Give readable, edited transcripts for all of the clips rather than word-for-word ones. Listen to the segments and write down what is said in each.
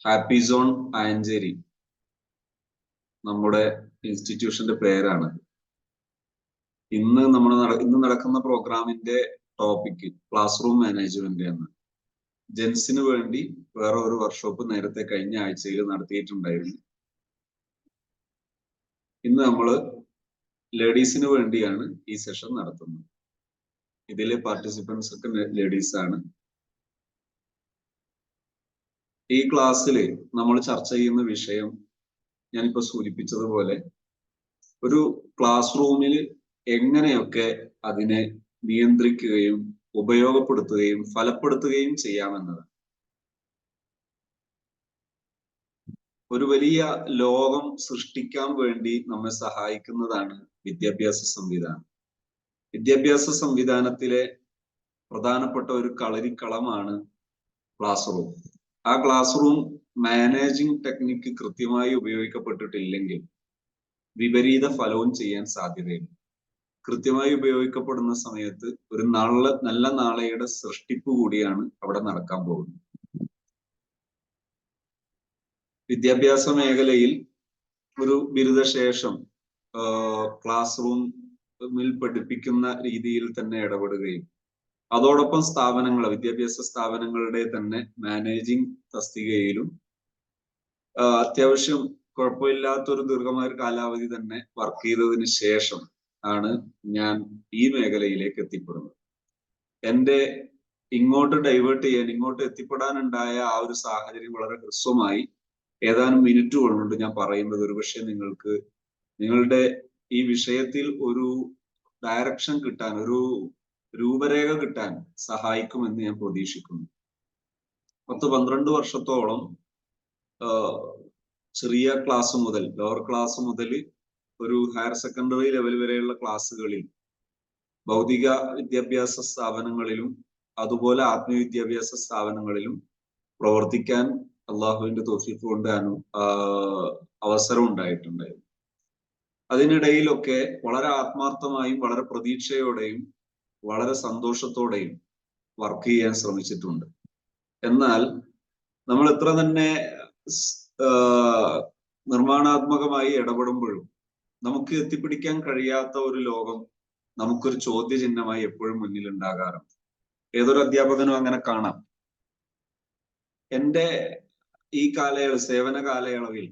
Happy zone Ayancheri നമ്മുടെ ഇൻസ്റ്റിറ്റ്യൂഷന്റെ പേരാണ്. ഇന്ന് നടക്കുന്ന പ്രോഗ്രാമിന്റെ ടോപ്പിക് ക്ലാസ് റൂം മാനേജ്മെന്റ് ആണ്. ജെൻസിന് വേണ്ടി വേറെ ഒരു വർക്ക്ഷോപ്പ് നേരത്തെ കഴിഞ്ഞ ആഴ്ചയിൽ നടത്തിയിട്ടുണ്ടായിരുന്നു. ഇന്ന് നമ്മള് ലേഡീസിന് വേണ്ടിയാണ് ഈ സെഷൻ നടത്തുന്നത്. ഇതിലെ പാർട്ടിസിപ്പൻസ് ഒക്കെ ലേഡീസ് ആണ്. ഈ ക്ലാസ്സിൽ നമ്മൾ ചർച്ച ചെയ്യുന്ന വിഷയം ഞാനിപ്പോ സൂചിപ്പിച്ചതുപോലെ ഒരു ക്ലാസ് റൂമിൽ എങ്ങനെയൊക്കെ അതിനെ നിയന്ത്രിക്കുകയും ഉപയോഗപ്പെടുത്തുകയും ഫലപ്പെടുത്തുകയും ചെയ്യാമെന്നത്. ഒരു വലിയ ലോകം സൃഷ്ടിക്കാൻ വേണ്ടി നമ്മെ സഹായിക്കുന്നതാണ് വിദ്യാഭ്യാസ സംവിധാനം. വിദ്യാഭ്യാസ സംവിധാനത്തിലെ പ്രധാനപ്പെട്ട ഒരു കളരിക്കളമാണ് ക്ലാസ് റൂം. ആ ക്ലാസ് റൂം മാനേജിങ് ടെക്നിക്ക് കൃത്യമായി ഉപയോഗിക്കപ്പെട്ടിട്ടില്ലെങ്കിൽ വിപരീത ഫലവും ചെയ്യാൻ സാധ്യതയുണ്ട്. കൃത്യമായി ഉപയോഗിക്കപ്പെടുന്ന സമയത്ത് ഒരു നല്ല നാളെയുടെ സൃഷ്ടിപ്പ് കൂടിയാണ് അവിടെ നടക്കാൻ പോകുന്നത്. വിദ്യാഭ്യാസ മേഖലയിൽ ഒരു ബിരുദശേഷം ക്ലാസ് റൂമിൽ പഠിപ്പിക്കുന്ന രീതിയിൽ തന്നെ ഇടപെടുകയും അതോടൊപ്പം വിദ്യാഭ്യാസ സ്ഥാപനങ്ങളുടെ തന്നെ മാനേജിങ് തസ്തികയിലും അത്യാവശ്യം കുഴപ്പമില്ലാത്തൊരു ദീർഘമായ കാലാവധി തന്നെ വർക്ക് ചെയ്തതിന് ശേഷം ആണ് ഞാൻ ഈ മേഖലയിലേക്ക് എത്തിപ്പെടുന്നത്. എന്റെ ഇങ്ങോട്ട് എത്തിപ്പെടാനുണ്ടായ ആ ഒരു സാഹചര്യം വളരെ ഹ്രസ്വമായി ഏതാനും മിനിറ്റുകൾ കൊണ്ട് ഞാൻ പറയുന്നത് ഒരുപക്ഷെ നിങ്ങൾക്ക് നിങ്ങളുടെ ഈ വിഷയത്തിൽ ഒരു ഡയറക്ഷൻ കിട്ടാൻ, ഒരു രൂപരേഖ കിട്ടാൻ സഹായിക്കുമെന്ന് ഞാൻ പ്രതീക്ഷിക്കുന്നു. 10-12 വർഷത്തോളം ചെറിയ ക്ലാസ് മുതൽ ലോവർ ക്ലാസ് മുതൽ ഒരു ഹയർ സെക്കൻഡറി ലെവൽ വരെയുള്ള ക്ലാസ്സുകളിൽ ഭൗതിക വിദ്യാഭ്യാസ സ്ഥാപനങ്ങളിലും അതുപോലെ ആത്മീയ വിദ്യാഭ്യാസ സ്ഥാപനങ്ങളിലും പ്രവർത്തിക്കാൻ അള്ളാഹുവിന്റെ തൗഫീഖ് കൊണ്ട് അവസരം ഉണ്ടായിട്ടുണ്ടായിരുന്നു. അതിനിടയിലൊക്കെ വളരെ ആത്മാർത്ഥമായും വളരെ പ്രതീക്ഷയോടെയും വളരെ സന്തോഷത്തോടെയും വർക്ക് ചെയ്യാൻ ശ്രമിച്ചിട്ടുണ്ട്. എന്നാൽ നമ്മൾ എത്ര തന്നെ നിർമ്മാണാത്മകമായി ഇടപെടുമ്പോഴും നമുക്ക് എത്തിപ്പിടിക്കാൻ കഴിയാത്ത ഒരു ലോകം നമുക്കൊരു ചോദ്യചിഹ്നമായി എപ്പോഴും മുന്നിൽ ഉണ്ടാകാറുണ്ട്. ഏതൊരു അധ്യാപകനും അങ്ങനെ കാണാം. എൻ്റെ ഈ സേവന കാലയളവിൽ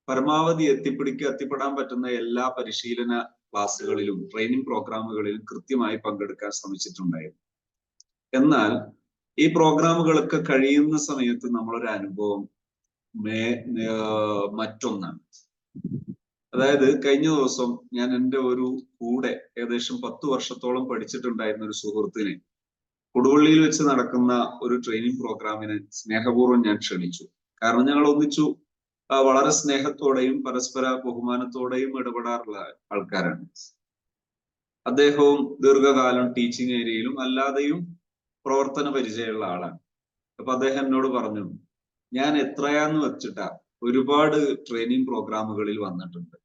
പരമാവധി എത്തിപ്പെടാൻ പറ്റുന്ന എല്ലാ പരിശീലന ക്ലാസ്സുകളിലും ട്രെയിനിങ് പ്രോഗ്രാമുകളിലും കൃത്യമായി പങ്കെടുക്കാൻ ശ്രമിച്ചിട്ടുണ്ടായിരുന്നു. എന്നാൽ ഈ പ്രോഗ്രാമുകളൊക്കെ കഴിയുന്ന സമയത്ത് നമ്മളൊരു അനുഭവം മറ്റൊന്നാണ്. അതായത് കഴിഞ്ഞ ദിവസം ഞാൻ എൻ്റെ ഒരു കൂടെ ഏകദേശം 10 വർഷത്തോളം പഠിച്ചിട്ടുണ്ടായിരുന്ന ഒരു സുഹൃത്തിനെ കൊടുവള്ളിയിൽ വെച്ച് നടക്കുന്ന ഒരു ട്രെയിനിങ് പ്രോഗ്രാമിന് സ്നേഹപൂർവ്വം ഞാൻ ക്ഷണിച്ചു. കാരണം ഞങ്ങൾ ഒന്നിച്ചു വളരെ സ്നേഹത്തോടെയും പരസ്പര ബഹുമാനത്തോടെയും ഇടപെടാറുള്ള ആൾക്കാരാണ്. അദ്ദേഹവും ദീർഘകാലം ടീച്ചിങ് ഏരിയയിലും അല്ലാതെയും പ്രവർത്തന പരിചയമുള്ള ആളാണ്. അപ്പൊ അദ്ദേഹം എന്നോട് പറഞ്ഞു, ഞാൻ എത്രയാന്ന് വെച്ചിട്ടാ ഒരുപാട് ട്രെയിനിങ് പ്രോഗ്രാമുകളിൽ വന്നിട്ടുണ്ട്,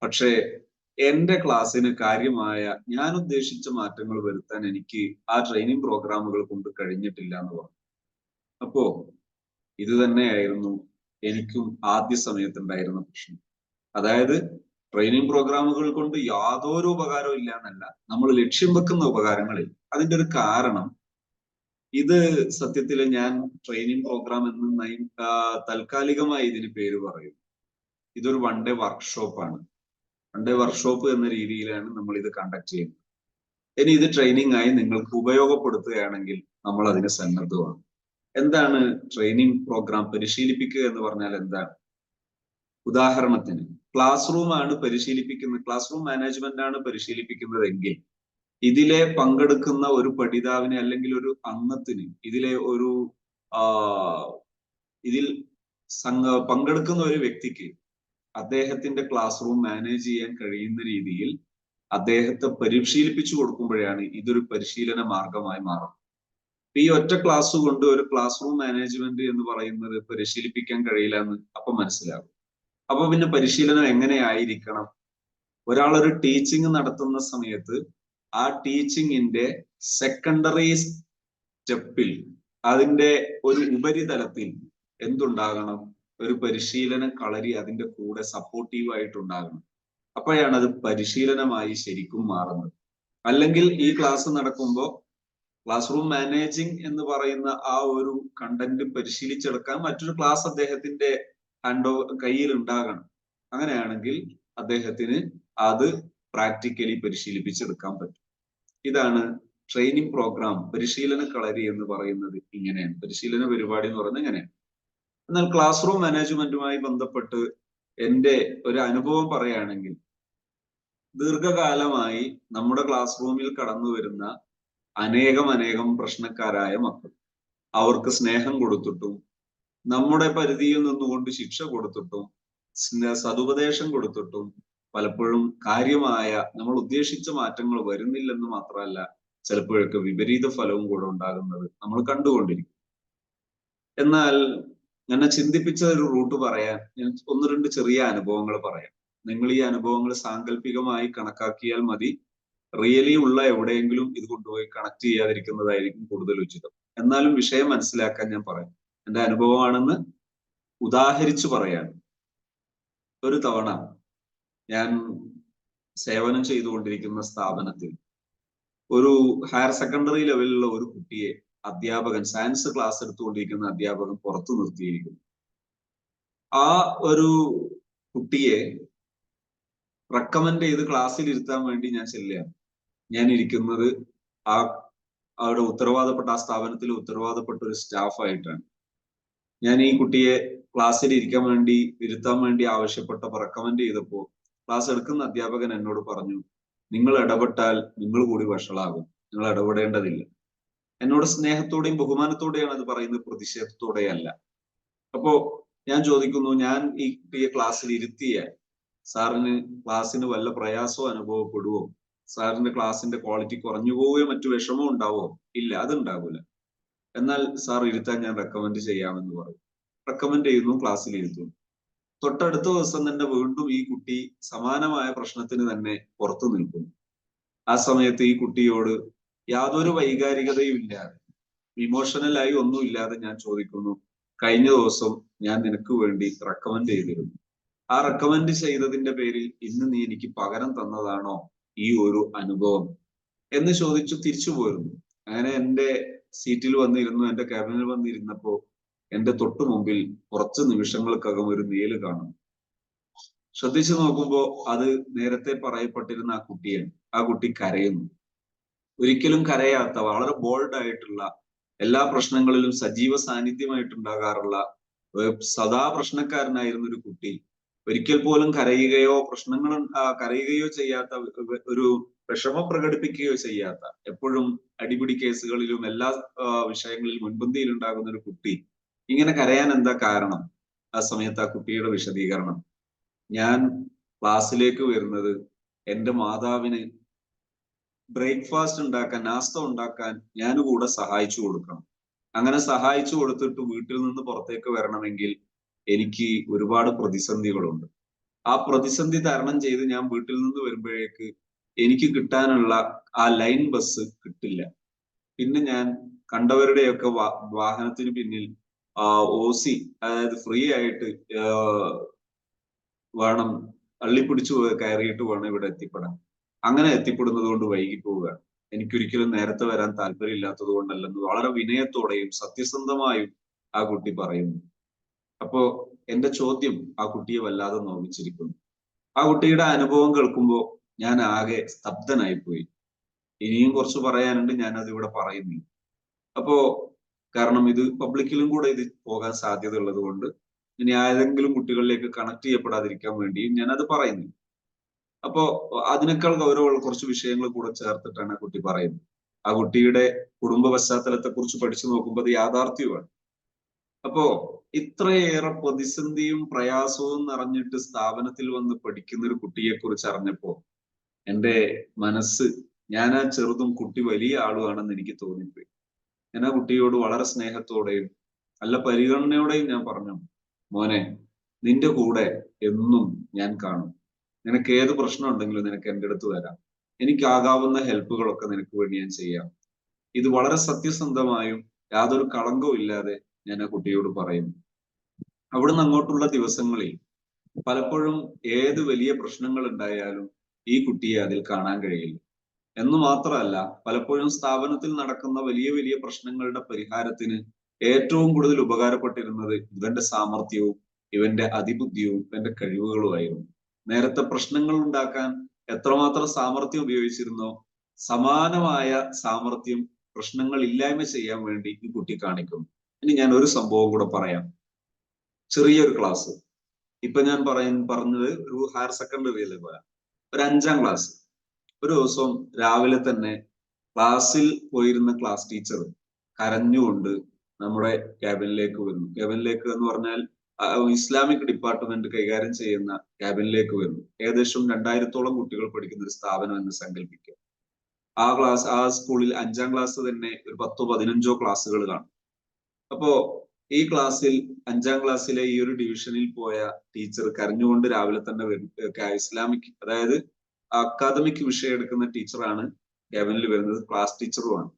പക്ഷേ എന്റെ ക്ലാസ്സിന് കാര്യമായ ഞാൻ ഉദ്ദേശിച്ച മാറ്റങ്ങൾ വരുത്താൻ എനിക്ക് ആ ട്രെയിനിങ് പ്രോഗ്രാമുകൾ കൊണ്ട് കഴിഞ്ഞിട്ടില്ല എന്ന് പറഞ്ഞു. അപ്പോ ഇത് തന്നെയായിരുന്നു എനിക്കും ആദ്യ സമയത്തുണ്ടായിരുന്ന പ്രശ്നം. അതായത് ട്രെയിനിങ് പ്രോഗ്രാമുകൾ കൊണ്ട് യാതൊരു ഉപകാരവും ഇല്ല എന്നല്ല, നമ്മൾ ലക്ഷ്യം വെക്കുന്ന ഉപകാരങ്ങളിൽ. അതിന്റെ ഒരു കാരണം, ഇത് സത്യത്തിൽ ഞാൻ ട്രെയിനിങ് പ്രോഗ്രാം എന്ന് താൽക്കാലികമായി ഇതിന് പേര് പറയും. ഇതൊരു 1 ഡേ വർക്ക്ഷോപ്പാണ്. 1 ഡേ വർക്ക്ഷോപ്പ് എന്ന രീതിയിലാണ് നമ്മൾ ഇത് കണ്ടക്ട് ചെയ്യുന്നത്. ഇനി ഇത് ട്രെയിനിങ് ആയി നിങ്ങൾക്ക് ഉപയോഗപ്പെടുത്തുകയാണെങ്കിൽ നമ്മൾ അതിന് സന്നദ്ധമാണ്. എന്താണ് ട്രെയിനിങ് പ്രോഗ്രാം? പരിശീലിപ്പിക്കുക എന്ന് പറഞ്ഞാൽ എന്താണ്? ഉദാഹരണത്തിന് ക്ലാസ് റൂം മാനേജ്മെന്റ് ആണ് പരിശീലിപ്പിക്കുന്നതെങ്കിൽ ഇതിലെ പങ്കെടുക്കുന്ന ഒരു പഠിതാവിനെ അല്ലെങ്കിൽ ഒരു അംഗത്തിന് പങ്കെടുക്കുന്ന ഒരു വ്യക്തിക്ക് അദ്ദേഹത്തിന്റെ ക്ലാസ് റൂം മാനേജ് ചെയ്യാൻ കഴിയുന്ന രീതിയിൽ അദ്ദേഹത്തെ പരിശീലിപ്പിച്ചു കൊടുക്കുമ്പോഴാണ് ഇതൊരു പരിശീലന മാർഗമായി മാറുന്നത്. ഈ ഒറ്റ ക്ലാസ് കൊണ്ട് ഒരു ക്ലാസ് റൂം മാനേജ്മെന്റ് എന്ന് പറയുന്നത് പരിശീലിപ്പിക്കാൻ കഴിയില്ല എന്ന് അപ്പൊ മനസ്സിലാകും. അപ്പൊ പിന്നെ പരിശീലനം എങ്ങനെയായിരിക്കണം? ഒരാളൊരു ടീച്ചിങ് നടത്തുന്ന സമയത്ത് ആ ടീച്ചിങ്ങിന്റെ സെക്കൻഡറി സ്റ്റെപ്പിൽ, അതിന്റെ ഒരു ഉപരിതലത്തിൽ എന്തുണ്ടാകണം? ഒരു പരിശീലന കളരി അതിന്റെ കൂടെ സപ്പോർട്ടീവ് ആയിട്ടുണ്ടാകണം. അപ്പോഴാണ് അത് പരിശീലനമായി ശരിക്കും മാറുന്നത്. അല്ലെങ്കിൽ ഈ ക്ലാസ് നടക്കുമ്പോൾ ക്ലാസ് റൂം മാനേജിങ് എന്ന് പറയുന്ന ആ ഒരു കണ്ടന്റ് പരിശീലിച്ചെടുക്കാൻ മറ്റൊരു ക്ലാസ് അദ്ദേഹത്തിന്റെ കയ്യിൽ ഉണ്ടാകണം. അങ്ങനെയാണെങ്കിൽ അദ്ദേഹത്തിന് അത് പ്രാക്ടിക്കലി പരിശീലിപ്പിച്ചെടുക്കാൻ പറ്റും. ഇതാണ് ട്രെയിനിങ് പ്രോഗ്രാം, പരിശീലന കളരി എന്ന് പറയുന്നത്. ഇങ്ങനെയാണ് പരിശീലന പരിപാടി എന്ന് പറയുന്നത് ഇങ്ങനെയാണ്. എന്നാൽ ക്ലാസ് റൂം മാനേജ്മെന്റുമായി ബന്ധപ്പെട്ട് എൻ്റെ ഒരു അനുഭവം പറയുകയാണെങ്കിൽ, ദീർഘകാലമായി നമ്മുടെ ക്ലാസ് റൂമിൽ കടന്നു വരുന്ന അനേകം പ്രശ്നക്കാരായ മക്കൾ, അവർക്ക് സ്നേഹം കൊടുത്തിട്ടും നമ്മുടെ പരിധിയിൽ നിന്നുകൊണ്ട് ശിക്ഷ കൊടുത്തിട്ടും സതുപദേശം കൊടുത്തിട്ടും പലപ്പോഴും കാര്യമായ നമ്മൾ ഉദ്ദേശിച്ച മാറ്റങ്ങൾ വരുന്നില്ലെന്ന് മാത്രമല്ല, ചിലപ്പോഴൊക്കെ വിപരീത ഫലവും കൂടെ ഉണ്ടാകുന്നത് നമ്മൾ കണ്ടുകൊണ്ടിരിക്കും. എന്നാൽ എന്നെ ചിന്തിപ്പിച്ച ഒരു റൂട്ട് പറയാൻ ഞാൻ ഒന്ന് രണ്ട് ചെറിയ അനുഭവങ്ങൾ പറയാം. നിങ്ങൾ ഈ അനുഭവങ്ങൾ സാങ്കല്പികമായി കണക്കാക്കിയാൽ മതി. റിയലി ഉള്ള എവിടെയെങ്കിലും ഇത് കൊണ്ടുപോയി കണക്ട് ചെയ്യാതിരിക്കുന്നതായിരിക്കും കൂടുതൽ ഉചിതം. എന്നാലും വിഷയം മനസ്സിലാക്കാൻ ഞാൻ പറയാം. എന്റെ അനുഭവമാണെന്ന് ഉദാഹരിച്ചു പറയാൻ. ഒരു തവണ ഞാൻ സേവനം ചെയ്തുകൊണ്ടിരിക്കുന്ന സ്ഥാപനത്തിൽ ഒരു ഹയർ സെക്കൻഡറി ലെവലിലുള്ള ഒരു കുട്ടിയെ അധ്യാപകൻ, സയൻസ് ക്ലാസ് എടുത്തുകൊണ്ടിരിക്കുന്ന അധ്യാപകൻ പുറത്തു നിർത്തിയിരിക്കുന്നു. ആ ഒരു കുട്ടിയെ റെക്കമെൻഡ് ചെയ്ത് ക്ലാസ്സിൽ ഇരുത്താൻ വേണ്ടി ഞാൻ ചെല്ലുകയാണ്. ഞാൻ ഇരിക്കുന്നത് അവിടെ ഉത്തരവാദപ്പെട്ട, ആ സ്ഥാപനത്തിൽ ഉത്തരവാദപ്പെട്ട ഒരു സ്റ്റാഫായിട്ടാണ്. ഞാൻ ഈ കുട്ടിയെ ക്ലാസ്സിൽ ഇരുത്താൻ വേണ്ടി ആവശ്യപ്പെട്ടപ്പോൾ റെക്കമെൻഡ് ചെയ്തപ്പോൾ ക്ലാസ് എടുക്കുന്ന അധ്യാപകൻ എന്നോട് പറഞ്ഞു, നിങ്ങൾ ഇടപെട്ടാൽ നിങ്ങൾ കൂടി വഷളാകും, നിങ്ങൾ ഇടപെടേണ്ടതില്ല. എന്നോട് സ്നേഹത്തോടെയും ബഹുമാനത്തോടെയാണ് അത് പറയുന്നത്, പ്രതിഷേധത്തോടെയല്ല. അപ്പോ ഞാൻ ചോദിക്കുന്നു, ഞാൻ ഈ കുട്ടിയെ ക്ലാസ്സിൽ ഇരുത്തിയാൽ സാറിന് ക്ലാസ്സിന് വല്ല പ്രയാസവും അനുഭവപ്പെടുവോ? സാറിന്റെ ക്ലാസ്സിന്റെ ക്വാളിറ്റി കുറഞ്ഞു പോവുകയോ മറ്റു വിഷമോ ഉണ്ടാവോ? ഇല്ല, അതുണ്ടാകൂല. എന്നാൽ സാർ ഇരുത്താൻ ഞാൻ റെക്കമെൻഡ് ചെയ്യാമെന്ന് പറയും. റെക്കമെൻഡ് ചെയ്യുന്നു, ക്ലാസ്സിൽ ഇരുത്തുന്നു. തൊട്ടടുത്ത ദിവസം തന്നെ വീണ്ടും ഈ കുട്ടി സമാനമായ പ്രശ്നത്തിന് തന്നെ പുറത്തു നിൽക്കുന്നു. ആ സമയത്ത് ഈ കുട്ടിയോട് യാതൊരു വൈകാരികതയും ഇല്ലാതെ, ഇമോഷണലായി ഒന്നും ഇല്ലാതെ ഞാൻ ചോദിക്കുന്നു, കഴിഞ്ഞ ദിവസം ഞാൻ നിനക്ക് വേണ്ടി റെക്കമെൻഡ് ചെയ്തിരുന്നു. ആ റെക്കമെൻഡ് ചെയ്തതിന്റെ പേരിൽ ഇന്ന് നീ എനിക്ക് പകരം തന്നതാണോ ഈ ഒരു അനുഭവം എന്ന് ചോദിച്ചു തിരിച്ചു പോയിരുന്നു. അങ്ങനെ എന്റെ സീറ്റിൽ വന്നിരുന്നു, എന്റെ ക്യാബിനിൽ വന്നിരുന്നപ്പോ എന്റെ തൊട്ടു മുമ്പിൽ കുറച്ച് നിമിഷങ്ങൾക്കകം ഒരു നേല് കാണുന്നു. ശ്രദ്ധിച്ചു നോക്കുമ്പോ അത് നേരത്തെ പറയപ്പെട്ടിരുന്ന ആ കുട്ടിയാണ്. ആ കുട്ടി കരയുന്നു. ഒരിക്കലും കരയാത്ത, വളരെ ബോൾഡ് ആയിട്ടുള്ള, എല്ലാ പ്രശ്നങ്ങളിലും സജീവ സാന്നിധ്യമായിട്ടുണ്ടാകാറുള്ള, സദാ പ്രശ്നക്കാരനായിരുന്ന ഒരു കുട്ടി ഒരിക്കൽ പോലും കരയുകയോ ചെയ്യാത്ത, ഒരു വിഷമം പ്രകടിപ്പിക്കുകയോ ചെയ്യാത്ത, എപ്പോഴും അടിപിടി കേസുകളിലും എല്ലാ വിഷയങ്ങളിലും മുൻപന്തിയിൽ ഉണ്ടാകുന്ന ഒരു കുട്ടി ഇങ്ങനെ കരയാൻ എന്താ കാരണം? ആ സമയത്ത് ആ കുട്ടിയുടെ വിശദീകരണം, ഞാൻ ക്ലാസ്സിലേക്ക് വരുന്നത് എൻ്റെ മാതാവിന് ബ്രേക്ക്ഫാസ്റ്റ് ഉണ്ടാക്കാൻ, നാസ്ത ഉണ്ടാക്കാൻ ഞാൻ കൂടെ സഹായിച്ചു കൊടുക്കണം. അങ്ങനെ സഹായിച്ചു കൊടുത്തിട്ട് വീട്ടിൽ നിന്ന് പുറത്തേക്ക് വരണമെങ്കിൽ എനിക്ക് ഒരുപാട് പ്രതിസന്ധികളുണ്ട്. ആ പ്രതിസന്ധി തരണം ചെയ്ത് ഞാൻ വീട്ടിൽ നിന്ന് വരുമ്പോഴേക്ക് എനിക്ക് കിട്ടാനുള്ള ആ ലൈൻ ബസ് കിട്ടില്ല. പിന്നെ ഞാൻ കണ്ടവരുടെയൊക്കെ വാഹനത്തിന് പിന്നിൽ ഓസി, അതായത് ഫ്രീ ആയിട്ട് വേണം, അള്ളിപ്പിടിച്ചു കയറിയിട്ട് വേണം ഇവിടെ എത്തിപ്പെടാൻ. അങ്ങനെ എത്തിപ്പെടുന്നത് കൊണ്ട് വൈകി പോവുകയാണ്. എനിക്കൊരിക്കലും നേരത്തെ വരാൻ താല്പര്യമില്ലാത്തത് കൊണ്ടല്ലെന്ന് വളരെ വിനയത്തോടെയും സത്യസന്ധമായും ആ കുട്ടി പറയുന്നു. അപ്പോ എന്റെ ചോദ്യം ആ കുട്ടിയെ വല്ലാതെ നോവിച്ചിരിക്കുന്നു. ആ കുട്ടിയുടെ അനുഭവം കേൾക്കുമ്പോൾ ഞാൻ ആകെ സ്തബ്ധനായിപ്പോയി. ഇനിയും കുറച്ച് പറയാനുണ്ട്, ഞാൻ അതിവിടെ പറയുന്നില്ല. അപ്പോ കാരണം ഇത് പബ്ലിക്കിലും കൂടെ ഇത് പോകാൻ സാധ്യത ഉള്ളത് കൊണ്ട് ഇനി ഏതെങ്കിലും കുട്ടികളിലേക്ക് കണക്ട് ചെയ്യപ്പെടാതിരിക്കാൻ വേണ്ടിയും ഞാൻ അത് പറയുന്നു. അപ്പോ അതിനേക്കാൾ ഗൗരവമുള്ള കുറച്ച് വിഷയങ്ങൾ കൂടെ ചേർത്തിട്ടാണ് ആ കുട്ടി പറയുന്നത്. ആ കുട്ടിയുടെ കുടുംബ പശ്ചാത്തലത്തെ കുറിച്ച് പഠിച്ചു നോക്കുമ്പോൾ അത് യാഥാർത്ഥ്യമാണ്. അപ്പോ ഇത്രയേറെ പ്രതിസന്ധിയും പ്രയാസവും നിറഞ്ഞിട്ട് സ്ഥാപനത്തിൽ വന്ന് പഠിക്കുന്ന ഒരു കുട്ടിയെ കുറിച്ച് അറിഞ്ഞപ്പോ എൻ്റെ മനസ്സ്, ഞാൻ ആ ചെറുതും കുട്ടി വലിയ ആളുമാണെന്ന് എനിക്ക് തോന്നിപ്പോയി. ഞാൻ ആ കുട്ടിയോട് വളരെ സ്നേഹത്തോടെയും നല്ല പരിഗണനയോടെയും ഞാൻ പറഞ്ഞു, മോനെ, നിന്റെ കൂടെ എന്നും ഞാൻ കാണും. നിനക്ക് ഏത് പ്രശ്നം ഉണ്ടെങ്കിലും നിനക്ക് എൻ്റെ അടുത്ത് വരാം. എനിക്കാകാവുന്ന ഹെൽപ്പുകളൊക്കെ നിനക്ക് വേണ്ടി ഞാൻ ചെയ്യാം. ഇത് വളരെ സത്യസന്ധമായും യാതൊരു കളങ്കവും ഇല്ലാതെ ഞാൻ ആ കുട്ടിയോട് പറയുന്നു. അവിടുന്ന് അങ്ങോട്ടുള്ള ദിവസങ്ങളിൽ പലപ്പോഴും ഏത് വലിയ പ്രശ്നങ്ങൾ ഉണ്ടായാലും ഈ കുട്ടിയെ അതിൽ കാണാൻ കഴിയില്ല. എന്ന് മാത്രമല്ല, പലപ്പോഴും സ്ഥാപനത്തിൽ നടക്കുന്ന വലിയ വലിയ പ്രശ്നങ്ങളുടെ പരിഹാരത്തിന് ഏറ്റവും കൂടുതൽ ഉപകാരപ്പെട്ടിരുന്നത് ഇവന്റെ സാമർഥ്യവും ഇവന്റെ അതിബുദ്ധിയും ഇവന്റെ കഴിവുകളുമായിരുന്നു. നേരത്തെ പ്രശ്നങ്ങൾ ഉണ്ടാക്കാൻ എത്രമാത്രം സാമർഥ്യം ഉപയോഗിച്ചിരുന്നോ, സമാനമായ സാമർഥ്യം പ്രശ്നങ്ങൾ ഇല്ലായ്മ ചെയ്യാൻ വേണ്ടി ഈ കുട്ടി കാണിക്കുന്നു. ഇനി ഞാൻ ഒരു സംഭവം കൂടെ പറയാം. ചെറിയൊരു ക്ലാസ്, ഇപ്പൊ ഞാൻ പറഞ്ഞത് ഒരു ഹയർ സെക്കൻഡറിയിലെ പോലെ ഒരു 5ാം ക്ലാസ്. ഒരു ദിവസം രാവിലെ തന്നെ ക്ലാസ്സിൽ പോയിരുന്ന ക്ലാസ് ടീച്ചർ കരഞ്ഞുകൊണ്ട് നമ്മുടെ ക്യാബിനിലേക്ക് വരുന്നു. ക്യാബിനിലേക്ക് എന്ന് പറഞ്ഞാൽ ഇസ്ലാമിക് ഡിപ്പാർട്ട്മെന്റ് കൈകാര്യം ചെയ്യുന്ന ക്യാബിനിലേക്ക് വരുന്നു. ഏകദേശം 2000-ഓളം കുട്ടികൾ പഠിക്കുന്ന ഒരു സ്ഥാപനം എന്ന് സങ്കല്പിക്കുക. ആ സ്കൂളിൽ 5ാം ക്ലാസ് തന്നെ ഒരു 10-15 ക്ലാസ്സുകൾ കാണും. അപ്പോ ഈ ക്ലാസ്സിൽ 5ാം ക്ലാസ്സിലെ ഈ ഒരു ഡിവിഷനിൽ പോയ ടീച്ചർ കരഞ്ഞുകൊണ്ട് രാവിലെ തന്നെ ഇസ്ലാമിക്, അതായത് അക്കാദമിക് വിഷയം എടുക്കുന്ന ടീച്ചറാണ് ക്യാബിനിൽ വരുന്നത്, ക്ലാസ് ടീച്ചറുമാണ്.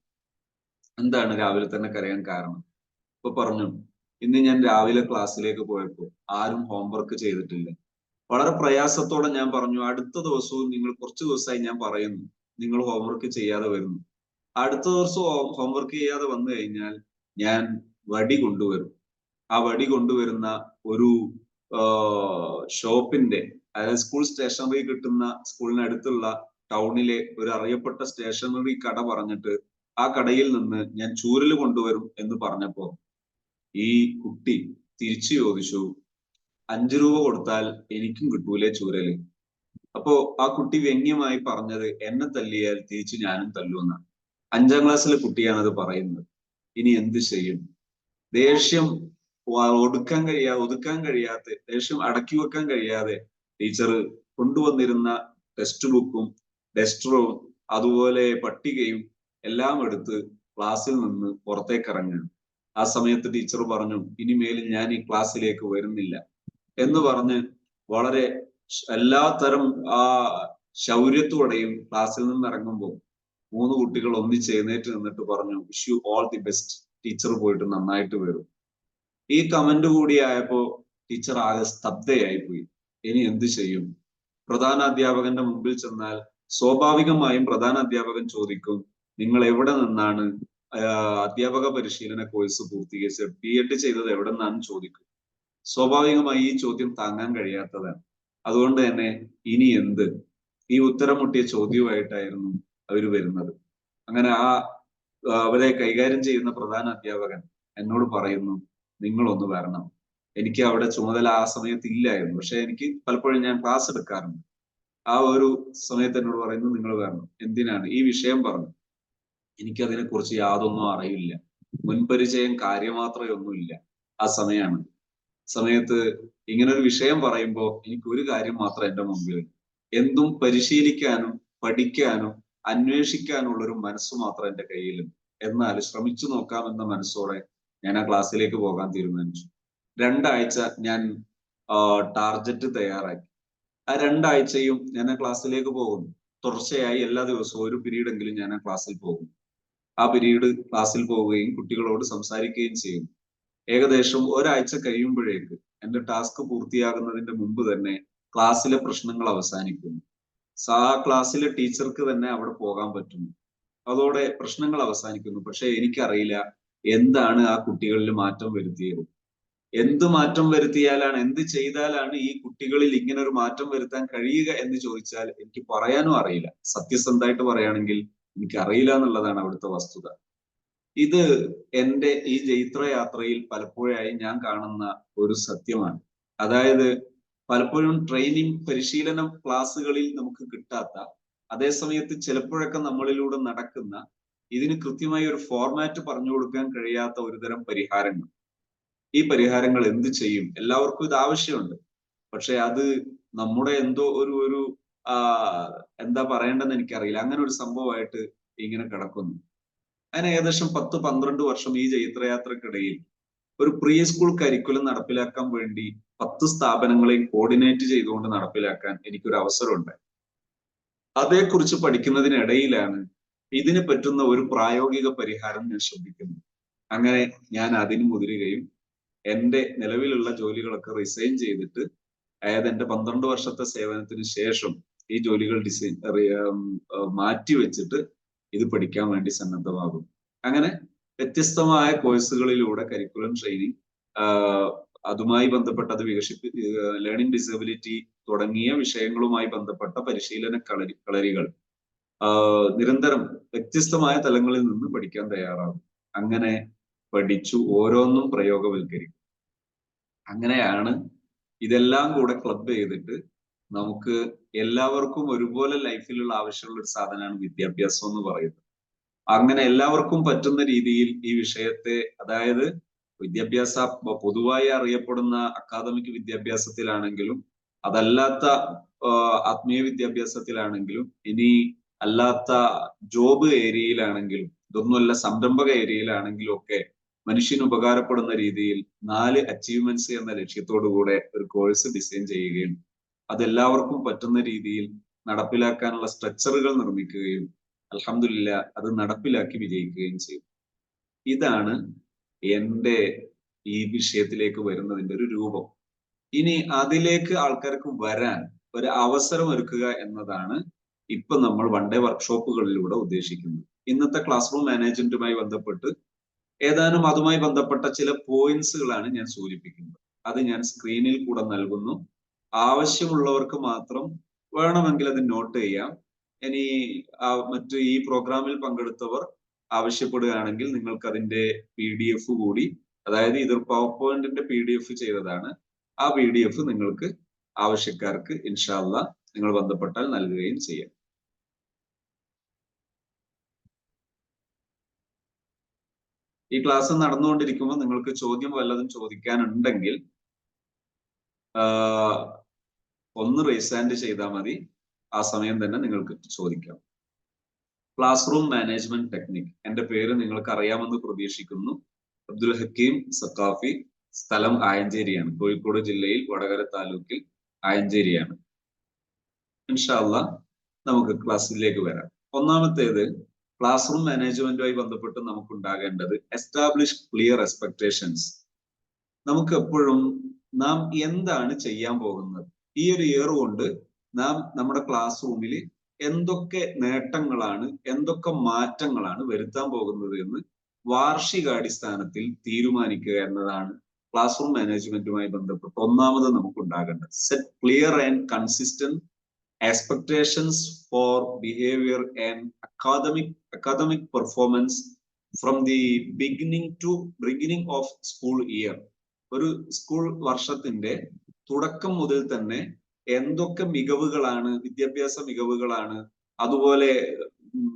എന്താണ് രാവിലെ തന്നെ കരയാൻ കാരണം? ഇപ്പൊ പറഞ്ഞു, ഇന്ന് ഞാൻ രാവിലെ ക്ലാസ്സിലേക്ക് പോയപ്പോൾ ആരും ഹോംവർക്ക് ചെയ്തിട്ടില്ല. വളരെ പ്രയാസത്തോടെ ഞാൻ പറഞ്ഞു, അടുത്ത ദിവസവും നിങ്ങൾ കുറച്ച് ദിവസമായി ഞാൻ പറയുന്നു നിങ്ങൾ ഹോംവർക്ക് ചെയ്യാതെ വരുന്നു. അടുത്ത ദിവസം ഹോംവർക്ക് ചെയ്യാതെ വന്നു കഴിഞ്ഞാൽ ഞാൻ വടി കൊണ്ടുവരും. ആ വടി കൊണ്ടുവരുന്ന ഒരു ഷോപ്പിന്റെ, അതായത് സ്കൂൾ സ്റ്റേഷനറി കിട്ടുന്ന സ്കൂളിനടുത്തുള്ള ടൗണിലെ ഒരു അറിയപ്പെട്ട സ്റ്റേഷനറി കട പറഞ്ഞിട്ട് ആ കടയിൽ നിന്ന് ഞാൻ ചൂരൽ കൊണ്ടുവരും എന്ന് പറഞ്ഞപ്പോ ഈ കുട്ടി തിരിച്ചു ചോദിച്ചു, 5 രൂപ കൊടുത്താൽ എനിക്കും കിട്ടൂലേ ചൂരല്? അപ്പോ ആ കുട്ടി വ്യംഗ്യമായി പറഞ്ഞത്, എന്നെ തല്ലിയാൽ തിരിച്ചു ഞാനും തല്ലുമെന്നാണ്. 5ാം ക്ലാസ്സിലെ കുട്ടിയാണ് അത് പറയുന്നത്. ഇനി എന്ത് ചെയ്യും? ദേഷ്യം ഒതുക്കാൻ കഴിയാത്ത, ദേഷ്യം അടക്കി വെക്കാൻ കഴിയാതെ ടീച്ചർ കൊണ്ടുവന്നിരുന്ന ടെക്സ്റ്റ് ബുക്കും ഡസ്റ്ററും അതുപോലെ പട്ടികയും എല്ലാം എടുത്ത് ക്ലാസ്സിൽ നിന്ന് പുറത്തേക്ക് ഇറങ്ങുകയാണ്. ആ സമയത്ത് ടീച്ചർ പറഞ്ഞു, ഇനിമേലിൽ ഞാൻ ഈ ക്ലാസ്സിലേക്ക് വരുന്നില്ല എന്ന് പറഞ്ഞ് വളരെ എല്ലാത്തരം ആ ശൗര്യത്തോടെയും ക്ലാസ്സിൽ നിന്ന് ഇറങ്ങുമ്പോൾ 3 കുട്ടികൾ ഒന്നിച്ച് എഴുന്നേറ്റ് നിന്നിട്ട് പറഞ്ഞു, wish you all the best, teacher പോയിട്ട് നന്നായിട്ട് വരും. ഈ കമന്റ് കൂടി ആയപ്പോ ടീച്ചർ ആകെ സ്തബ്ധയായി പോയി. ഇനി എന്ത് ചെയ്യും? പ്രധാന അധ്യാപകന്റെ മുമ്പിൽ ചെന്നാൽ സ്വാഭാവികമായും പ്രധാന അധ്യാപകൻ ചോദിക്കും, നിങ്ങൾ എവിടെ നിന്നാണ് അധ്യാപക പരിശീലന കോഴ്സ് പൂർത്തീകരിച്ചത്, B.Ed ചെയ്തത് എവിടെ നിന്നാണെന്ന് ചോദിക്കും. സ്വാഭാവികമായി ഈ ചോദ്യം താങ്ങാൻ കഴിയാത്തതാണ്. അതുകൊണ്ട് തന്നെ ഇനി എന്ത്, ഈ ഉത്തരം മുട്ടിയ ചോദ്യവുമായിട്ടായിരുന്നു അവർ വരുന്നത്. അങ്ങനെ അവരെ കൈകാര്യം ചെയ്യുന്ന പ്രധാന അധ്യാപകൻ എന്നോട് പറയുന്നു, നിങ്ങളൊന്ന് വരണം. എനിക്ക് അവിടെ ചുമതല ആ സമയത്ത് ഇല്ലായിരുന്നു, പക്ഷെ എനിക്ക് പലപ്പോഴും ഞാൻ ക്ലാസ് എടുക്കാറുണ്ട്. ആ ഒരു സമയത്ത് എന്നോട് പറയുന്നു, നിങ്ങൾ വരണം. എന്തിനാണ്? ഈ വിഷയം പറഞ്ഞു. എനിക്കതിനെ കുറിച്ച് യാതൊന്നും അറിയില്ല, മുൻപരിചയം കാര്യമാത്രമേ ഒന്നുമില്ല. ആ സമയത്ത് ഇങ്ങനെ ഒരു വിഷയം പറയുമ്പോൾ എനിക്ക് ഒരു കാര്യം മാത്രം എന്റെ മുമ്പിൽ, എന്തും പരിശീലിക്കാനും പഠിക്കാനും അന്വേഷിക്കാനുള്ള ഒരു മനസ്സ് മാത്രം എന്റെ കയ്യിലുണ്ട്. എന്നാൽ ശ്രമിച്ചു നോക്കാമെന്ന മനസ്സോടെ ഞാൻ ആ ക്ലാസ്സിലേക്ക് പോകാൻ തീരുമാനിച്ചു. 2 ആഴ്ച ഞാൻ ടാർജറ്റ് തയ്യാറാക്കി. ആ 2 ആഴ്ചയും ഞാൻ ആ ക്ലാസ്സിലേക്ക് പോകുന്നു. തുടർച്ചയായി എല്ലാ ദിവസവും ഒരു പീരീഡ് എങ്കിലും ഞാൻ ആ ക്ലാസ്സിൽ പോകും. ആ പീരീഡ് ക്ലാസ്സിൽ പോവുകയും കുട്ടികളോട് സംസാരിക്കുകയും ചെയ്യും. ഏകദേശം ഒരാഴ്ച കഴിയുമ്പോഴേക്ക് എന്റെ ടാസ്ക് പൂർത്തിയാകുന്നതിന്റെ മുമ്പ് തന്നെ ക്ലാസ്സിലെ പ്രശ്നങ്ങൾ അവസാനിക്കുന്നു. ക്ലാസ്സിലെ ടീച്ചർക്ക് തന്നെ അവിടെ പോകാൻ പറ്റുന്നു. അതോടെ പ്രശ്നങ്ങൾ അവസാനിക്കുന്നു. പക്ഷെ എനിക്കറിയില്ല എന്താണ് ആ കുട്ടികളിൽ മാറ്റം വരുത്തിയത്. എന്ത് മാറ്റം വരുത്തിയാലാണ്, എന്ത് ചെയ്താലാണ് ഈ കുട്ടികളിൽ ഇങ്ങനെ ഒരു മാറ്റം വരുത്താൻ കഴിയുക എന്ന് ചോദിച്ചാൽ എനിക്ക് പറയാനും അറിയില്ല. സത്യസന്ധമായിട്ട് പറയുകയാണെങ്കിൽ എനിക്കറിയില്ല എന്നുള്ളതാണ് അവിടുത്തെ വസ്തുത. ഇത് എന്റെ ഈ ജൈത്രയാത്രയിൽ പലപ്പോഴായി ഞാൻ കാണുന്ന ഒരു സത്യമാണ്. അതായത് പലപ്പോഴും ട്രെയിനിങ് പരിശീലനം ക്ലാസ്സുകളിൽ നമുക്ക് കിട്ടാത്ത, അതേസമയത്ത് ചിലപ്പോഴൊക്കെ നമ്മളിലൂടെ നടക്കുന്ന, ഇതിന് കൃത്യമായി ഒരു ഫോർമാറ്റ് പറഞ്ഞു കൊടുക്കാൻ കഴിയാത്ത ഒരുതരം പരിഹാരങ്ങൾ. ഈ പരിഹാരങ്ങൾ എന്ത് ചെയ്യും? എല്ലാവർക്കും ഇത് ആവശ്യമുണ്ട്. പക്ഷെ അത് നമ്മുടെ എന്തോ ഒരു എന്താ പറയേണ്ടതെന്ന് എനിക്കറിയില്ല. അങ്ങനെ ഒരു സംഭവമായിട്ട് ഇങ്ങനെ കിടക്കുന്നു. അങ്ങനെ ഏകദേശം 10-12 വർഷം ഈ ജൈത്രയാത്രക്കിടയിൽ ഒരു പ്രീ സ്കൂൾ കരിക്കുലം നടപ്പിലാക്കാൻ വേണ്ടി 10 സ്ഥാപനങ്ങളെയും കോർഡിനേറ്റ് ചെയ്തുകൊണ്ട് നടപ്പിലാക്കാൻ എനിക്കൊരു അവസരമുണ്ട്. അതേക്കുറിച്ച് പഠിക്കുന്നതിനിടയിലാണ് ഇതിന് പറ്റുന്ന ഒരു പ്രായോഗിക പരിഹാരം ഞാൻ ശ്രദ്ധിക്കുന്നത്. അങ്ങനെ ഞാൻ അതിന് മുതിരുകയും എന്റെ നിലവിലുള്ള ജോലികളൊക്കെ റിസൈൻ ചെയ്തിട്ട്, അതായത് എന്റെ 12 വർഷത്തെ സേവനത്തിന് ശേഷം ഈ ജോലികൾ മാറ്റി വെച്ചിട്ട് ഇത് പഠിക്കാൻ വേണ്ടി സന്നദ്ധമാകും. അങ്ങനെ വ്യത്യസ്തമായ കോഴ്സുകളിലൂടെ കരിക്കുലം ട്രെയിനിങ്, അതുമായി ബന്ധപ്പെട്ട അത് ലേണിംഗ് ഡിസബിലിറ്റി തുടങ്ങിയ വിഷയങ്ങളുമായി ബന്ധപ്പെട്ട പരിശീലന കളരികൾ നിരന്തരം വ്യത്യസ്തമായ തലങ്ങളിൽ നിന്ന് പഠിക്കാൻ തയ്യാറാകും. അങ്ങനെ പഠിച്ചു ഓരോന്നും പ്രയോഗവൽക്കരിക്കും. അങ്ങനെയാണ് ഇതെല്ലാം കൂടെ ക്ലബ് ചെയ്തിട്ട് നമുക്ക് എല്ലാവർക്കും ഒരുപോലെ ലൈഫിലുള്ള ആവശ്യമുള്ള ഒരു സാധനമാണ് വിദ്യാഭ്യാസം എന്ന് പറയുന്നത്. അങ്ങനെ എല്ലാവർക്കും പറ്റുന്ന രീതിയിൽ ഈ വിഷയത്തെ, അതായത് വിദ്യാഭ്യാസ പൊതുവായി അറിയപ്പെടുന്ന അക്കാദമിക് വിദ്യാഭ്യാസത്തിലാണെങ്കിലും അതല്ലാത്ത ആത്മീയ വിദ്യാഭ്യാസത്തിലാണെങ്കിലും ഇനി അല്ലാത്ത ജോബ് ഏരിയയിലാണെങ്കിലും ഇതൊന്നുമല്ല സംരംഭക ഏരിയയിലാണെങ്കിലും ഒക്കെ മനുഷ്യന് ഉപകാരപ്പെടുന്ന രീതിയിൽ 4 അച്ചീവ്മെന്റ്സ് എന്ന ലക്ഷ്യത്തോടുകൂടെ ഒരു കോഴ്സ് ഡിസൈൻ ചെയ്യുകയും അതെല്ലാവർക്കും പറ്റുന്ന രീതിയിൽ നടപ്പിലാക്കാനുള്ള സ്ട്രക്ചറുകൾ നിർമ്മിക്കുകയും അൽഹംദുലില്ലാ അത് നടപ്പിലാക്കി വിജയിക്കുകയും ചെയ്യും. ഇതാണ് എന്റെ ഈ വിഷയത്തിലേക്ക് വരുന്നതിന്റെ ഒരു രൂപം. ഇനി അതിലേക്ക് ആൾക്കാർക്ക് വരാൻ ഒരു അവസരം ഒരുക്കുക എന്നതാണ് ഇപ്പൊ നമ്മൾ വൺ ഡേ വർക്ക്ഷോപ്പുകളിലൂടെ ഉദ്ദേശിക്കുന്നത്. ഇന്നത്തെ ക്ലാസ് റൂം മാനേജ്മെന്റുമായി ബന്ധപ്പെട്ട് ഏതാനും അതുമായി ബന്ധപ്പെട്ട ചില പോയിന്റ്സുകളാണ് ഞാൻ സൂചിപ്പിക്കുന്നത്. അത് ഞാൻ സ്ക്രീനിൽ കൂടെ നൽകുന്നു. ആവശ്യമുള്ളവർക്ക് മാത്രം വേണമെങ്കിൽ അത് നോട്ട് ചെയ്യാം. ഇനി മറ്റു ഈ പ്രോഗ്രാമിൽ പങ്കെടുത്തവർ ആവശ്യപ്പെടുകയാണെങ്കിൽ നിങ്ങൾക്ക് അതിന്റെ PDF കൂടി, അതായത് ഇത് പവർ പോയിന്റിന്റെ PDF ചെയ്തതാണ്, ആ PDF നിങ്ങൾക്ക് ആവശ്യക്കാർക്ക് ഇൻഷാ അല്ലാഹ് നിങ്ങൾ ബന്ധപ്പെട്ടാൽ നൽകുകയും ചെയ്യാം. ഈ ക്ലാസ് നടന്നുകൊണ്ടിരിക്കുമ്പോൾ നിങ്ങൾക്ക് ചോദ്യം വല്ലതും ചോദിക്കാനുണ്ടെങ്കിൽ ഒന്ന് റേസ് ഹാൻഡ് ചെയ്താൽ മതി. ആ സമയം തന്നെ നിങ്ങൾക്ക് ചോദിക്കാം. Class room management technique. എന്റെ പേര് നിങ്ങൾക്ക് അറിയാമെന്ന് പ്രതീക്ഷിക്കുന്നു. അബ്ദുൽ ഹക്കീം സഖാഫി. സ്ഥലം ആയഞ്ചേരിയാണ്, കോഴിക്കോട് ജില്ലയിൽ വടകര താലൂക്കിൽ ആയഞ്ചേരിയാണ്. ഇൻഷാ അല്ലാഹ് നമുക്ക് ക്ലാസ്സിലേക്ക് വരാം. ഒന്നാമത്തേത്, ക്ലാസ് റൂം മാനേജ്മെന്റുമായി ബന്ധപ്പെട്ട് നമുക്ക് ഉണ്ടാകേണ്ടത് എസ്റ്റാബ്ലിഷ് ക്ലിയർ എക്സ്പെക്ടേഷൻസ്. നമുക്ക് എപ്പോഴും നാം എന്താണ് ചെയ്യാൻ പോകുന്നത്, ഈ ഒരു ഇയർ കൊണ്ട് നാം നമ്മുടെ ക്ലാസ് റൂമിൽ എന്തൊക്കെ നേട്ടങ്ങളാണ്, എന്തൊക്കെ മാറ്റങ്ങളാണ് വരുത്താൻ പോകുന്നത് എന്ന് വാർഷികാടിസ്ഥാനത്തിൽ തീരുമാനിക്കുക എന്നതാണ് ക്ലാസ് റൂം മാനേജ്മെന്റുമായി ബന്ധപ്പെട്ട് ഒന്നാമത് നമുക്ക് ഉണ്ടാകേണ്ടത്. Set clear and consistent expectations for behavior and academic performance from the beginning of school year. ഒരു സ്കൂൾ വർഷത്തിന്റെ തുടക്കം മുതൽ തന്നെ എന്തൊക്കെ മികവുകളാണ്, വിദ്യാഭ്യാസ മികവുകളാണ്, അതുപോലെ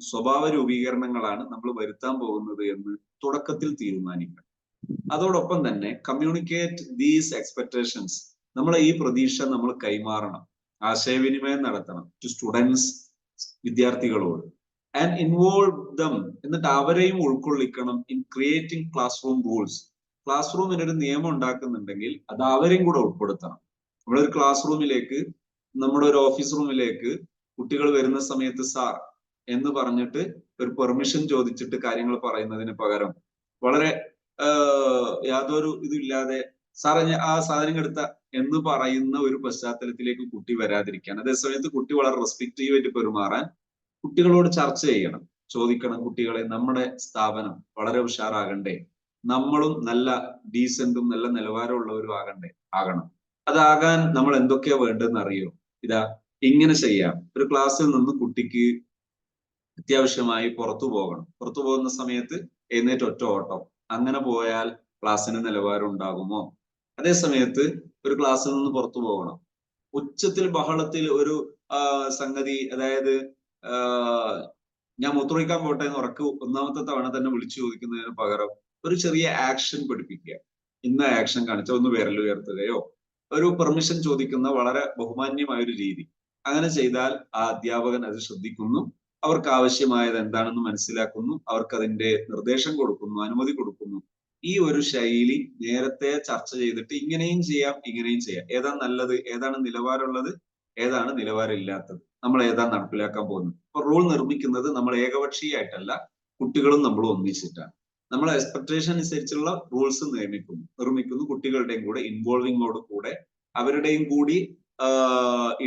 സ്വഭാവ രൂപീകരണങ്ങളാണ് നമ്മൾ വരുത്താൻ പോകുന്നത് എന്ന് തുടക്കത്തിൽ തീരുമാനിക്കണം. അതോടൊപ്പം തന്നെ കമ്മ്യൂണിക്കേറ്റ് ദീസ് എക്സ്പെക്ടേഷൻസ്, നമ്മളെ ഈ പ്രതീക്ഷ നമ്മൾ കൈമാറണം, ആശയവിനിമയം നടത്തണം ടു സ്റ്റുഡൻസ്, വിദ്യാർത്ഥികളോട്. ആൻഡ് ഇൻവോൾവ് ദം, എന്നിട്ട് അവരെയും ഉൾക്കൊള്ളിക്കണം in creating classroom rules. Class റൂമിനൊരു നിയമം ഉണ്ടാക്കുന്നുണ്ടെങ്കിൽ അത് അവരെയും കൂടെ ഉൾപ്പെടുത്തണം. നമ്മളൊരു ക്ലാസ് റൂമിലേക്ക്, നമ്മുടെ ഒരു ഓഫീസ് റൂമിലേക്ക് കുട്ടികൾ വരുന്ന സമയത്ത് സാർ എന്ന് പറഞ്ഞിട്ട് ഒരു പെർമിഷൻ ചോദിച്ചിട്ട് കാര്യങ്ങൾ പറയുന്നതിന് പകരം വളരെ യാതൊരു ഇതില്ലാതെ സാറേ ഞാൻ ആ സാധനം എടുത്ത എന്ന് പറയുന്ന ഒരു പശ്ചാത്തലത്തിലേക്ക് കുട്ടി വരാതിരിക്കാൻ, അതേസമയത്ത് കുട്ടി വളരെ റെസ്പെക്റ്റീവ് ആയിട്ട് പെരുമാറാൻ കുട്ടികളോട് ചർച്ച ചെയ്യണം, ചോദിക്കണം. കുട്ടികളെ, നമ്മുടെ സ്ഥാപനം വളരെ ഉഷാറാകണ്ടേ, നമ്മളും നല്ല ഡീസന്റും നല്ല നിലവാരമുള്ളവരും ആകണം. അതാകാൻ നമ്മൾ എന്തൊക്കെയാ വേണ്ടതെന്ന് അറിയോ? ഇതാ ഇങ്ങനെ ചെയ്യാം. ഒരു ക്ലാസ്സിൽ നിന്ന് കുട്ടിക്ക് അത്യാവശ്യമായി പുറത്തു പോകണം. പുറത്തു പോകുന്ന സമയത്ത് എഴുന്നേറ്റ് ഒറ്റ ഓട്ടം. അങ്ങനെ പോയാൽ ക്ലാസ്സിന് നിലവാരം ഉണ്ടാകുമോ? അതേ സമയത്ത് ഒരു ക്ലാസ്സിൽ നിന്ന് പുറത്തു പോകണം, ഉച്ചത്തിൽ ബഹളത്തിൽ ഒരു സംഗതി, അതായത് ഞാൻ മൂത്രമൊഴിക്കാൻ പോട്ടെ എന്ന് ഒന്നാമത്തെ തവണ തന്നെ വിളിച്ചു ചോദിക്കുന്നതിന് പകരം ഒരു ചെറിയ ആക്ഷൻ പഠിപ്പിക്കുക. ഇന്ന ആക്ഷൻ കാണിച്ച ഒന്ന് വിരലുയർത്തുകയോ, ഒരു പെർമിഷൻ ചോദിക്കുന്ന വളരെ ബഹുമാന്യമായ ഒരു രീതി. അങ്ങനെ ചെയ്താൽ ആ അധ്യാപകൻ അത് ശ്രദ്ധിക്കുന്നു, അവർക്ക് ആവശ്യമായത് എന്താണെന്ന് മനസ്സിലാക്കുന്നു, അവർക്ക് അതിന്റെ നിർദ്ദേശം കൊടുക്കുന്നു, അനുമതി കൊടുക്കുന്നു. ഈ ഒരു ശൈലി നേരത്തെ ചർച്ച ചെയ്തിട്ട് ഇങ്ങനെയും ചെയ്യാം, ഇങ്ങനെയും ചെയ്യാം, ഏതാണ് നല്ലത്, ഏതാണ് നിലവാരമുള്ളത്, ഏതാണ് നിലവാരമില്ലാത്തത്, നമ്മൾ ഏതാണ് നടപ്പിലാക്കാൻ പോകുന്നത്. അപ്പൊ റൂൾ നിർമ്മിക്കുന്നത് നമ്മൾ ഏകപക്ഷീയമായിട്ടല്ല, കുട്ടികളും നമ്മളും ഒന്നിച്ചിട്ടാണ്. നമ്മൾ എക്സ്പെക്ടേഷൻ അനുസരിച്ചുള്ള റൂൾസ് നിർമ്മിക്കുന്നു കുട്ടികളുടെയും കൂടെ ഇൻവോൾവിങ്ങോട് കൂടെ അവരുടെയും കൂടി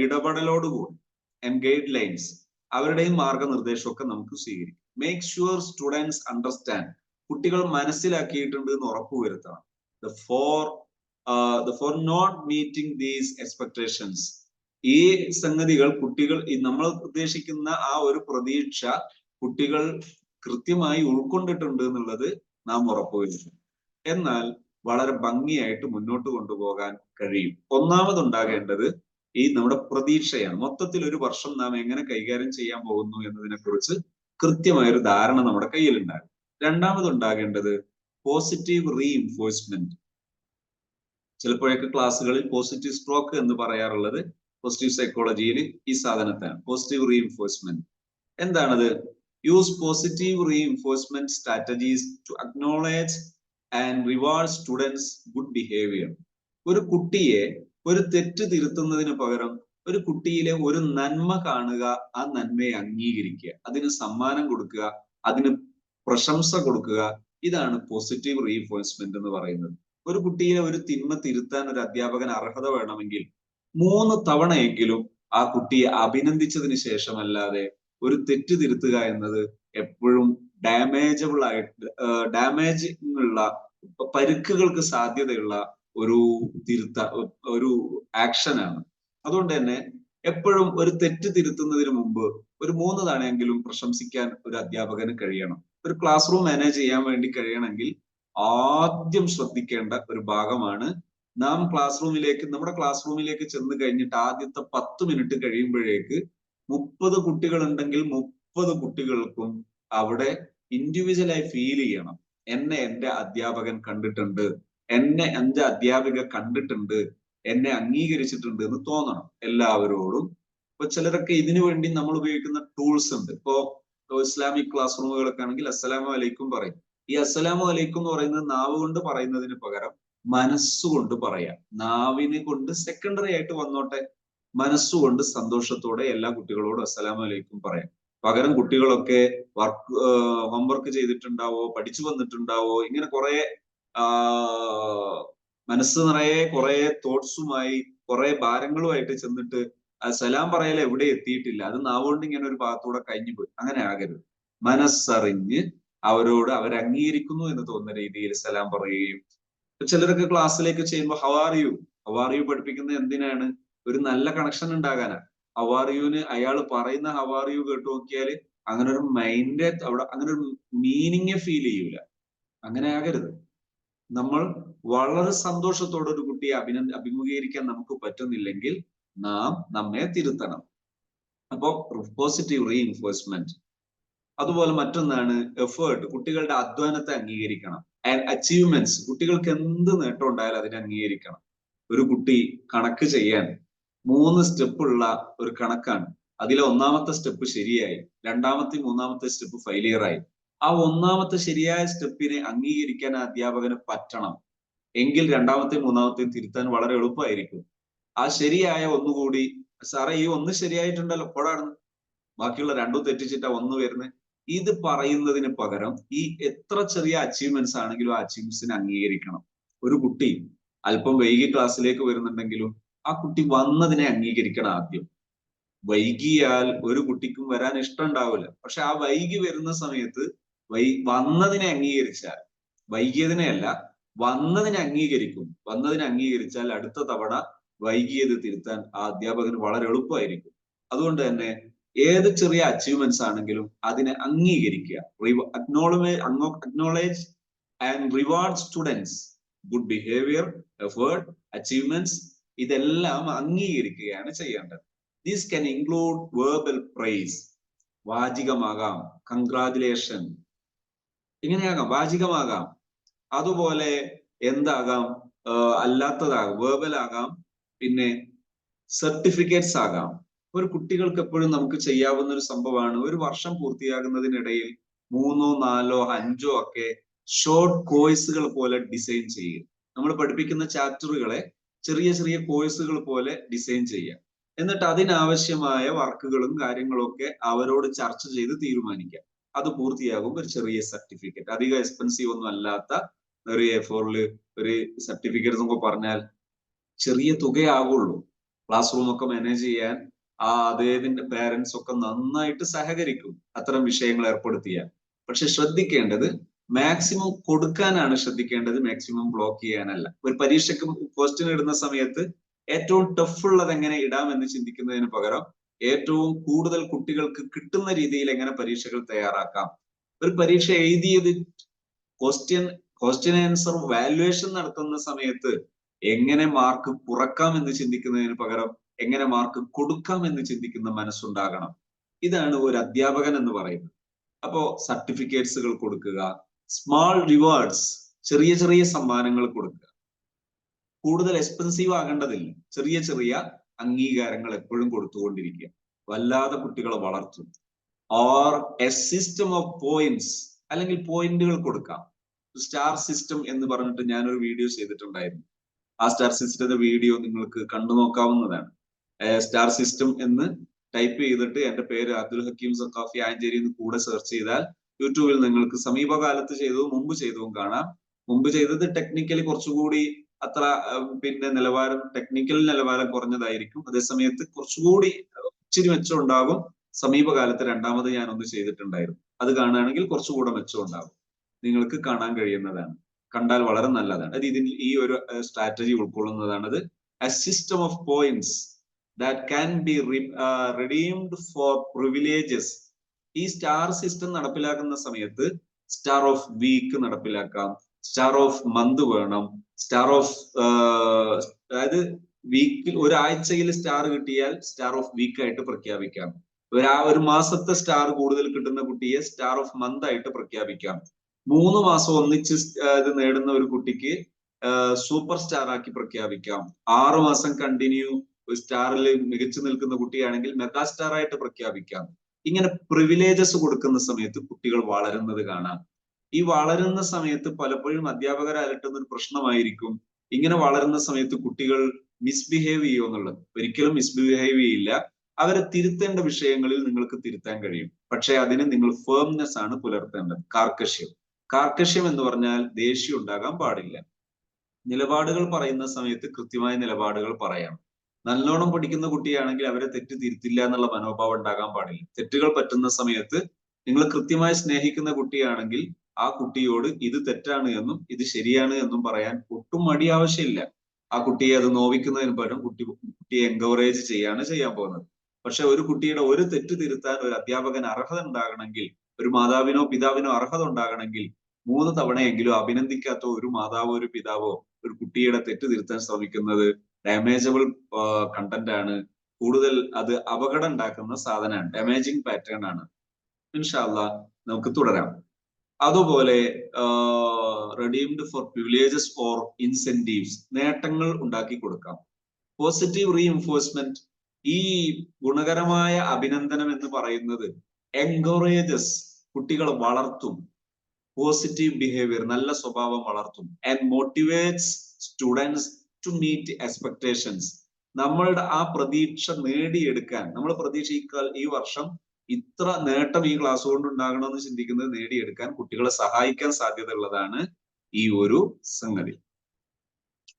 ഇടപെടലോടുകൂടി ആൻഡ് ഗൈഡ് ലൈൻസ് അവരുടെയും മാർഗനിർദ്ദേശമൊക്കെ നമുക്ക് സ്വീകരിക്കും. മേക്ക് ഷുവർ സ്റ്റുഡൻസ് അണ്ടർസ്റ്റാൻഡ്, കുട്ടികൾ മനസ്സിലാക്കിയിട്ടുണ്ട് എന്ന് ഉറപ്പുവരുത്തണം. For not meeting these expectations, ഈ സംഗതികൾ കുട്ടികൾ നമ്മൾ ഉദ്ദേശിക്കുന്ന ആ ഒരു പ്രതീക്ഷ കുട്ടികൾ കൃത്യമായി ഉൾക്കൊണ്ടിട്ടുണ്ട് എന്നുള്ളത് നാം ഉറപ്പുവരുത്തും. എന്നാൽ വളരെ ഭംഗിയായിട്ട് മുന്നോട്ട് കൊണ്ടുപോകാൻ കഴിയും. ഒന്നാമതുണ്ടാകേണ്ടത് ഈ നമ്മുടെ പ്രതീക്ഷയാണ്. മൊത്തത്തിൽ ഒരു വർഷം നാം എങ്ങനെ കൈകാര്യം ചെയ്യാൻ പോകുന്നു എന്നതിനെ കുറിച്ച് കൃത്യമായൊരു ധാരണ നമ്മുടെ കയ്യിലുണ്ടാകും. രണ്ടാമതുണ്ടാകേണ്ടത് പോസിറ്റീവ് റീഇൻഫോഴ്സ്മെന്റ്. ചിലപ്പോഴൊക്കെ ക്ലാസ്സുകളിൽ പോസിറ്റീവ് സ്ട്രോക്ക് എന്ന് പറയാറുള്ളത് പോസിറ്റീവ് സൈക്കോളജിയിൽ ഈ സാധനത്താണ്, പോസിറ്റീവ് റീഇൻഫോഴ്സ്മെന്റ്. എന്താണത്? Use positive reinforcement strategies to acknowledge and reward students good behaviour. ഒരു കുട്ടിയെ ഒരു തെറ്റ് തിരുത്തുന്നതിന് പകരം ഒരു കുട്ടിയിലെ ഒരു നന്മ കാണുക, ആ നന്മയെ അംഗീകരിക്കുക, അതിന് സമ്മാനം കൊടുക്കുക, അതിന് പ്രശംസ കൊടുക്കുക. ഇതാണ് പോസിറ്റീവ് റീഇൻഫോഴ്സ്മെന്റ് എന്ന് പറയുന്നത്. ഒരു കുട്ടിയെ ഒരു തിന്മ തിരുത്താൻ ഒരു അധ്യാപകൻ അർഹത വേണമെങ്കിൽ 3 തവണയെങ്കിലും ആ കുട്ടിയെ അഭിനന്ദിച്ചതിന് ശേഷമല്ലാതെ ഒരു തെറ്റ് തിരുത്തുക എന്നത് എപ്പോഴും ഡാമേജബിൾ ആയിട്ട് ഡാമേജിങ്ങുള്ള പരുക്കുകൾക്ക് സാധ്യതയുള്ള ഒരു ഒരു ആക്ഷനാണ്. അതുകൊണ്ട് തന്നെ എപ്പോഴും ഒരു തെറ്റ് തിരുത്തുന്നതിന് മുമ്പ് ഒരു 3 തവണയെങ്കിലും പ്രശംസിക്കാൻ ഒരു അധ്യാപകന് കഴിയണം. ഒരു ക്ലാസ് റൂം മാനേജ് ചെയ്യാൻ വേണ്ടി കഴിയണമെങ്കിൽ ആദ്യം ശ്രദ്ധിക്കേണ്ട ഒരു ഭാഗമാണ്, നാം നമ്മുടെ ക്ലാസ് റൂമിലേക്ക് ചെന്ന് കഴിഞ്ഞിട്ട് ആദ്യത്തെ 10 മിനിറ്റ് കഴിയുമ്പോഴേക്ക് 30 കുട്ടികൾ ഉണ്ടെങ്കിൽ 30 കുട്ടികൾക്കും അവിടെ ഇൻഡിവിജ്വലായി ഫീൽ ചെയ്യണം. എന്നെ എൻ്റെ അധ്യാപകൻ കണ്ടിട്ടുണ്ട്, എന്നെ എൻ്റെ അധ്യാപിക കണ്ടിട്ടുണ്ട്, എന്നെ അംഗീകരിച്ചിട്ടുണ്ട് എന്ന് തോന്നണം എല്ലാവരോടും. ഇപ്പൊ ചിലരൊക്കെ ഇതിനു വേണ്ടി നമ്മൾ ഉപയോഗിക്കുന്ന ടൂൾസ് ഉണ്ട്. ഇപ്പോ ഇസ്ലാമിക് ക്ലാസ് റൂമുകളൊക്കെ ആണെങ്കിൽ അസ്സലാമു അലൈക്കും പറയും. ഈ അസ്സലാമു അലൈക്കും എന്ന് പറയുന്നത് നാവ് കൊണ്ട് പറയുന്നതിന് പകരം മനസ്സുകൊണ്ട് പറയാം. നാവിനെ കൊണ്ട് സെക്കൻഡറി ആയിട്ട് വന്നോട്ടെ, മനസ്സുകൊണ്ട് സന്തോഷത്തോടെ എല്ലാ കുട്ടികളോടും അസ്സലാമു അലൈക്കും പറയാം. പകരം കുട്ടികളൊക്കെ ഹോംവർക്ക് ചെയ്തിട്ടുണ്ടാവോ, പഠിച്ചു വന്നിട്ടുണ്ടാവോ, ഇങ്ങനെ കുറെ മനസ്സ് നിറയെ കുറെ തോട്ട്സുമായി കുറെ ഭാരങ്ങളുമായിട്ട് ചെന്നിട്ട് സലാം പറയൽ എവിടെ എത്തിയിട്ടില്ല, അത് നാവുകൊണ്ട് ഇങ്ങനെ ഒരു ഭാഗത്തൂടെ കഴിഞ്ഞു പോയി. അങ്ങനെ ആകരുത്. മനസ്സറിഞ്ഞ് അവരോട് അവരംഗീകരിക്കുന്നു എന്ന് തോന്നുന്ന രീതിയിൽ സലാം പറയുകയും. ചിലരൊക്കെ ക്ലാസ്സിലേക്ക് ചെയ്യുമ്പോൾ ഹവാറിയു പഠിപ്പിക്കുന്നത് എന്തിനാണ്? ഒരു നല്ല കണക്ഷൻ ഉണ്ടാകാനാണ്. ഹവാറിയുവിന് അയാൾ പറയുന്ന ഹവാറിയു കേട്ടു നോക്കിയാൽ അങ്ങനെ ഒരു മൈൻഡ് അവിടെ അങ്ങനെ ഒരു മീനിങ് ഫീൽ ചെയ്യൂല. അങ്ങനെ ആകരുത്. നമ്മൾ വളരെ സന്തോഷത്തോടെ ഒരു കുട്ടിയെ അഭിമുഖീകരിക്കാൻ നമുക്ക് പറ്റുന്നില്ലെങ്കിൽ നാം നമ്മെ തിരുത്തണം. അപ്പോ പോസിറ്റീവ് റീഇൻഫോഴ്സ്മെന്റ്. അതുപോലെ മറ്റൊന്നാണ് എഫേർട്ട്. കുട്ടികളുടെ അധ്വാനത്തെ അംഗീകരിക്കണം. And achievements. കുട്ടികൾക്ക് എന്ത് നേട്ടം ഉണ്ടായാലും അതിനെ അംഗീകരിക്കണം. ഒരു കുട്ടി കണക്ക് ചെയ്യാൻ 3 സ്റ്റെപ്പുള്ള ഒരു കണക്കാണ്. അതിലെ 1ാമത്തെ സ്റ്റെപ്പ് ശരിയായി, 2ാമത്തെ 3ാമത്തെ സ്റ്റെപ്പ് ഫെയിലിയറായി. ആ 1ാമത്തെ ശരിയായ സ്റ്റെപ്പിനെ അംഗീകരിക്കാൻ ആ അധ്യാപകന് പറ്റണം. എങ്കിൽ 2ാമത്തെയും 3ാമത്തെയും തിരുത്താൻ വളരെ എളുപ്പമായിരിക്കും. ആ ശരിയായ ഒന്നുകൂടി, സാറേ ഈ 1 ശരിയായിട്ടുണ്ടല്ലോ, എപ്പോഴാണ് ബാക്കിയുള്ള 2 തെറ്റിച്ചിട്ടാ 1 വരുന്നത്, ഇത് പറയുന്നതിന് പകരം ഈ എത്ര ചെറിയ അച്ചീവ്മെന്റ്സ് ആണെങ്കിലും ആ അച്ചീവ്മെന്റ്സിനെ അംഗീകരിക്കണം. ഒരു കുട്ടി അല്പം വൈകി ക്ലാസ്സിലേക്ക് വരുന്നുണ്ടെങ്കിലും ആ കുട്ടി വന്നതിനെ അംഗീകരിക്കണം ആദ്യം. വൈകിയാൽ ഒരു കുട്ടിക്കും വരാൻ ഇഷ്ടം ഉണ്ടാവില്ല. പക്ഷെ ആ വൈകി വരുന്ന സമയത്ത് വന്നതിനെ അംഗീകരിച്ചാൽ, വൈകിയതിനെ അല്ല വന്നതിനെ അംഗീകരിക്കും. വന്നതിനെ അംഗീകരിച്ചാൽ അടുത്ത തവണ വൈകിയത് തിരുത്താൻ ആ അധ്യാപകന് വളരെ എളുപ്പമായിരിക്കും. അതുകൊണ്ട് തന്നെ ഏത് ചെറിയ അച്ചീവ്മെന്റ്സ് ആണെങ്കിലും അതിനെ അംഗീകരിക്കുക. Acknowledge and reward students good behaviour, effort, achievements, ഇതെല്ലാം അംഗീകരിക്കുകയാണ് ചെയ്യേണ്ടത്. This can include verbal praise. വാചികമാകാം, കൺഗ്രാജുലേഷൻ, ഇങ്ങനെയാകാം, വാചികമാകാം. അതുപോലെ എന്താകാം, അല്ലാത്തതാകാം, വേർബൽ ആകാം, പിന്നെ സർട്ടിഫിക്കറ്റ്സ് ആകാം. ഒരു കുട്ടികൾക്ക് എപ്പോഴും നമുക്ക് ചെയ്യാവുന്ന ഒരു സംഭവമാണ്, ഒരു വർഷം പൂർത്തിയാകുന്നതിനിടയിൽ 3, 4, 5 ഒക്കെ ഷോർട്ട് കോഴ്സുകൾ പോലെ ഡിസൈൻ ചെയ്യുക. നമ്മൾ പഠിപ്പിക്കുന്ന ചാപ്റ്ററുകളെ ചെറിയ ചെറിയ കോഴ്സുകൾ പോലെ ഡിസൈൻ ചെയ്യുക. എന്നിട്ട് അതിനാവശ്യമായ വർക്കുകളും കാര്യങ്ങളും ഒക്കെ അവരോട് ചർച്ച ചെയ്ത് തീരുമാനിക്കുക. അത് പൂർത്തിയാകുമ്പോൾ ഒരു ചെറിയ സർട്ടിഫിക്കറ്റ്, അധികം എക്സ്പെൻസീവ് ഒന്നും അല്ലാത്ത ഒരു A4 ഒരു സർട്ടിഫിക്കറ്റ് എന്നൊക്കെ പറഞ്ഞാൽ ചെറിയ തുകയാകുള്ളൂ. ക്ലാസ് റൂം ഒക്കെ മാനേജ് ചെയ്യാൻ അദ്ദേഹത്തിന്റെ പേരൻസ് ഒക്കെ നന്നായിട്ട് സഹകരിക്കും അത്തരം വിഷയങ്ങൾ ഏർപ്പെടുത്തിയാൽ. പക്ഷെ ശ്രദ്ധിക്കേണ്ടത് മാക്സിമം കൊടുക്കാനാണ് ശ്രദ്ധിക്കേണ്ടത്, മാക്സിമം ബ്ലോക്ക് ചെയ്യാനല്ല. ഒരു പരീക്ഷയ്ക്ക് ക്വസ്റ്റ്യൻ ഇടുന്ന സമയത്ത് ഏറ്റവും ടഫ് ഉള്ളത് എങ്ങനെ ഇടാം എന്ന് ചിന്തിക്കുന്നതിന് പകരം ഏറ്റവും കൂടുതൽ കുട്ടികൾക്ക് കിട്ടുന്ന രീതിയിൽ എങ്ങനെ പരീക്ഷകൾ തയ്യാറാക്കാം. ഒരു പരീക്ഷ എഴുതിയത് ക്വസ്റ്റ്യൻ ആൻസർ വാല്യുവേഷൻ നടത്തുന്ന സമയത്ത് എങ്ങനെ മാർക്ക് കുറക്കാം എന്ന് ചിന്തിക്കുന്നതിന് പകരം എങ്ങനെ മാർക്ക് കൊടുക്കാം എന്ന് ചിന്തിക്കുന്ന മനസ്സുണ്ടാകണം. ഇതാണ് ഒരു അധ്യാപകൻ എന്ന് പറയുന്നത്. അപ്പോ സർട്ടിഫിക്കറ്റ്സുകൾ കൊടുക്കുക, സ്മാൾ റിവാർഡ്സ്, ചെറിയ ചെറിയ സമ്മാനങ്ങൾ കൊടുക്കുക. കൂടുതൽ എക്സ്പെൻസീവ് ആകേണ്ടതില്ല, ചെറിയ ചെറിയ അംഗീകാരങ്ങൾ എപ്പോഴും കൊടുത്തുകൊണ്ടിരിക്കുക. വല്ലാതെ കുട്ടികളെ വളർത്തും. Or A system of points, അല്ലെങ്കിൽ പോയിന്റുകൾ കൊടുക്കാം. സ്റ്റാർ സിസ്റ്റം എന്ന് പറഞ്ഞിട്ട് ഞാനൊരു വീഡിയോ ചെയ്തിട്ടുണ്ടായിരുന്നു. ആ സ്റ്റാർ സിസ്റ്റത്തിന്റെ വീഡിയോ നിങ്ങൾക്ക് കണ്ടു നോക്കാവുന്നതാണ്. സ്റ്റാർ സിസ്റ്റം എന്ന് ടൈപ്പ് ചെയ്തിട്ട് എന്റെ പേര് അബ്ദുൽ ഹക്കീം സഖാഫി ആഞ്ചേരി എന്ന് കൂടെ സെർച്ച് ചെയ്താൽ യൂട്യൂബിൽ നിങ്ങൾക്ക് സമീപകാലത്ത് ചെയ്തതും മുമ്പ് ചെയ്തതും കാണാം. മുമ്പ് ചെയ്തത് ടെക്നിക്കലി കുറച്ചുകൂടി അത്ര ടെക്നിക്കൽ നിലവാരം കുറഞ്ഞതായിരിക്കും. അതേസമയത്ത് കുറച്ചുകൂടി ഇച്ചിരി മെച്ചം ഉണ്ടാകും. സമീപകാലത്ത് രണ്ടാമത് ഞാനൊന്ന് ചെയ്തിട്ടുണ്ടായിരുന്നു. അത് കാണുകയാണെങ്കിൽ കുറച്ചുകൂടെ മെച്ചം ഉണ്ടാകും. നിങ്ങൾക്ക് കാണാൻ കഴിയുന്നതാണ്, കണ്ടാൽ വളരെ നല്ലതാണ്. അത് ഈ ഒരു സ്ട്രാറ്റജി ഉൾക്കൊള്ളുന്നതാണത്. A system of points that can be redeemed for privileges. ഈ സ്റ്റാർ സിസ്റ്റം നടപ്പിലാക്കുന്ന സമയത്ത് സ്റ്റാർ ഓഫ് വീക്ക് നടപ്പിലാക്കാം, സ്റ്റാർ ഓഫ് മന്ത് വേണം, സ്റ്റാർ ഓഫ് അതായത് വീക്കിൽ ഒരാഴ്ചയിൽ സ്റ്റാർ കിട്ടിയാൽ സ്റ്റാർ ഓഫ് വീക്ക് ആയിട്ട് പ്രഖ്യാപിക്കാം. ഒരു മാസത്തെ സ്റ്റാർ കൂടുതൽ കിട്ടുന്ന കുട്ടിയെ സ്റ്റാർ ഓഫ് മന്ത് ആയിട്ട് പ്രഖ്യാപിക്കാം. 3 മാസം ഒന്നിച്ച് ഇത് നേടുന്ന ഒരു കുട്ടിക്ക് സൂപ്പർ സ്റ്റാർ ആക്കി പ്രഖ്യാപിക്കാം. 6 മാസം കണ്ടിന്യൂ സ്റ്റാറിൽ മികച്ചു നിൽക്കുന്ന കുട്ടിയാണെങ്കിൽ മെഗാ സ്റ്റാർ ആയിട്ട് പ്രഖ്യാപിക്കാം. ഇങ്ങനെ പ്രിവിലേജസ് കൊടുക്കുന്ന സമയത്ത് കുട്ടികൾ വളരുന്നത് കാണാം. ഈ വളരുന്ന സമയത്ത് പലപ്പോഴും അധ്യാപകരെ അലട്ടുന്ന ഒരു പ്രശ്നമായിരിക്കും, ഇങ്ങനെ വളരുന്ന സമയത്ത് കുട്ടികൾ മിസ്ബിഹേവ് ചെയ്യുമോ എന്നുള്ളത്. ഒരിക്കലും മിസ്ബിഹേവ് ചെയ്യില്ല. അവരെ തിരുത്തേണ്ട വിഷയങ്ങളിൽ നിങ്ങൾക്ക് തിരുത്താൻ കഴിയും. പക്ഷെ അതിന് നിങ്ങൾ ഫേംനെസ് ആണ് പുലർത്തേണ്ടത്. കാർക്കശ്യം എന്ന് പറഞ്ഞാൽ ദേഷ്യം ഉണ്ടാകാൻ പാടില്ല. നിലപാടുകൾ പറയുന്ന സമയത്ത് കൃത്യമായ നിലപാടുകൾ പറയാം. നല്ലോണം പഠിക്കുന്ന കുട്ടിയാണെങ്കിൽ അവരെ തെറ്റ് തിരുത്തില്ല എന്നുള്ള മനോഭാവം ഉണ്ടാകാൻ പാടില്ല. തെറ്റുകൾ പറ്റുന്ന സമയത്ത് നിങ്ങൾ കൃത്യമായി സ്നേഹിക്കുന്ന കുട്ടിയാണെങ്കിൽ ആ കുട്ടിയോട് ഇത് തെറ്റാണ് എന്നും ഇത് ശരിയാണ് എന്നും പറയാൻ ഒട്ടും മടി ആവശ്യമില്ല. ആ കുട്ടിയെ അത് നോവിക്കുന്നതിന് പകരം കുട്ടിയെ എൻകറേജ് ചെയ്യാൻ പോകുന്നത്. പക്ഷെ ഒരു കുട്ടിയുടെ ഒരു തെറ്റ് തിരുത്താൻ ഒരു അധ്യാപകൻ അർഹത ഉണ്ടാകണമെങ്കിൽ, ഒരു മാതാവിനോ പിതാവിനോ അർഹത ഉണ്ടാകണമെങ്കിൽ 3 തവണയെങ്കിലും അഭിനന്ദിക്കാത്ത ഒരു മാതാവോ ഒരു പിതാവോ ഒരു കുട്ടിയുടെ തെറ്റ് തിരുത്താൻ ശ്രമിക്കുന്നത് ഡാമേജബിൾ കണ്ടന്റ് ആണ്. കൂടുതൽ അത് അപകടം ഉണ്ടാക്കുന്ന സാധനമാണ്, ഡാമേജിങ് പാറ്റേൺ ആണ്. ഇൻഷാ അല്ലാഹ് നമുക്ക് തുടരാം. അതുപോലെ redeemed for privileges or incentives, നേട്ടങ്ങൾ ഉണ്ടാക്കി കൊടുക്കാം. പോസിറ്റീവ് റീഇൻഫോഴ്സ്മെന്റ്, ഈ ഗുണകരമായ അഭിനന്ദനം എന്ന് പറയുന്നത് എൻകറേജസ്, കുട്ടികളെ വളർത്തും. പോസിറ്റീവ് ബിഹേവിയർ, നല്ല സ്വഭാവം വളർത്തും. And motivates students to meet expectations, നമ്മളുടെ ആ പ്രതീക്ഷ നേടിയെടുക്കാൻ, നമ്മൾ പ്രതീക്ഷിക്കാൽ ഈ വർഷം ഇത്ര നേട്ടം ഈ ക്ലാസ് കൊണ്ട് ഉണ്ടാകണമെന്ന് ചിന്തിക്കുന്നത് നേടിയെടുക്കാൻ കുട്ടികളെ സഹായിക്കാൻ സാധ്യത ഉള്ളതാണ് ഈ ഒരു സംഗതി.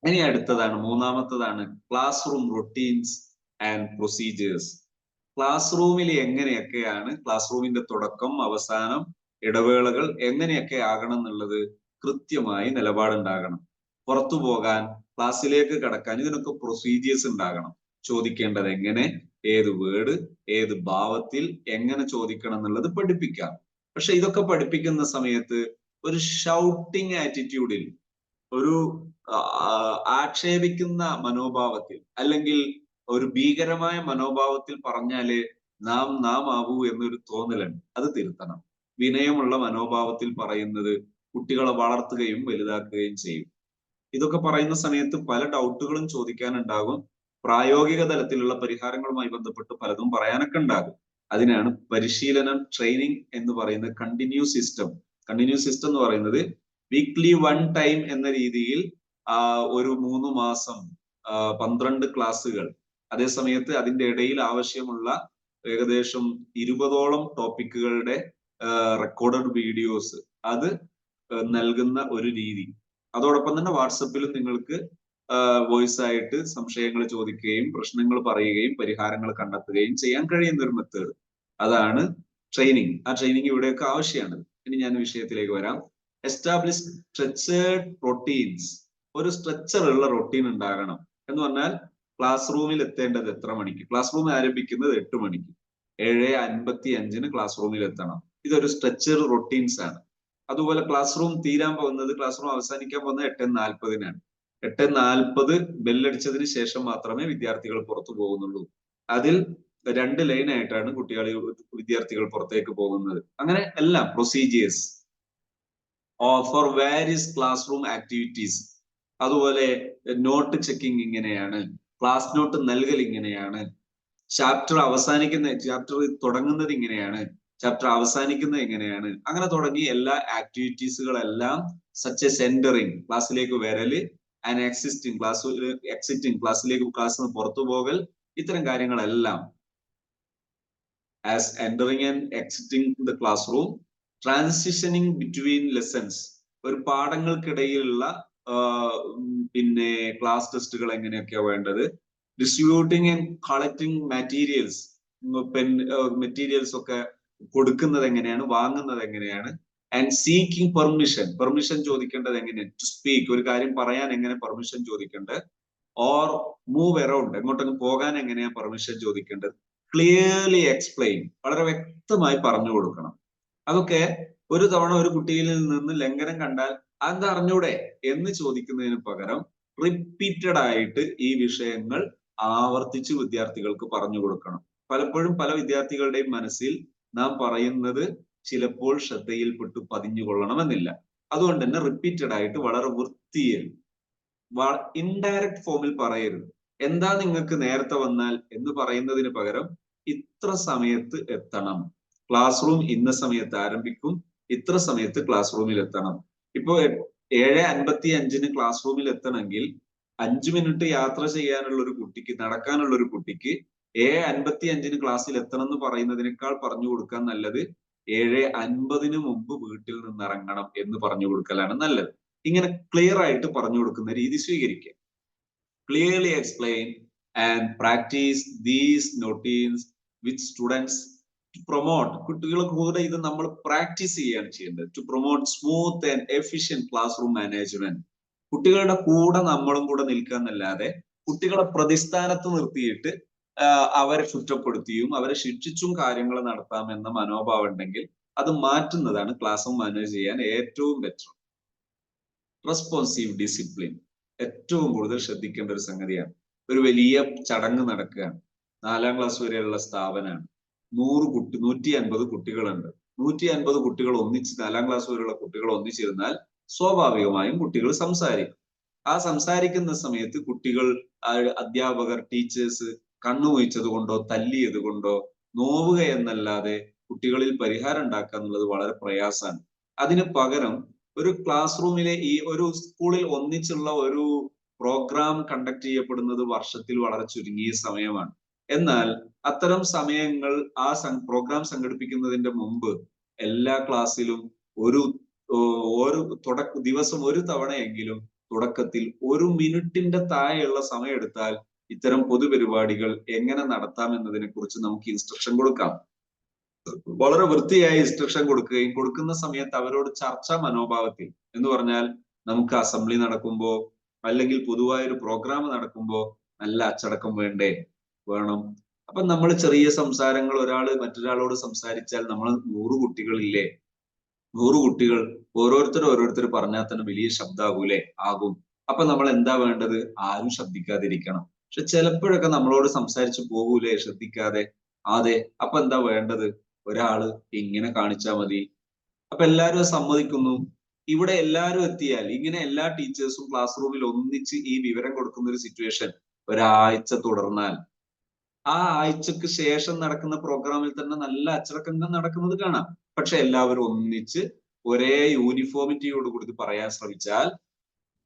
ഇനി അടുത്തതാണ്, മൂന്നാമത്തതാണ് classroom routines and procedures. Class റൂമിൽ എങ്ങനെയൊക്കെയാണ്, ക്ലാസ് റൂമിന്റെ തുടക്കം അവസാനം ഇടവേളകൾ എങ്ങനെയൊക്കെ ആകണം എന്നുള്ളത് കൃത്യമായി നിലപാടുണ്ടാകണം. പുറത്തു പോകാൻ, ക്ലാസ്സിലേക്ക് കടക്കാൻ, ഇതിനൊക്കെ പ്രൊസീജിയേഴ്സ് ഉണ്ടാകണം. ചോദിക്കേണ്ടത് എങ്ങനെ, ഏത് വേർഡ്, ഏത് ഭാവത്തിൽ എങ്ങനെ ചോദിക്കണം എന്നുള്ളത് പഠിപ്പിക്കാം. പക്ഷെ ഇതൊക്കെ പഠിപ്പിക്കുന്ന സമയത്ത് ഒരു ഷൗട്ടിങ് ആറ്റിറ്റ്യൂഡിൽ, ഒരു ആക്ഷേപിക്കുന്ന മനോഭാവത്തിൽ, അല്ലെങ്കിൽ ഒരു ഭീകരമായ മനോഭാവത്തിൽ പറഞ്ഞാലേ നാം ആവൂ എന്നൊരു തോന്നലുണ്ട്. അത് തിരുത്തണം. വിനയമുള്ള മനോഭാവത്തിൽ പറയുന്നത് കുട്ടികളെ വളർത്തുകയും വലുതാക്കുകയും ചെയ്യും. ഇതൊക്കെ പറയുന്ന സമയത്ത് പല ഡൗട്ടുകളും ചോദിക്കാനുണ്ടാകും. പ്രായോഗിക തലത്തിലുള്ള പരിഹാരങ്ങളുമായി ബന്ധപ്പെട്ട് പലതും പറയാനൊക്കെ ഉണ്ടാകും. അതിനാണ് പരിശീലനം, ട്രെയിനിങ് എന്ന് പറയുന്ന കണ്ടിന്യൂസ് സിസ്റ്റം എന്ന് പറയുന്നത് വീക്ക്ലി 1 ടൈം എന്ന രീതിയിൽ ഒരു 3 മാസം 12 ക്ലാസ്സുകൾ, അതേസമയത്ത് അതിന്റെ ഇടയിൽ ആവശ്യമുള്ള ഏകദേശം 20ഓളം ടോപ്പിക്കുകളുടെ റെക്കോർഡഡ് വീഡിയോസ് അത് നൽകുന്ന ഒരു രീതി. അതോടൊപ്പം തന്നെ വാട്സപ്പിലും നിങ്ങൾക്ക് വോയിസ് ആയിട്ട് സംശയങ്ങൾ ചോദിക്കുകയും പ്രശ്നങ്ങൾ പറയുകയും പരിഹാരങ്ങൾ കണ്ടെത്തുകയും ചെയ്യാൻ കഴിയുന്ന ഒരു മെത്തേഡ്. അതാണ് ട്രെയിനിങ്. ആ ട്രെയിനിങ് ഇവിടെയൊക്കെ ആവശ്യമാണ്. ഇനി ഞാൻ വിഷയത്തിലേക്ക് വരാം. Establish structured routines. ഒരു സ്ട്രക്ചർ ഉള്ള റൊട്ടീൻ ഉണ്ടാകണം എന്ന് പറഞ്ഞാൽ ക്ലാസ് റൂമിൽ എത്തേണ്ടത് എത്ര മണിക്ക്? ക്ലാസ് റൂം ആരംഭിക്കുന്നത് 8 മണിക്ക്. 7:55 ക്ലാസ് റൂമിൽ എത്തണം. ഇതൊരു സ്ട്രക്ചർ റൊട്ടീൻസ് ആണ്. അതുപോലെ ക്ലാസ് റൂം തീരാൻ പോകുന്നത്, ക്ലാസ് റൂം അവസാനിക്കാൻ പോകുന്നത് 8:40 8:40 ബെല്ലടിച്ചതിന് ശേഷം മാത്രമേ വിദ്യാർത്ഥികൾ പുറത്തു പോകുന്നുള്ളൂ. അതിൽ 2 ലൈനായിട്ടാണ് വിദ്യാർത്ഥികൾ പുറത്തേക്ക് പോകുന്നത്. അങ്ങനെ എല്ലാം procedures four various class room activities. അതുപോലെ നോട്ട് ചെക്കിംഗ് ഇങ്ങനെയാണ്, ക്ലാസ് നോട്ട് നൽകൽ ഇങ്ങനെയാണ്, ചാപ്റ്റർ തുടങ്ങുന്നത് ഇങ്ങനെയാണ്, ചാപ്റ്റർ അവസാനിക്കുന്നത് എങ്ങനെയാണ്, അങ്ങനെ തുടങ്ങി എല്ലാ ആക്ടിവിറ്റീസുകളെല്ലാം സച്ച് എ സെന്ററിങ്, ക്ലാസ്സിലേക്ക് വരല്, ആൻഡ് എക്സിറ്റിംഗ് ക്ലാസ്സിലേക്ക് പുറത്തു പോകൽ, ഇത്തരം കാര്യങ്ങളെല്ലാം as entering and exiting the classroom, transitioning between lessons, ഒരു പാഠങ്ങൾക്കിടയിലുള്ള പിന്നെ ക്ലാസ് ടെസ്റ്റുകൾ എങ്ങനെയൊക്കെയാ വേണ്ടത്, distributing and collecting materials, materials ഒക്കെ കൊടുക്കുന്നത് എങ്ങനെയാണ്, വാങ്ങുന്നത് എങ്ങനെയാണ്, ആൻഡ് സീക്കിംഗ് പെർമിഷൻ ചോദിക്കേണ്ടത് എങ്ങനെയാണ്, ടു സ്പീക്ക്, ഒരു കാര്യം പറയാൻ എങ്ങനെ പെർമിഷൻ ചോദിക്കേണ്ടത്, ഓർ മൂവ് അറൗണ്ട്, എങ്ങോട്ടെങ്കിലും പോകാൻ എങ്ങനെയാ പെർമിഷൻ ചോദിക്കേണ്ടത്, ക്ലിയർലി എക്സ്പ്ലെയിൻ, വളരെ വ്യക്തമായി പറഞ്ഞു കൊടുക്കണം. അതൊക്കെ ഒരു തവണ ഒരു കുട്ടിയിൽ നിന്ന് ലംഘനം കണ്ടാൽ അത് അറിഞ്ഞൂടെ എന്ന് ചോദിക്കുന്നതിന് പകരം റിപ്പീറ്റഡ് ആയിട്ട് ഈ വിഷയങ്ങൾ ആവർത്തിച്ച് വിദ്യാർത്ഥികൾക്ക് പറഞ്ഞു കൊടുക്കണം. പലപ്പോഴും പല വിദ്യാർത്ഥികളുടെയും മനസ്സിൽ നാം പറയുന്നത് ചിലപ്പോൾ ശ്രദ്ധയിൽപ്പെട്ടു പതിഞ്ഞുകൊള്ളണമെന്നില്ല. അതുകൊണ്ട് തന്നെ റിപ്പീറ്റഡ് ആയിട്ട് വളരെ വൃത്തിയിൽ, ഇൻഡയറക്റ്റ് ഫോമിൽ പറയരുത്. എന്താ നിങ്ങൾക്ക് നേരത്തെ വന്നാൽ എന്ന് പറയുന്നതിന് പകരം ഇത്ര സമയത്ത് എത്തണം, ക്ലാസ് റൂം ഇന്ന സമയത്ത് ആരംഭിക്കും, ഇത്ര സമയത്ത് ക്ലാസ് റൂമിൽ എത്തണം. ഇപ്പോ 7:55 ക്ലാസ് റൂമിൽ എത്തണമെങ്കിൽ 5 മിനിറ്റ് യാത്ര ചെയ്യാനുള്ള ഒരു കുട്ടിക്ക്, നടക്കാനുള്ള ഒരു കുട്ടിക്ക് 7:55 ക്ലാസ്സിൽ എത്തണം എന്ന് പറയുന്നതിനേക്കാൾ പറഞ്ഞു കൊടുക്കാൻ നല്ലത് 7:50 മുമ്പ് വീട്ടിൽ നിന്ന് ഇറങ്ങണം എന്ന് പറഞ്ഞു കൊടുക്കലാണ് നല്ലത്. ഇങ്ങനെ ക്ലിയർ ആയിട്ട് പറഞ്ഞു കൊടുക്കുന്ന രീതി സ്വീകരിക്കുക. Clearly explain and practise these routines with students to promote. കുട്ടികളുടെ കൂടെ ഇത് നമ്മൾ പ്രാക്ടീസ് ചെയ്യുകയാണ് ചെയ്യേണ്ടത്. To promote smooth and efficient classroom management. കുട്ടികളുടെ കൂടെ നമ്മളും കൂടെ നിൽക്കാന്നല്ലാതെ കുട്ടികളെ പ്രതിസ്ഥാനത്ത് നിർത്തിയിട്ട് അവരെ കുറ്റപ്പെടുത്തിയും അവരെ ശിക്ഷിച്ചും കാര്യങ്ങൾ നടത്താമെന്ന മനോഭാവം ഉണ്ടെങ്കിൽ അത് മാറ്റുന്നതാണ് ക്ലാസ് റൂം മാനേജ് ചെയ്യാൻ ഏറ്റവും ബെറ്റർ. റെസ്പോൺസീവ് ഡിസിപ്ലിൻ ഏറ്റവും കൂടുതൽ ശ്രദ്ധിക്കേണ്ട ഒരു സംഗതിയാണ്. ഒരു വലിയ ചടങ്ങ് നടക്കുകയാണ്, 4ാം ക്ലാസ് വരെയുള്ള സ്ഥാപനമാണ്, 150 കുട്ടികളുണ്ട്. 150 കുട്ടികൾ ഒന്നിച്ച്, 4ാം ക്ലാസ് വരെയുള്ള കുട്ടികൾ ഒന്നിച്ചിരുന്നാൽ സ്വാഭാവികമായും കുട്ടികൾ സംസാരിക്കും. ആ സംസാരിക്കുന്ന സമയത്ത് കുട്ടികൾ, അധ്യാപകർ, ടീച്ചേഴ്സ് കണ്ണുമൊഴിച്ചത് കൊണ്ടോ തല്ലിയത് കൊണ്ടോ നോവുക എന്നല്ലാതെ കുട്ടികളിൽ പരിഹാരം ഉണ്ടാക്കുക എന്നുള്ളത് വളരെ പ്രയാസമാണ്. അതിന് പകരം ഒരു ക്ലാസ് റൂമിലെ, ഈ ഒരു സ്കൂളിൽ ഒന്നിച്ചുള്ള ഒരു പ്രോഗ്രാം കണ്ടക്ട് ചെയ്യപ്പെടുന്നത് വർഷത്തിൽ വളരെ ചുരുങ്ങിയ സമയമാണ്. എന്നാൽ അത്തരം സമയങ്ങൾ, ആ പ്രോഗ്രാം സംഘടിപ്പിക്കുന്നതിന്റെ മുമ്പ് എല്ലാ ക്ലാസ്സിലും ഓരോ ദിവസം ഒരു തവണയെങ്കിലും തുടക്കത്തിൽ 1 മിനിറ്റിന്റെ താഴെയുള്ള സമയം എടുത്താൽ ഇത്തരം പൊതുപരിപാടികൾ എങ്ങനെ നടത്താം എന്നതിനെ കുറിച്ച് നമുക്ക് ഇൻസ്ട്രക്ഷൻ കൊടുക്കാം. വളരെ വൃത്തിയായി ഇൻസ്ട്രക്ഷൻ കൊടുക്കുകയും കൊടുക്കുന്ന സമയത്ത് അവരോട് ചർച്ചാ മനോഭാവത്തിൽ, എന്ന് പറഞ്ഞാൽ നമുക്ക് അസംബ്ലി നടക്കുമ്പോ അല്ലെങ്കിൽ പൊതുവായ ഒരു പ്രോഗ്രാം നടക്കുമ്പോ നല്ല അച്ചടക്കം വേണം. അപ്പൊ നമ്മൾ ചെറിയ സംസാരങ്ങൾ, ഒരാള് മറ്റൊരാളോട് സംസാരിച്ചാൽ നമ്മൾ 100 കുട്ടികളില്ലേ, 100 കുട്ടികൾ ഓരോരുത്തർ പറഞ്ഞാൽ തന്നെ വലിയ ശബ്ദാകൂലേ? ആകും. അപ്പൊ നമ്മൾ എന്താ വേണ്ടത്? ആരും ശബ്ദിക്കാതിരിക്കണം. പക്ഷെ ചിലപ്പോഴൊക്കെ നമ്മളോട് സംസാരിച്ചു പോകൂലേ ശ്രദ്ധിക്കാതെ? അതെ. അപ്പൊ എന്താ വേണ്ടത്? ഒരാള് ഇങ്ങനെ കാണിച്ചാൽ മതി. അപ്പൊ എല്ലാവരും സമ്മതിക്കുന്നു. ഇവിടെ എല്ലാവരും എത്തിയാൽ, ഇങ്ങനെ എല്ലാ ടീച്ചേഴ്സും ക്ലാസ് റൂമിൽ ഒന്നിച്ച് ഈ വിവരം കൊടുക്കുന്ന ഒരു സിറ്റുവേഷൻ ഒരാഴ്ച തുടർന്നാൽ, ആ ആഴ്ചക്ക് ശേഷം നടക്കുന്ന പ്രോഗ്രാമിൽ തന്നെ നല്ല അച്ചടക്കം നടക്കുന്നത് കാണാം. പക്ഷെ എല്ലാവരും ഒന്നിച്ച് ഒരേ യൂണിഫോമിറ്റിയോട് കൂടി പറയാൻ ശ്രമിച്ചാൽ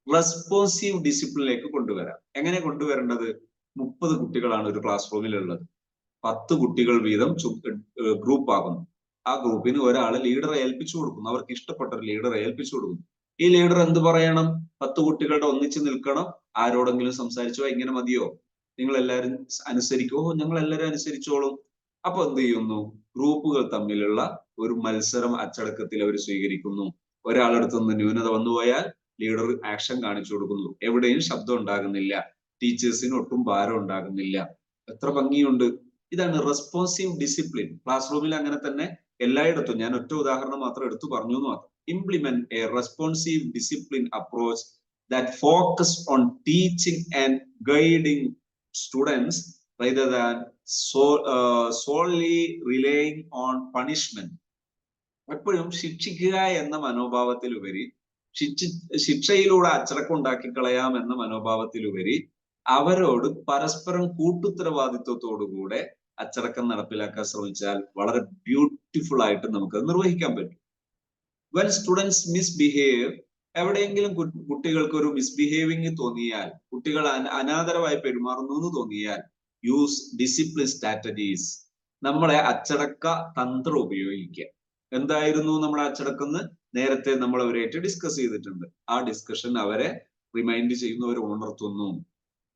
റെസ്പോൺസീവ് ഡിസിപ്ലിനിലേക്ക് കൊണ്ടുവരാം. എങ്ങനെ കൊണ്ടുവരേണ്ടത്? 30 കുട്ടികളാണ് ഒരു ക്ലാസ് റൂമിൽ ഉള്ളത്. 10 കുട്ടികൾ വീതം ഗ്രൂപ്പ് ആകുന്നു. ആ ഗ്രൂപ്പിന് ഒരാളെ ലീഡറെ ഏൽപ്പിച്ചു കൊടുക്കുന്നു. അവർക്ക് ഇഷ്ടപ്പെട്ട ഒരു ലീഡറെ ഏൽപ്പിച്ചു കൊടുക്കുന്നു. ഈ ലീഡർ എന്ത് പറയണം? 10 കുട്ടികളുടെ ഒന്നിച്ച് നിൽക്കണം. ആരോടെങ്കിലും സംസാരിച്ചോ, ഇങ്ങനെ മതിയോ, നിങ്ങൾ എല്ലാവരും അനുസരിക്കോ? ഞങ്ങൾ എല്ലാവരും അനുസരിച്ചോളും. അപ്പൊ എന്ത് ചെയ്യുന്നു? ഗ്രൂപ്പുകൾ തമ്മിലുള്ള ഒരു മത്സരം അച്ചടക്കത്തിൽ അവർ സ്വീകരിക്കുന്നു. ഒരാളടുത്ത് നിന്ന് ന്യൂനത വന്നുപോയാൽ ലീഡർ ആക്ഷൻ കാണിച്ചു കൊടുക്കുന്നു. എവിടെയും ശബ്ദം ഉണ്ടാകുന്നില്ല, ടീച്ചേഴ്സിന് ഒട്ടും ഭാരം ഉണ്ടാകുന്നില്ല. എത്ര ഭംഗിയുണ്ട്! ഇതാണ് റെസ്പോൺസീവ് ഡിസിപ്ലിൻ. ക്ലാസ് റൂമിൽ അങ്ങനെ തന്നെ എല്ലായിടത്തും. ഞാൻ ഒറ്റ ഉദാഹരണം മാത്രം എടുത്തു പറഞ്ഞു എന്ന് മാത്രം. Implement A responsive discipline approach that focus on teaching and guiding students rather than solely relying on punishment. എപ്പോഴും ശിക്ഷിക്കുക എന്ന മനോഭാവത്തിലുപരി, ശിക്ഷയിലൂടെ അച്ചടക്കം ഉണ്ടാക്കി കളയാം എന്ന മനോഭാവത്തിലുപരി അവരോട് പരസ്പരം കൂട്ടുത്തരവാദിത്വത്തോടുകൂടെ അച്ചടക്കം നടപ്പിലാക്കാൻ ശ്രമിച്ചാൽ വളരെ ബ്യൂട്ടിഫുൾ ആയിട്ട് നമുക്കത് നിർവഹിക്കാൻ പറ്റും. വെൻ സ്റ്റുഡൻസ് മിസ്ബിഹേവ്, എവിടെയെങ്കിലും കുട്ടികൾക്ക് ഒരു മിസ്ബിഹേവിങ് തോന്നിയാൽ, കുട്ടികൾ അനാദരവായി പെരുമാറുന്നു എന്ന് തോന്നിയാൽ, യൂസ് ഡിസിപ്ലിൻ സ്ട്രാറ്റജീസ്. നമ്മളെ അച്ചടക്ക തന്ത്രം ഉപയോഗിക്കുക. എന്തായിരുന്നു നമ്മുടെ അച്ചടക്കം എന്ന് നേരത്തെ നമ്മൾ അവരായിട്ട് ഡിസ്കസ് ചെയ്തിട്ടുണ്ട്. ആ ഡിസ്കഷൻ അവരെ റിമൈൻഡ് ചെയ്യുന്നു, അവരെ ഉണർത്തുന്നു.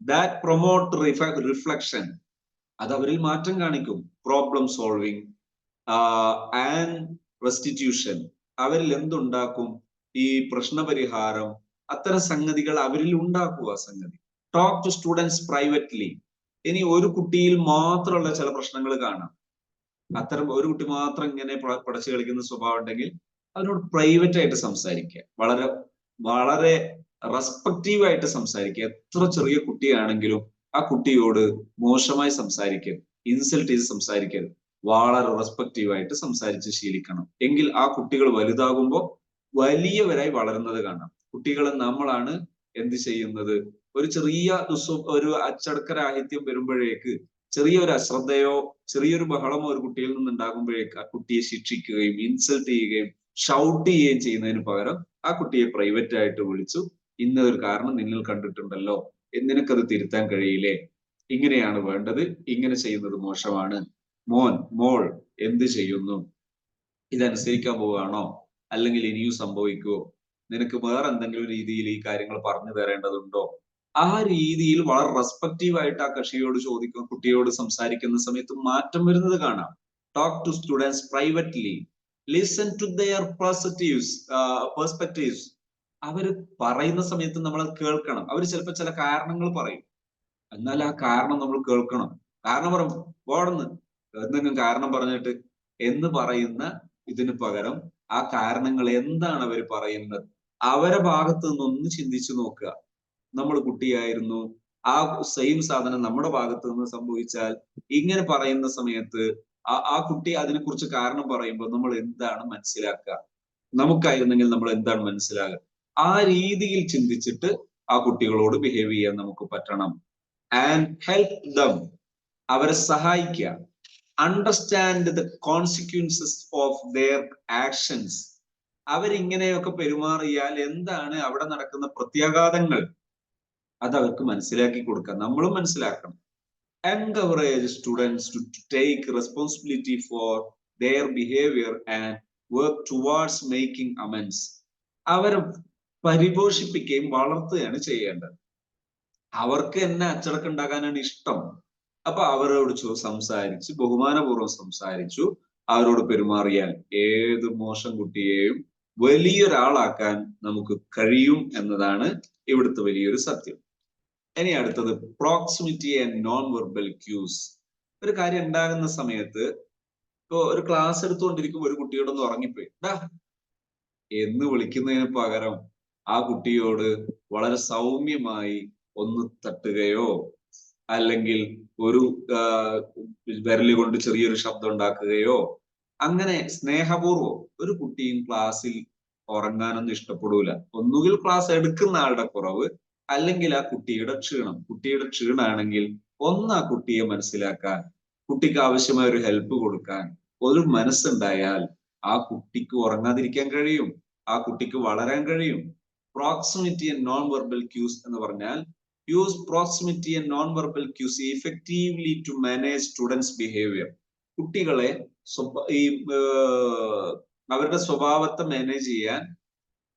ദാറ്റ് പ്രൊമോട്ട് റിഫ്ലക്ഷൻ, അത് അവരിൽ മാറ്റം കാണിക്കും. പ്രോബ്ലം സോൾവിങ് ആൻഡ് റെസ്റ്റിറ്റ്യൂഷൻ, അവരിൽ എന്തുണ്ടാക്കും? ഈ പ്രശ്നപരിഹാരം, അത്തരം സംഗതികൾ അവരിൽ ഉണ്ടാക്കുക. സംഗതി ടോക്ക് ടു സ്റ്റുഡൻസ് പ്രൈവറ്റ്ലി. ഇനി ഒരു കുട്ടിയിൽ മാത്രമുള്ള ചില പ്രശ്നങ്ങൾ കാണാം. അത്തരം ഒരു കുട്ടി മാത്രം ഇങ്ങനെ പടച്ചു കളിക്കുന്ന സ്വഭാവം ഉണ്ടെങ്കിൽ അതിനോട് പ്രൈവറ്റ് ആയിട്ട് സംസാരിക്കുക. വളരെ വളരെ റെസ്പെക്റ്റീവായിട്ട് സംസാരിക്കുക. എത്ര ചെറിയ കുട്ടിയാണെങ്കിലും ആ കുട്ടിയോട് മോശമായി സംസാരിക്കരുത്, ഇൻസൾട്ട് ചെയ്ത് സംസാരിക്കരുത്. വളരെ റെസ്പെക്റ്റീവായിട്ട് സംസാരിച്ച് ശീലിക്കണം. എങ്കിൽ ആ കുട്ടികൾ വലുതാകുമ്പോൾ വലിയവരായി വളരുന്നത് കാണാം. കുട്ടികളെ നമ്മളാണ് എന്ത് ചെയ്യുന്നത്? ഒരു ചെറിയ ഒരു അച്ചടക്കരാഹിത്യം വരുമ്പോഴേക്ക്, ചെറിയൊരു അശ്രദ്ധയോ ചെറിയൊരു ബഹളമോ ഒരു കുട്ടിയിൽ നിന്നുണ്ടാകുമ്പോഴേക്ക് ആ കുട്ടിയെ ശിക്ഷിക്കുകയും ഇൻസൾട്ട് ചെയ്യുകയും ഷൗട്ട് ചെയ്യുകയും ചെയ്യുന്നതിന് പകരം ആ കുട്ടിയെ പ്രൈവറ്റ് ആയിട്ട് വിളിച്ചു, ഇന്നൊരു കാരണം നിങ്ങൾ കണ്ടിട്ടുണ്ടല്ലോ, നിനക്കത് തിരുത്താൻ കഴിയില്ലേ, ഇങ്ങനെയാണ് വേണ്ടത്, ഇങ്ങനെ ചെയ്യുന്നത് മോശമാണ്, മോൻ മോൾ എന്ത് ചെയ്യുന്നു, ഇതനുസരിക്കാൻ പോവുകയാണോ, അല്ലെങ്കിൽ ഇനിയും സംഭവിക്കുമോ, നിനക്ക് വേറെ എന്തെങ്കിലും രീതിയിൽ ഈ കാര്യങ്ങൾ പറഞ്ഞു തരേണ്ടതുണ്ടോ? ആ രീതിയിൽ വളരെ റെസ്പെക്റ്റീവ് ആയിട്ട് ആ കക്ഷിയോട് ചോദിക്കും, കുട്ടിയോട് സംസാരിക്കുന്ന സമയത്ത് മാറ്റം വരുന്നത് കാണാം. Talk to students privately, listen to their perspectives. അവര് പറയുന്ന സമയത്ത് നമ്മൾ കേൾക്കണം. അവർ ചിലപ്പോൾ ചില കാരണങ്ങൾ പറയും, എന്നാൽ ആ കാരണം നമ്മൾ കേൾക്കണം. കാരണം പറയും ഓടുന്ന് എന്തെങ്കിലും കാരണം പറഞ്ഞിട്ട് എന്ന് പറയുന്ന ഇതിന് പകരം ആ കാരണങ്ങൾ എന്താണ് അവർ പറയുന്നത്, അവരെ ഭാഗത്ത് നിന്നൊന്ന് ചിന്തിച്ചു നോക്കുക. നമ്മൾ കുട്ടിയായിരുന്നു, ആ സെയിം സാധനം നമ്മുടെ ഭാഗത്ത് നിന്ന് സംഭവിച്ചാൽ ഇങ്ങനെ പറയുന്ന സമയത്ത് ആ കുട്ടി അതിനെക്കുറിച്ച് കാരണം പറയുമ്പോൾ നമ്മൾ എന്താണ് മനസ്സിലാക്കുക, നമുക്കായിരുന്നെങ്കിൽ നമ്മൾ എന്താണ് മനസ്സിലാകുക, ആ രീതിയിൽ ചിന്തിച്ചിട്ട് ആ കുട്ടികളോട് ബിഹേവ് ചെയ്യാൻ നമുക്ക് പറ്റണം. ആൻഡ് ഹെൽപ്പ് ദം, അവരെ സഹായിക്കുക. Understand the consequences of their actions, അവരിങ്ങനെയൊക്കെ പെരുമാറിയാൽ എന്താണ് അവിടെ നടക്കുന്ന പ്രത്യാഘാതങ്ങൾ, അത് അവർക്ക് മനസ്സിലാക്കി കൊടുക്കുക, നമ്മളും മനസ്സിലാക്കണം. Encourage students to take responsibility for their behaviour and work towards making amends. അവരെ പരിപോഷിപ്പിക്കുകയും വളർത്തുകയാണ് ചെയ്യേണ്ടത്. അവർക്ക് തന്നെ അച്ചടക്കം ഉണ്ടാകാനാണ് ഇഷ്ടം. അപ്പൊ അവരോട് സംസാരിച്ച് ബഹുമാനപൂർവ്വം സംസാരിച്ചു അവരോട് പെരുമാറിയാൽ ഏത് മോശം കുട്ടിയെയും വലിയൊരാളാക്കാൻ നമുക്ക് കഴിയും എന്നതാണ് ഇവിടുത്തെ വലിയൊരു സത്യം. ഇനി അടുത്തത് proximity and non verbal quiz. ഒരു കാര്യം ഉണ്ടാകുന്ന സമയത്ത്, ഇപ്പൊ ഒരു ക്ലാസ് എടുത്തുകൊണ്ടിരിക്കുമ്പോൾ ഒരു കുട്ടിയോടൊന്ന് ഉറങ്ങിപ്പോയി ഡാ എന്ന് വിളിക്കുന്നതിന് പകരം ആ കുട്ടിയോട് വളരെ സൗമ്യമായി ഒന്ന് തട്ടുകയോ അല്ലെങ്കിൽ ഒരു വിരല് കൊണ്ട് ചെറിയൊരു ശബ്ദം ഉണ്ടാക്കുകയോ, അങ്ങനെ സ്നേഹപൂർവ്വം. ഒരു കുട്ടിയും ക്ലാസ്സിൽ ഉറങ്ങാനൊന്നും ഇഷ്ടപ്പെടൂല. ഒന്നുകിൽ ക്ലാസ് എടുക്കുന്ന ആളുടെ കുറവ്, അല്ലെങ്കിൽ ആ കുട്ടിയുടെ ക്ഷീണം. കുട്ടിയുടെ ക്ഷീണാണെങ്കിൽ ഒന്ന് ആ കുട്ടിയെ മനസ്സിലാക്കാൻ, കുട്ടിക്ക് ആവശ്യമായ ഒരു ഹെൽപ്പ് കൊടുക്കാൻ ഒരു മനസ്സുണ്ടായാൽ ആ കുട്ടിക്ക് ഉറങ്ങാതിരിക്കാൻ കഴിയും, ആ കുട്ടിക്ക് വളരാൻ കഴിയും. Proximity and non verbal cues എന്ന് പറഞ്ഞാൽ, use proximity and non verbal cues effectively to manage students behaviour. കുട്ടികളെ ഈ അവരുടെ സ്വഭാവത്തെ മാനേജ് ചെയ്യാൻ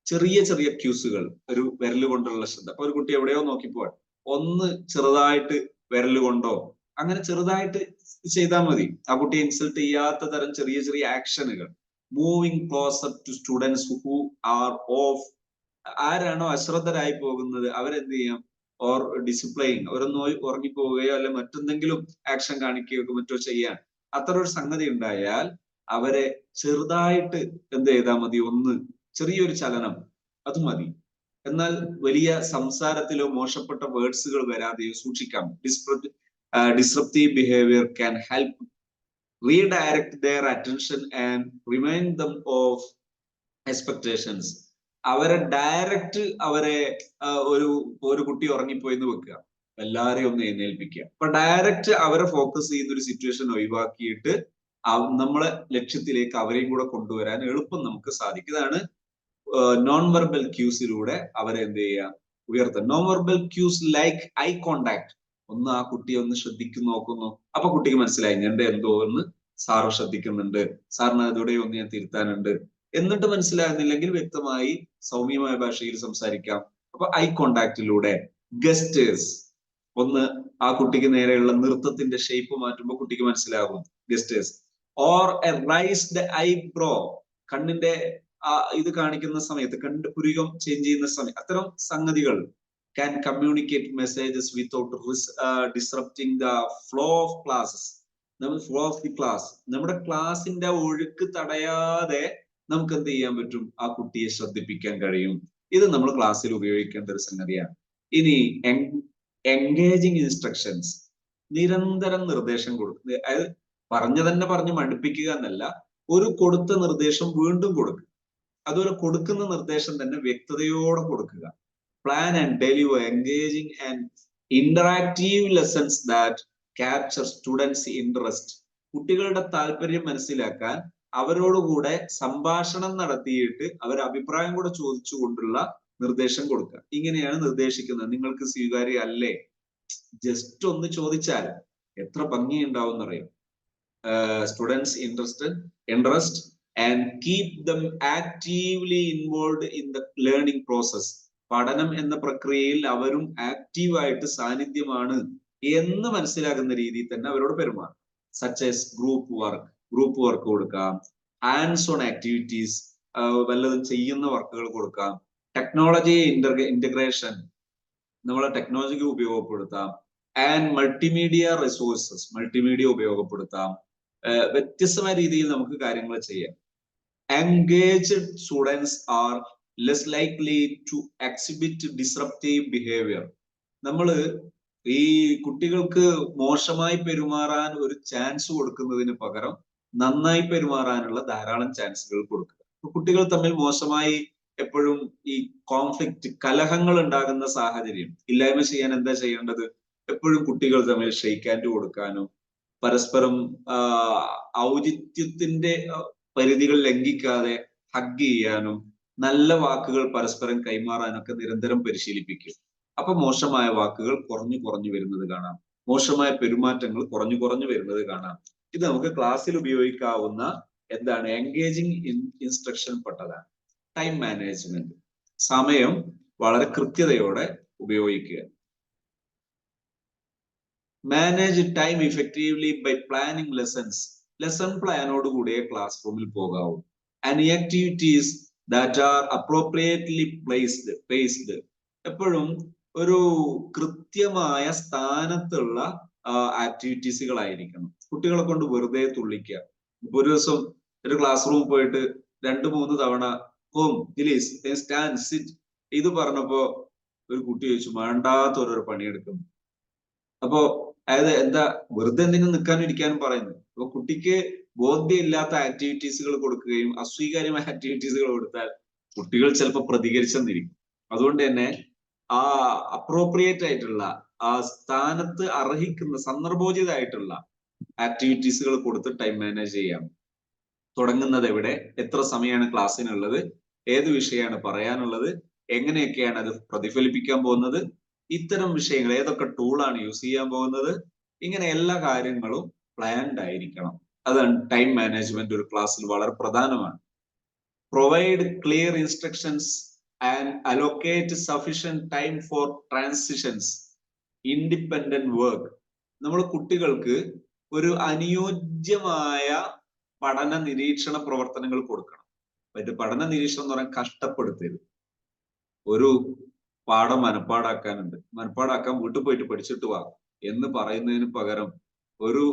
ചെറിയ ചെറിയ ക്യൂസുകൾ, ഒരു വിരല് കൊണ്ടുള്ള ശ്രദ്ധ. അപ്പൊ ഒരു കുട്ടി എവിടെയോ നോക്കിപ്പോൾ ഒന്ന് ചെറുതായിട്ട് വിരല് കൊണ്ടോ അങ്ങനെ ചെറുതായിട്ട് ചെയ്താൽ മതി. ആ കുട്ടിയെ ഇൻസൾട്ട് ചെയ്യാത്ത തരം ചെറിയ ചെറിയ ആക്ഷനുകൾ. Moving closer to students who are off. ആരാണോ അശ്രദ്ധരായി പോകുന്നത് അവരെന്ത് ചെയ്യാം, ഓർ ഡിസിപ്ലൈൻ, അവരൊന്ന് ഉറങ്ങിപ്പോവുകയോ അല്ലെ മറ്റെന്തെങ്കിലും ആക്ഷൻ കാണിക്കുകയോ മറ്റോ ചെയ്യാൻ അത്ര ഒരു സംഗതി ഉണ്ടായാൽ അവരെ ചെറുതായിട്ട് എന്ത് ചെയ്താൽ മതി, ഒന്ന് ചെറിയൊരു ചലനം അത് മതി. എന്നാൽ വലിയ സംസാരത്തിലോ മോശപ്പെട്ട വേർഡ്സുകൾ വരാതെയോ സൂക്ഷിക്കാം. Disruptive behaviour can help redirect their attention and remind them of expectations. അവരെ ഡയറക്റ്റ് അവരെ ഒരു കുട്ടി ഉറങ്ങിപ്പോയി എന്ന് വെക്കുക, എല്ലാരെയും ഒന്ന് എഴുന്നേൽപ്പിക്കുക. അപ്പൊ ഡയറക്റ്റ് അവരെ ഫോക്കസ് ചെയ്യുന്ന ഒരു സിറ്റുവേഷൻ ഒഴിവാക്കിയിട്ട് നമ്മളെ ലക്ഷ്യത്തിലേക്ക് അവരെയും കൂടെ കൊണ്ടുവരാൻ എളുപ്പം നമുക്ക് സാധിക്കും. ഇതാണ് നോൺ വെർബൽ ക്യൂസിലൂടെ അവരെ എന്ത് ചെയ്യുക, ഉയർത്തുക. Non verbal quiz like eye contact. ഒന്ന് ആ കുട്ടിയെ ഒന്ന് ശ്രദ്ധിക്കുന്നു, നോക്കുന്നു. അപ്പൊ കുട്ടിക്ക് മനസ്സിലായി എന്റെ എന്തോ ഒന്ന് സാറ് ശ്രദ്ധിക്കുന്നുണ്ട്, സാറിന് അതോടെ ഒന്ന് ഞാൻ തിരുത്താനുണ്ട്. എന്നിട്ട് മനസ്സിലാകുന്നില്ലെങ്കിൽ വ്യക്തമായി സൗമ്യമായ ഭാഷയിൽ സംസാരിക്കാം. അപ്പൊ ഐ കോണ്ടാക്റ്റിലൂടെ. ഗസ്റ്റേഴ്സ്, ഒന്ന് ആ കുട്ടിക്ക് നേരെയുള്ള നൃത്തത്തിന്റെ ഷേപ്പ് മാറ്റുമ്പോൾ കുട്ടിക്ക് മനസ്സിലാകും ഗസ്റ്റേഴ്സ്. ഓർ എ റൈസ്ഡ് ഐബ്രോ, കണ്ണിന്റെ ഇത് കാണിക്കുന്ന സമയത്ത്, കണ്ട് പുരികം ചേഞ്ച് ചെയ്യുന്ന സമയം, അത്തരം സംഗതികൾ can communicate messages without disrupting the flow of classes. Flow of the class, നമ്മുടെ ക്ലാസിന്റെ ഒഴുക്ക് തടയാതെ നമുക്ക് എന്ത് ചെയ്യാൻ പറ്റും, ആ കുട്ടിയെ ശ്രദ്ധിപ്പിക്കാൻ കഴിയും. ഇത് നമ്മൾ ക്ലാസ്സിൽ ഉപയോഗിക്കേണ്ട ഒരു സംഗതിയാണ്. ഇനി എൻഗേജിങ് ഇൻസ്ട്രക്ഷൻസ്, നിരന്തരം നിർദ്ദേശം കൊടുക്കുക. അതായത് പറഞ്ഞു തന്നെ പറഞ്ഞ് മടുപ്പിക്കുക എന്നല്ല, ഒരു കൊടുത്ത നിർദ്ദേശം വീണ്ടും കൊടുക്കുക. അതുപോലെ കൊടുക്കുന്ന നിർദ്ദേശം തന്നെ വ്യക്തതയോടെ കൊടുക്കുക. Plan and deliver engaging and interactive lessons that capture students interest. കുട്ടികളുടെ താല്പര്യം മനസ്സിലാക്കാൻ അവരോടുകൂടെ സംഭാഷണം നടത്തിയിട്ട് അവർ അഭിപ്രായം കൂടെ ചോദിച്ചുകൊണ്ടുള്ള നിർദ്ദേശം കൊടുക്കുക. ഇങ്ങനെയാണ് നിർദ്ദേശിക്കുന്നത്. നിങ്ങൾക്ക് സ്വീകാര്യ അല്ലേ? ജസ്റ്റ് ഒന്ന് ചോദിച്ചാൽ എത്ര ഭംഗിയുണ്ടാവും എന്നറിയാം. Students interest and keep them actively involve in the learning process. പഠനം എന്ന പ്രക്രിയയിൽ അവരും ആക്റ്റീവായിട്ട് സാന്നിധ്യമാണ് എന്ന് മനസ്സിലാകുന്ന രീതിയിൽ തന്നെ അവരോട് പെരുമാറും. സച്ച് ആസ് ഗ്രൂപ്പ് വർക്ക് കൊടുക്കാം, ഹാൻഡ്സ് ഓൺ ആക്ടിവിറ്റീസ്, വല്ലതും ചെയ്യുന്ന വർക്കുകൾ കൊടുക്കാം. ടെക്നോളജി ഇന്റഗ്രേഷൻ, നമ്മളെ ടെക്നോളജിക്ക് ഉപയോഗപ്പെടുത്താം. ആൻഡ് മൾട്ടിമീഡിയ റിസോഴ്സസ്, മൾട്ടിമീഡിയ ഉപയോഗപ്പെടുത്താം. വ്യത്യസ്തമായ രീതിയിൽ നമുക്ക് കാര്യങ്ങൾ ചെയ്യാം. Engaged students are less likely to exhibit disruptive behaviour. നമ്മള് ഈ കുട്ടികൾക്ക് മോശമായി പെരുമാറാൻ ഒരു ചാൻസ് കൊടുക്കുന്നതിന് പകരം നന്നായി പെരുമാറാനുള്ള ധാരാളം ചാൻസുകൾ കൊടുക്കുക. കുട്ടികൾ തമ്മിൽ മോശമായി എപ്പോഴും ഈ കോൺഫ്ലിക്റ്റ്, കലഹങ്ങൾ ഉണ്ടാകുന്ന സാഹചര്യം ഇല്ലായ്മ ചെയ്യാൻ എന്താ ചെയ്യേണ്ടത്? എപ്പോഴും കുട്ടികൾ തമ്മിൽ ഷെയ്ക്ക് ഹാൻഡ് കൊടുക്കാനും പരസ്പരം ഔചിത്യത്തിന്റെ പരിധികൾ ലംഘിക്കാതെ ഹഗ് ചെയ്യാനും നല്ല വാക്കുകൾ പരസ്പരം കൈമാറാനൊക്കെ നിരന്തരം പരിശീലിപ്പിക്കും. അപ്പൊ മോശമായ വാക്കുകൾ കുറഞ്ഞു വരുന്നത് കാണാം, മോശമായ പെരുമാറ്റങ്ങൾ കുറഞ്ഞു വരുന്നത് കാണാം. ഇത് നമുക്ക് ക്ലാസ്സിൽ ഉപയോഗിക്കാവുന്ന എന്താണ്, എൻഗേജിങ് ഇൻസ്ട്രക്ഷൻ പെട്ടതാണ്. ടൈം മാനേജ്മെന്റ്, സമയം വളരെ കൃത്യതയോടെ ഉപയോഗിക്കുക. Manage time effectively by planning lessons. Lesson പ്ലാനോട് കൂടിയേ ക്ലാസ് റൂമിൽ പോകാവൂ. And activities that are appropriately placed. എപ്പോഴും ഒരു കൃത്യമായ സ്ഥാനത്തുള്ള ആക്ടിവിറ്റീസുകളായിരിക്കണം. കുട്ടികളെ കൊണ്ട് വെറുതെ തുള്ളിക്കുക. ഒരു ദിവസം ഒരു ക്ലാസ് റൂമിൽ പോയിട്ട് 2-3 തവണ ഹോം പ്ലീസ് സ്റ്റാൻഡ് സിറ്റ് ഇത് പറഞ്ഞപ്പോ ഒരു കുട്ടി ചോദിച്ചു, വേണ്ടാത്ത ഓരോരോ പണിയെടുക്കുന്നു. അപ്പോ അതായത് എന്താ, വെറുതെ എന്തെങ്കിലും നിൽക്കാനും ഇരിക്കാനും പറയുന്നു. അപ്പൊ കുട്ടിക്ക് ബോധ്യമില്ലാത്ത ആക്ടിവിറ്റീസുകൾ കൊടുക്കുകയും അസ്വീകാര്യമായ ആക്ടിവിറ്റീസുകൾ കൊടുത്താൽ കുട്ടികൾ ചിലപ്പോൾ പ്രതികരിച്ചെന്നിരിക്കും. അതുകൊണ്ട് തന്നെ ആ അപ്രോപ്രിയേറ്റ് ആയിട്ടുള്ള, ആ സ്ഥാനത്ത് അർഹിക്കുന്ന സന്ദർഭോചിതമായിട്ടുള്ള ആക്ടിവിറ്റീസുകൾ കൊടുത്ത് ടൈം മാനേജ് ചെയ്യാം. തുടങ്ങുന്നത് എവിടെ, എത്ര സമയമാണ് ക്ലാസ്സിനുള്ളത്, ഏത് വിഷയമാണ് പറയാനുള്ളത്, എങ്ങനെയൊക്കെയാണ് അത് പ്രതിഫലിപ്പിക്കാൻ പോകുന്നത്, ഇത്തരം വിഷയങ്ങൾ ഏതൊക്കെ ടൂളാണ് യൂസ് ചെയ്യാൻ പോകുന്നത്, ഇങ്ങനെ എല്ലാ കാര്യങ്ങളും പ്ലാൻഡ് ആയിരിക്കണം. അതാണ് ടൈം മാനേജ്മെന്റ് ഒരു ക്ലാസ്സിൽ വളരെ പ്രധാനമാണ്. Provide clear instructions and allocate sufficient time for transitions, independent work. നമ്മൾ കുട്ടികൾക്ക് ഒരു അനുയോജ്യമായ പഠന നിരീക്ഷണ പ്രവർത്തനങ്ങൾ കൊടുക്കണം. മറ്റു പഠന നിരീക്ഷണം എന്ന് പറയാൻ കഷ്ടപ്പെടുത്തരുത്. ഒരു പാഠം മനപ്പാടാക്കാനുണ്ട്, മനപ്പാടാക്കാൻ വീട്ടിൽ പോയിട്ട് പഠിച്ചിട്ട് വാ എന്ന് പറയുന്നതിന് പകരം ഒരു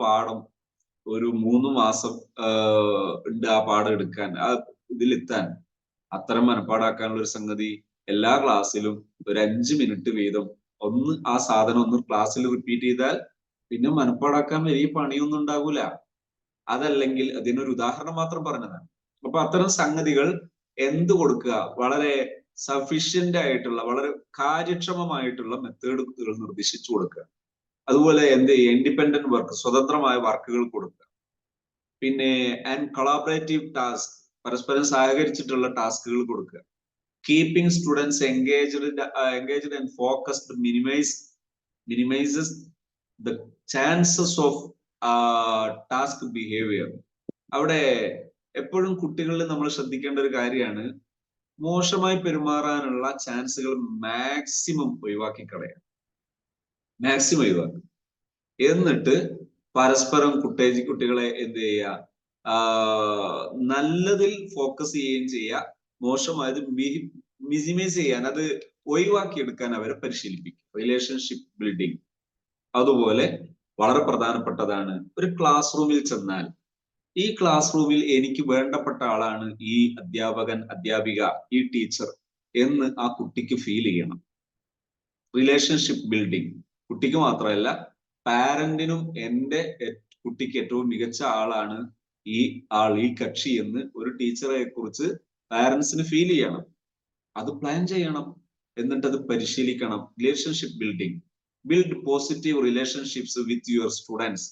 പാഠം ഒരു 3 മാസം ഉണ്ട് ആ പാഠം എടുക്കാൻ, ആ ഇതിലെത്താൻ. അത്തരം മനപ്പാടാക്കാനുള്ള ഒരു സംഗതി എല്ലാ ക്ലാസ്സിലും ഒരു 5 മിനിറ്റ് വീതം ആ സാധനം ഒന്ന് ക്ലാസ്സിൽ റിപ്പീറ്റ് ചെയ്താൽ പിന്നെ മനപ്പാടാക്കാൻ വലിയ പണിയൊന്നും ഉണ്ടാകൂല. അതല്ലെങ്കിൽ അതിനൊരു ഉദാഹരണം മാത്രം പറഞ്ഞതാണ്. അപ്പൊ അത്തരം സംഗതികൾ എന്ത് കൊടുക്കുക, വളരെ സഫീഷ്യന്റ് ആയിട്ടുള്ള വളരെ കാര്യക്ഷമമായിട്ടുള്ള മെത്തേഡുകൾ നിർദ്ദേശിച്ചു കൊടുക്കുക. അതുപോലെ എന്ത് ചെയ്യുക, ഇൻഡിപെൻഡന്റ് വർക്ക്, സ്വതന്ത്രമായ വർക്കുകൾ കൊടുക്കുക. പിന്നെ ആൻഡ് കൊളാബറേറ്റീവ് ടാസ്ക്, പരസ്പരം സഹകരിച്ചിട്ടുള്ള ടാസ്കുകൾ കൊടുക്കുക. Keeping students engaged and focused minimises the chances of task behaviour. അവിടെ എപ്പോഴും കുട്ടികളിൽ നമ്മൾ ശ്രദ്ധിക്കേണ്ട ഒരു കാര്യമാണ്, മോശമായി പെരുമാറാനുള്ള ചാൻസുകൾ മാക്സിമം ഒഴിവാക്കി കളയാം. മാക്സിമം ഒഴിവാക്കുക. എന്നിട്ട് പരസ്പരം കുട്ടികളെ എന്ത് ചെയ്യുക, നല്ലതിൽ ഫോക്കസ് ചെയ്യുകയും ചെയ്യുക, മോശമായത് മിനിമൈസ് ചെയ്യാൻ, അത് ഒഴിവാക്കിയെടുക്കാൻ അവരെ പരിശീലിപ്പിക്കും. റിലേഷൻഷിപ്പ് ബിൽഡിംഗ് അതുപോലെ വളരെ പ്രധാനപ്പെട്ടതാണ്. ഒരു ക്ലാസ് റൂമിൽ ചെന്നാൽ ഈ ക്ലാസ് റൂമിൽ എനിക്ക് വേണ്ടപ്പെട്ട ആളാണ് ഈ അധ്യാപകൻ, അധ്യാപിക, ഈ ടീച്ചർ എന്ന് ആ കുട്ടിക്ക് ഫീൽ ചെയ്യണം. റിലേഷൻഷിപ്പ് ബിൽഡിംഗ് കുട്ടിക്ക് മാത്രമല്ല, പാരന്റിനും എൻ്റെ കുട്ടിക്ക് ഏറ്റവും മികച്ച ആളാണ് ഈ കക്ഷി എന്ന് ഒരു ടീച്ചറെ കുറിച്ച് പാരന്റ്സിന് ഫീൽ ചെയ്യണം. അത് പ്ലാൻ ചെയ്യണം, എന്നിട്ട് അത് പരിശീലിക്കണം. Relationship building, build positive relationships with your students.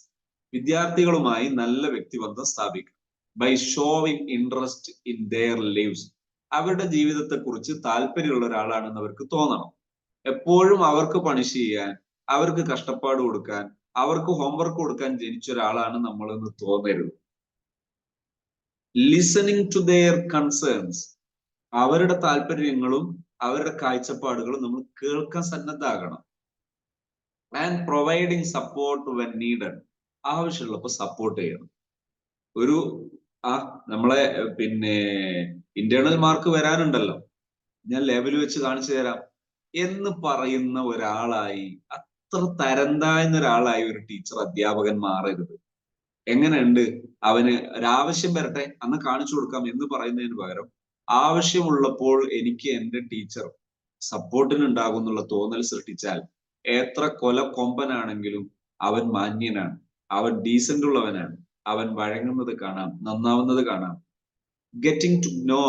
വിദ്യാർത്ഥികളുമായി നല്ല വ്യക്തിബന്ധം സ്ഥാപിക്കണം. By showing interest in their lives. അവരുടെ ജീവിതത്തെ കുറിച്ച് താല്പര്യമുള്ള ഒരാളാണെന്ന് അവർക്ക് തോന്നണം. എപ്പോഴും അവർക്ക് പണിഷ് ചെയ്യാൻ, അവർക്ക് കഷ്ടപ്പാട് കൊടുക്കാൻ, അവർക്ക് ഹോംവർക്ക് കൊടുക്കാൻ ജനിച്ച ഒരാളാണ് നമ്മളെന്ന് തോന്നരുത്. Listening to their concerns. അവരുടെ താല്പര്യങ്ങളും അവരുടെ കാഴ്ചപ്പാടുകളും നമ്മൾ കേൾക്കാൻ സന്നദ്ധാകണം. And providing support when needed. ആവശ്യമുള്ളപ്പോൾ സപ്പോർട്ട് ചെയ്യണം. നമ്മളെ പിന്നെ ഇന്റേണൽ മാർക്ക് വരാനുണ്ടല്ലോ, ഞാൻ ലെവൽ വെച്ച് കാണിച്ചു തരാം എന്ന് പറയുന്ന ഒരാളായി, അത്ര തരം താഴ്ന്ന ഒരാളായി ഒരു ടീച്ചർ, അധ്യാപകൻ മാറരുത്. എങ്ങനെയുണ്ട്, അവന് ഒരാവശ്യം വരട്ടെ അന്ന് കാണിച്ചു കൊടുക്കാം എന്ന് പറയുന്നതിന് പകരം ആവശ്യമുള്ളപ്പോൾ എനിക്ക് എൻ്റെ ടീച്ചർ സപ്പോർട്ടിന് ഉണ്ടാകും എന്നുള്ള തോന്നൽ സൃഷ്ടിച്ചാൽ എത്ര കൊമ്പനാണെങ്കിലും അവൻ മാന്യനാണ്, അവൻ ഡീസന്റ് ഉള്ളവനാണ്, അവൻ വഴങ്ങുന്നത് കാണാം, നന്നാവുന്നത് കാണാം. Getting to know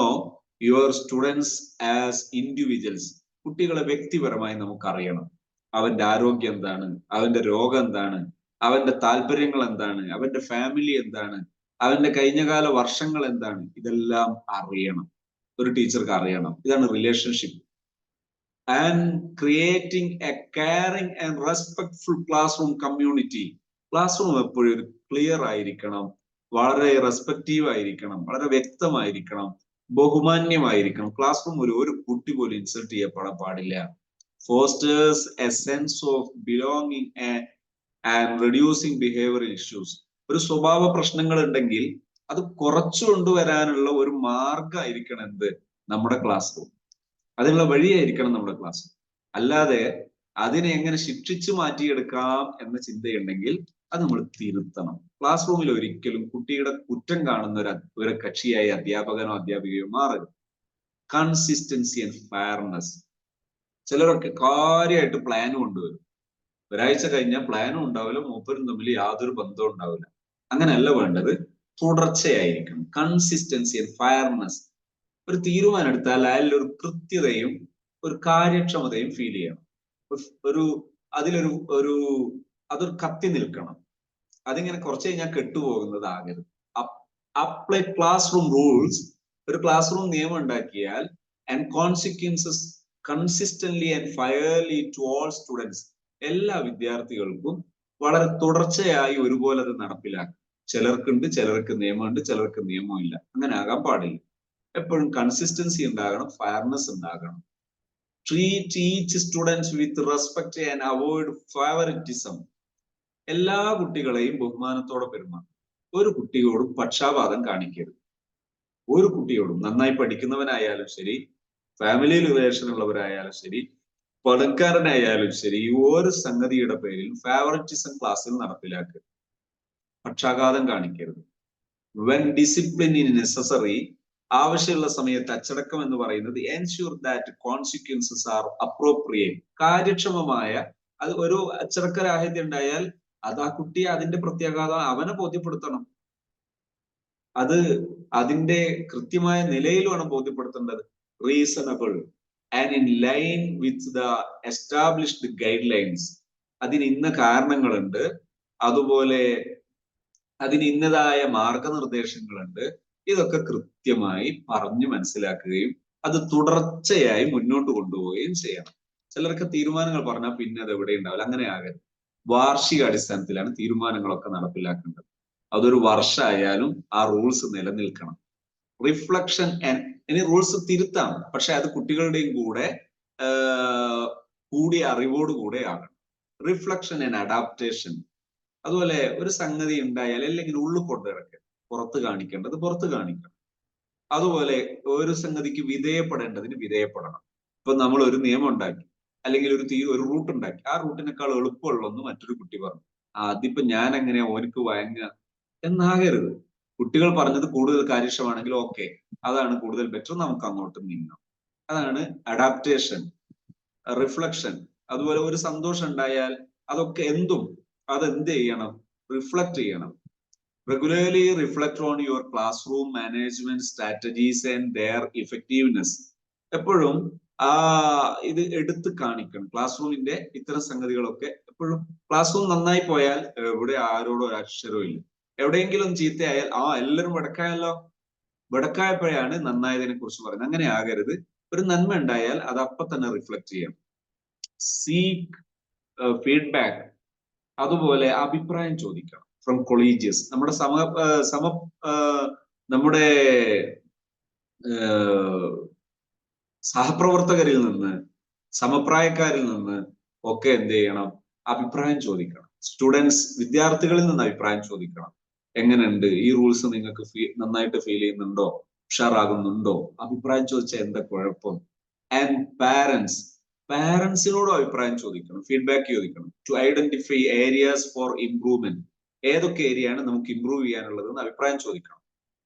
your students as individuals. കുട്ടികളെ വ്യക്തിപരമായി നമുക്കറിയണം. അവന്റെ ആരോഗ്യം എന്താണ്, അവന്റെ രോഗം എന്താണ്, അവന്റെ താല്പര്യങ്ങൾ എന്താണ്, അവന്റെ ഫാമിലി എന്താണ്, അവന്റെ കഴിഞ്ഞകാല വർഷങ്ങൾ എന്താണ്, ഇതെല്ലാം അറിയണം. ഒരു ടീച്ചർക്ക് അറിയണം. ഇതാണ് relationship. And creating A caring and respectful class room community. Class room എപ്പോഴും ഒരു ക്ലിയർ ആയിരിക്കണം, വളരെ റെസ്പെക്റ്റീവ് ആയിരിക്കണം, വളരെ വ്യക്തമായിരിക്കണം, ബഹുമാന്യമായിരിക്കണം. ക്ലാസ് റൂം ഒരു കുട്ടി പോലും ഇൻസൾട്ട് ചെയ്യപ്പെടാൻ പാടില്ല. Fosters A sense of belonging and reducing behavioural issues. ഒരു സ്വഭാവ പ്രശ്നങ്ങൾ ഉണ്ടെങ്കിൽ അത് കുറച്ചു കൊണ്ടുവരാനുള്ള ഒരു മാർഗമായിരിക്കണം എന്ത്, നമ്മുടെ ക്ലാസ് റൂം. അതിനുള്ള വഴിയായിരിക്കണം നമ്മുടെ ക്ലാസ്. അല്ലാതെ അതിനെ എങ്ങനെ ശിക്ഷിച്ചു മാറ്റിയെടുക്കാം എന്ന ചിന്തയുണ്ടെങ്കിൽ അത് നമ്മൾ തിരുത്തണം. ക്ലാസ് റൂമിൽ ഒരിക്കലും കുട്ടിയുടെ കുറ്റം കാണുന്ന ഒരു കക്ഷിയായി അധ്യാപകനോ അധ്യാപികയോ മാറരുത്. Consistency and fairness. ചിലരൊക്കെ കാര്യമായിട്ട് പ്ലാനും കൊണ്ടുവരും, ഒരാഴ്ച കഴിഞ്ഞാൽ പ്ലാനും ഉണ്ടാവില്ല, മൂപ്പരും തമ്മിൽ യാതൊരു ബന്ധവും ഉണ്ടാവില്ല. അങ്ങനെയല്ല വേണ്ടത്, തുടർച്ചയായിരിക്കണം. Consistency and fairness. ഒരു തീരുമാനം എടുത്താൽ അതിൽ ഒരു കൃത്യതയും ഒരു കാര്യക്ഷമതയും ഫീൽ ചെയ്യണം. അതൊരു കത്തി നിൽക്കണം. അതിങ്ങനെ കുറച്ച് കഴിഞ്ഞാൽ കെട്ടുപോകുന്നതാകരുത്. Apply classroom rules. ഒരു ക്ലാസ് റൂം നിയമം ഉണ്ടാക്കിയാൽ and consequences consistently and fairly to all students. എല്ലാ വിദ്യാർത്ഥികൾക്കും വളരെ തുടർച്ചയായി ഒരുപോലെ അത് നടപ്പിലാക്കും. ചിലർക്കുണ്ട്, ചിലർക്ക് നിയമമുണ്ട്, ചിലർക്ക് നിയമമില്ല. അങ്ങനെ ആകാൻ പാടില്ല. എപ്പോഴും കൺസിസ്റ്റൻസി ഉണ്ടാകണം, ഫയർനെസ് ഉണ്ടാകണം. Treat each students with respect and avoid favouritism. എല്ലാ കുട്ടികളെയും ബഹുമാനത്തോടെ പെരുമാറും. ഒരു കുട്ടിയോടും പക്ഷാപാതം കാണിക്കരുത്. ഒരു കുട്ടിയോടും, നന്നായി പഠിക്കുന്നവനായാലും ശരി, ഫാമിലി റിലേഷൻ ഉള്ളവരായാലും ശരി, പണക്കാരനായാലും ശരി, ഈ ഒരു സംഗതിയുടെ പേരിൽ ഫേവറിറ്റിസം ക്ലാസ്സിൽ നടപ്പിലാക്കുക. പക്ഷാഘാതം കാണിക്കരുത്. വെൻ ഡിസിപ്ലിൻ ഇൻ നെസസറി, ആവശ്യമുള്ള സമയത്ത് അച്ചടക്കം എന്ന് പറയുന്നത് ensure that consequences are appropriate. കാര്യക്ഷമമായ അത് ഒരു അച്ചടക്കരാഹിത്യം ഉണ്ടായാൽ അത് ആ കുട്ടിയെ അതിന്റെ പ്രത്യാഘാതം അവനെ ബോധ്യപ്പെടുത്തണം. അത് അതിന്റെ കൃത്യമായ നിലയിൽ വേണം ബോധ്യപ്പെടുത്തേണ്ടത്. Reasonable and in line with the established guidelines. അതിന് ഇന്ന കാരണങ്ങളുണ്ട്, അതുപോലെ അതിന് ഇന്നതായ മാർഗനിർദ്ദേശങ്ങളുണ്ട്. ഇതൊക്കെ കൃത്യമായി പറഞ്ഞു മനസ്സിലാക്കുകയും അത് തുടർച്ചയായി മുന്നോട്ട് കൊണ്ടുപോവുകയും ചെയ്യണം. ചിലർക്ക് തീരുമാനങ്ങൾ പറഞ്ഞാൽ പിന്നെ അത് എവിടെ ഉണ്ടാവില്ല. അങ്ങനെ ആകരുത്. വാർഷിക അടിസ്ഥാനത്തിലാണ് തീരുമാനങ്ങളൊക്കെ നടപ്പിലാക്കേണ്ടത്. അതൊരു വർഷമായാലും ആ റൂൾസ് നിലനിൽക്കണം. റിഫ്ലക്ഷൻ ഇനി റൂൾസ് തിരുത്താം, പക്ഷെ അത് കുട്ടികളുടെയും കൂടെ കൂടിയ അറിവോടുകൂടെ ആകണം. Reflection and adaptation. അതുപോലെ ഒരു സംഗതി ഉണ്ടായാൽ അല്ലെങ്കിൽ ഉള്ളിൽ കൊണ്ടു കിടക്കുക, പുറത്ത് കാണിക്കേണ്ടത് പുറത്ത് കാണിക്കണം. അതുപോലെ ഒരു സംഗതിക്ക് വിധേയപ്പെടേണ്ടതിന് വിധേയപ്പെടണം. ഇപ്പൊ നമ്മൾ ഒരു നിയമം ഉണ്ടാക്കി, അല്ലെങ്കിൽ ഒരു റൂട്ട് ഉണ്ടാക്കി, ആ റൂട്ടിനേക്കാൾ എളുപ്പമുള്ളൊന്ന് മറ്റൊരു കുട്ടി പറഞ്ഞു, അതിപ്പോ ഞാൻ എങ്ങനെയാ ഓനിക്ക് വഴങ്ങുക എന്നാകരുത്. കുട്ടികൾ പറഞ്ഞത് കൂടുതൽ കാര്യക്ഷമമാണെങ്കിൽ ഓക്കെ, അതാണ് കൂടുതൽ ബെറ്റർ, നമുക്ക് അങ്ങോട്ട് നീങ്ങാം. അതാണ് അഡാപ്റ്റേഷൻ, റിഫ്ലക്ഷൻ. അതുപോലെ ഒരു സന്തോഷം ഉണ്ടായാൽ അതൊക്കെ അതെന്ത് ചെയ്യണം? റിഫ്ലക്ട് ചെയ്യണം. Regularly reflect on your class room management strategies and their effectiveness. എപ്പോഴും ഇത് എടുത്ത് കാണിക്കണം. ക്ലാസ് റൂമിന്റെ ഇത്തരം സംഗതികളൊക്കെ എപ്പോഴും ക്ലാസ് റൂം നന്നായി പോയാൽ എവിടെ ആരോടും ഒരു അക്ഷരവും ഇല്ല. എവിടെയെങ്കിലും ചീത്തയായാൽ എല്ലാവരും വടക്കായല്ലോ, വടക്കായപ്പോഴാണ് നന്നായതിനെ കുറിച്ച് പറയുന്നത്. അങ്ങനെ ആകരുത്. ഒരു നന്മ ഉണ്ടായാൽ അത് അപ്പൊ തന്നെ റിഫ്ലക്ട് ചെയ്യണം. Seek feedback. അതുപോലെ അഭിപ്രായം ചോദിക്കണം ഫ്രം കൊളീജിയസ്. നമ്മുടെ സഹപ്രവർത്തകരിൽ നിന്ന്, സമപ്രായക്കാരിൽ നിന്ന് ഒക്കെ എന്ത് ചെയ്യണം? അഭിപ്രായം ചോദിക്കണം. സ്റ്റുഡൻസ്, വിദ്യാർത്ഥികളിൽ നിന്ന് അഭിപ്രായം ചോദിക്കണം. എങ്ങനെയുണ്ട് ഈ റൂൾസ്, നിങ്ങൾക്ക് നന്നായിട്ട് ഫീൽ ചെയ്യുന്നുണ്ടോ, ഉഷാറാകുന്നുണ്ടോ? അഭിപ്രായം ചോദിച്ചാൽ എന്താ കുഴപ്പം? ആൻഡ് പാരന്റ്സിനോടും അഭിപ്രായം ചോദിക്കണം, ഫീഡ്ബാക്ക് ചോദിക്കണം. To identify areas for improvement. ഏതൊക്കെ ഏരിയയാണ് നമുക്ക് ഇംപ്രൂവ് ചെയ്യാനുള്ളതെന്ന് അഭിപ്രായം ചോദിക്കണം.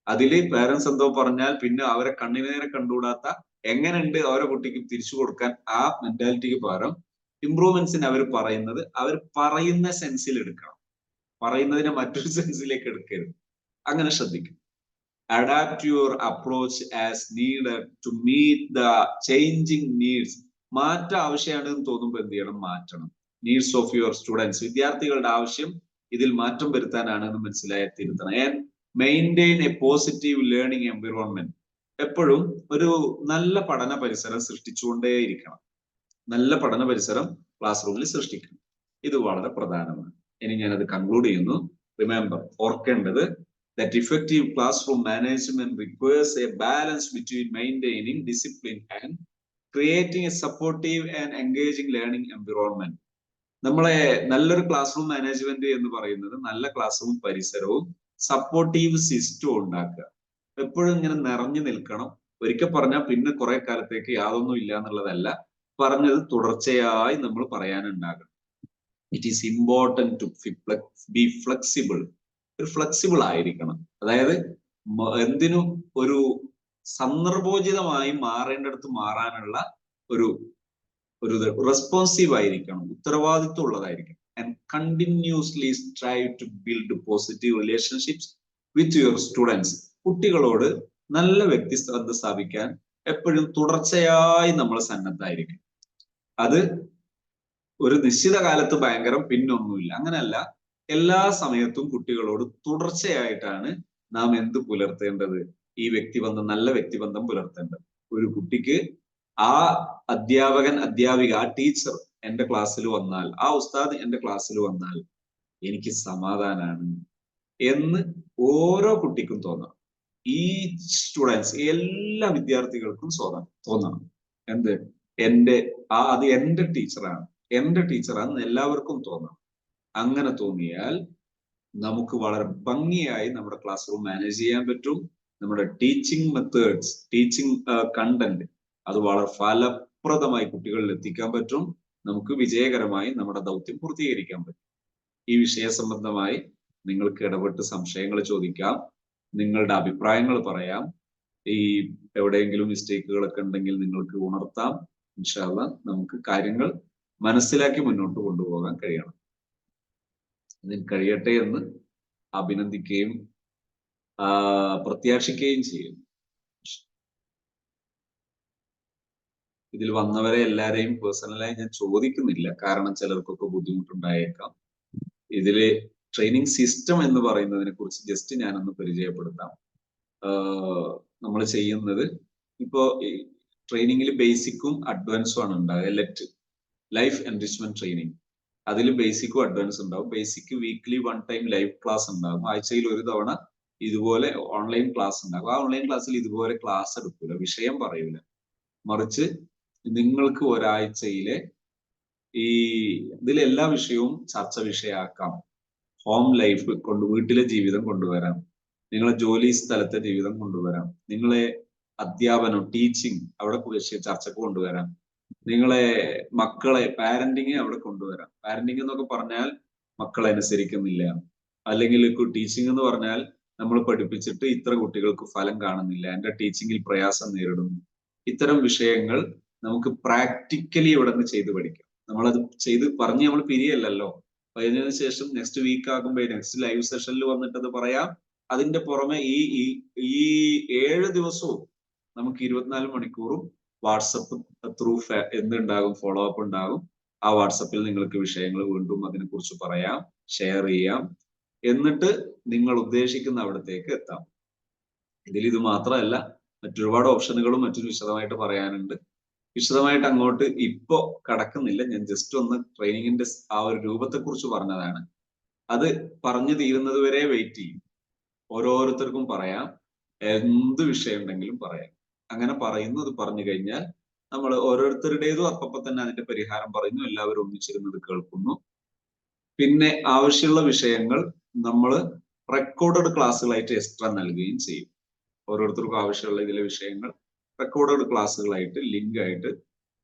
അതില് പാരന്റ്സ് എന്തോ പറഞ്ഞാൽ പിന്നെ അവരെ കണ്ണിന് നേരെ കണ്ടുകൂടാത്ത, എങ്ങനെയുണ്ട് അവരെ കുട്ടിക്ക് തിരിച്ചു കൊടുക്കാൻ, ആ മെന്റാലിറ്റിക്ക് പകരം ഇംപ്രൂവ്മെന്റ്സിന് അവർ പറയുന്ന സെൻസിൽ എടുക്കണം. പറയുന്നതിനെ മറ്റൊരു സെൻസിലേക്ക് എടുക്കരുത്. അങ്ങനെ ശ്രദ്ധിക്കും. Adapt your approach as needed to meet the changing needs. മാറ്റം ആവശ്യമാണെന്ന് തോന്നുമ്പോൾ എന്ത് ചെയ്യണം? മാറ്റണം. Needs of your students. വിദ്യാർത്ഥികളുടെ ആവശ്യം ഇതിൽ മാറ്റം വരുത്താനാണെന്ന് മനസ്സിലായി തിരുത്തണം. And maintain a positive learning environment. എപ്പോഴും ഒരു നല്ല പഠന പരിസരം സൃഷ്ടിച്ചുകൊണ്ടേയിരിക്കണം. നല്ല പഠന പരിസരം ക്ലാസ് റൂമിൽ സൃഷ്ടിക്കണം. ഇത് വളരെ പ്രധാനമാണ്. ഇനി ഞാനത് കൺക്ലൂഡ് ചെയ്യുന്നു. റിമെമ്പർ, ഓർക്കേണ്ടത്, that effective classroom management requires a balance between maintaining discipline and creating a supportive and engaging learning environment. നമ്മളെ നല്ലൊരു ക്ലാസ് റൂം മാനേജ്മെന്റ് എന്ന് പറയുന്നത് നല്ല ക്ലാസ് റൂം പരിസരവും സപ്പോർട്ടീവ് സിസ്റ്റവും ഉണ്ടാക്കുക. എപ്പോഴും ഇങ്ങനെ നിറഞ്ഞു നിൽക്കണം. ഒരിക്കൽ പറഞ്ഞാൽ പിന്നെ കുറെ കാലത്തേക്ക് യാതൊന്നും ഇല്ല എന്നുള്ളതല്ല, പറഞ്ഞത് തുടർച്ചയായി നമ്മൾ പറയാനുണ്ടാകണം. It is important to be flexible. ഒരു ഫ്ലെക്സിബിൾ ആയിരിക്കണം. അതായത് എന്തിനും ഒരു സന്ദർഭോചിതമായി മാറേണ്ടടുത്ത് മാറാനുള്ള ഒരു റെസ്പോൺസീവ് ആയിരിക്കണം, ഉത്തരവാദിത്വം ഉള്ളതായിരിക്കണം. And continuously strive to build positive relationships with your students. കുട്ടികളോട് നല്ല വ്യക്തിബന്ധം സ്ഥാപിക്കാൻ എപ്പോഴും തുടർച്ചയായി നമ്മൾ സന്നദ്ധമായിരിക്കും. അത് ഒരു നിശ്ചിത കാലത്ത് ഭയങ്കരം പിന്നൊന്നുമില്ല, അങ്ങനെയല്ല. എല്ലാ സമയത്തും കുട്ടികളോട് തുടർച്ചയായിട്ടാണ് നാം എന്ത് പുലർത്തേണ്ടത്? ഈ വ്യക്തിബന്ധം, നല്ല വ്യക്തിബന്ധം പുലർത്തേണ്ടത്. ഒരു കുട്ടിക്ക് ആ അധ്യാപകൻ, അധ്യാപിക, ആ ടീച്ചർ എന്റെ ക്ലാസ്സിൽ വന്നാൽ, ആ ഉസ്താദ് എന്റെ ക്ലാസ്സിൽ വന്നാൽ എനിക്ക് സമാധാനാണ് എന്ന് ഓരോ കുട്ടിക്കും തോന്നണം. ഈ സ്റ്റുഡൻസ് എല്ലാ വിദ്യാർത്ഥികൾക്കും തോന്നണം. എന്ത് അത് എന്റെ ടീച്ചറാണ് എല്ലാവർക്കും തോന്നണം. അങ്ങനെ തോന്നിയാൽ നമുക്ക് വളരെ ഭംഗിയായി നമ്മുടെ ക്ലാസ് റൂം മാനേജ് ചെയ്യാൻ പറ്റും. നമ്മുടെ ടീച്ചിങ് മെത്തേഡ്സ്, ടീച്ചിങ് കണ്ടന്റ് അത് വളരെ ഫലപ്രദമായി കുട്ടികളിൽ എത്തിക്കാൻ പറ്റും. നമുക്ക് വിജയകരമായി നമ്മുടെ ദൗത്യം പൂർത്തീകരിക്കാൻ പറ്റും. ഈ വിഷയ സംബന്ധമായി നിങ്ങൾക്ക് ഇടപെട്ട് സംശയങ്ങൾ ചോദിക്കാം, നിങ്ങളുടെ അഭിപ്രായങ്ങൾ പറയാം. ഈ എവിടെയെങ്കിലും മിസ്റ്റേക്കുകളൊക്കെ ഉണ്ടെങ്കിൽ നിങ്ങൾക്ക് ഉണർത്താം. ഇൻഷാ അല്ലാഹ് നമുക്ക് കാര്യങ്ങൾ മനസ്സിലാക്കി മുന്നോട്ട് കൊണ്ടുപോകാൻ കഴിയണം. ഇതിന് കഴിയട്ടെ എന്ന് അഭിനന്ദിക്കുകയും പ്രത്യാശിക്കുകയും ചെയ്യുന്നു. ഇതിൽ വന്നവരെ എല്ലാരെയും പേഴ്സണലായി ഞാൻ ചോദിക്കുന്നില്ല, കാരണം ചിലർക്കൊക്കെ ബുദ്ധിമുട്ടുണ്ടായേക്കാം. ഇതില് ട്രെയിനിങ് സിസ്റ്റം എന്ന് പറയുന്നതിനെ കുറിച്ച് ജസ്റ്റ് ഞാനൊന്ന് പരിചയപ്പെടുത്താം. നമ്മൾ ചെയ്യുന്നത് ഇപ്പോ ട്രെയിനിങ്ങിൽ ബേസിക്കും അഡ്വാൻസും ആണ് ഉണ്ടാകുക. ലൈഫ് എൻറിച്ച്മെന്റ് ട്രെയിനിങ്, അതിൽ ബേസിക്കും അഡ്വാൻസ് ഉണ്ടാവും. Basic weekly 1 time live class ഉണ്ടാകും. ആഴ്ചയിൽ ഒരു തവണ ഇതുപോലെ ഓൺലൈൻ ക്ലാസ് ഉണ്ടാകും. ആ ഓൺലൈൻ ക്ലാസ്സിൽ ഇതുപോലെ ക്ലാസ് എടുക്കൂല, വിഷയം പറയൂല, മറിച്ച് നിങ്ങൾക്ക് ഒരാഴ്ചയിലെ ഇതിലെല്ലാ വിഷയവും ചർച്ച വിഷയമാക്കാം. ഹോം ലൈഫ് വീട്ടിലെ ജീവിതം കൊണ്ടുവരാം, നിങ്ങളെ ജോലി സ്ഥലത്തെ ജീവിതം കൊണ്ടുവരാം, നിങ്ങളെ അധ്യാപനം ടീച്ചിങ് അവിടെ ചർച്ചക്ക് കൊണ്ടുവരാം, നിങ്ങളെ മക്കളെ പാരന്റിങ് അവിടെ കൊണ്ടുവരാം. പാരന്റിങ് എന്നൊക്കെ പറഞ്ഞാൽ മക്കൾ അനുസരിക്കുന്നില്ല, അല്ലെങ്കിൽ ടീച്ചിങ് എന്ന് പറഞ്ഞാൽ നമ്മൾ പഠിപ്പിച്ചിട്ട് ഇത്ര കുട്ടികൾക്ക് ഫലം കാണുന്നില്ല, എന്റെ ടീച്ചിങ്ങിൽ പ്രയാസം നേരിടുന്നു. ഇത്തരം വിഷയങ്ങൾ നമുക്ക് പ്രാക്ടിക്കലി ഇവിടെ നിന്ന് ചെയ്ത് പഠിക്കാം. നമ്മളത് ചെയ്ത് പറഞ്ഞ് നമ്മൾ പിരിയല്ലല്ലോ. കഴിഞ്ഞതിന് ശേഷം നെക്സ്റ്റ് വീക്ക് ആകുമ്പോൾ നെക്സ്റ്റ് ലൈവ് സെഷനിൽ വന്നിട്ട് അത് പറയാം. അതിന്റെ പുറമെ ഈ 7 ദിവസവും നമുക്ക് 24 മണിക്കൂറും വാട്സപ്പ് ത്രൂ എന്തുണ്ടാകും, ഫോളോ അപ്പ് ഉണ്ടാകും. ആ വാട്സപ്പിൽ നിങ്ങൾക്ക് വിഷയങ്ങൾ വീണ്ടും അതിനെക്കുറിച്ച് പറയാം, ഷെയർ ചെയ്യാം, എന്നിട്ട് നിങ്ങൾ ഉദ്ദേശിക്കുന്ന അവിടത്തേക്ക് എത്താം. ഇത് മാത്രമല്ല, മറ്റൊരുപാട് ഓപ്ഷനുകളും മറ്റൊരു വിശദമായിട്ട് പറയാനുണ്ട്. വിശദമായിട്ട് അങ്ങോട്ട് ഇപ്പോ കടക്കുന്നില്ല. ഞാൻ ജസ്റ്റ് ഒന്ന് ട്രെയിനിങ്ങിന്റെ ആ ഒരു രൂപത്തെ കുറിച്ച് പറഞ്ഞതാണ്. അത് പറഞ്ഞു തീരുന്നത് വരെ വെയിറ്റ് ചെയ്യും. ഓരോരുത്തർക്കും പറയാം, എന്ത് വിഷയം ഉണ്ടെങ്കിലും പറയാം. അങ്ങനെ പറയുന്നു. അത് പറഞ്ഞു കഴിഞ്ഞാൽ നമ്മൾ ഓരോരുത്തരുടേതും അപ്പപ്പോ തന്നെ അതിന്റെ പരിഹാരം പറയുന്നു, എല്ലാവരും ഒന്നിച്ചിരുന്നത് കേൾക്കുന്നു. പിന്നെ ആവശ്യമുള്ള വിഷയങ്ങൾ നമ്മൾ റെക്കോർഡഡ് ക്ലാസ്സുകളായിട്ട് എക്സ്ട്രാ നൽകുകയും ചെയ്യും. ഓരോരുത്തർക്കും ആവശ്യമുള്ള ഇതിലെ വിഷയങ്ങൾ റെക്കോർഡഡ് ക്ലാസ്സുകളായിട്ട് ലിങ്ക് ആയിട്ട്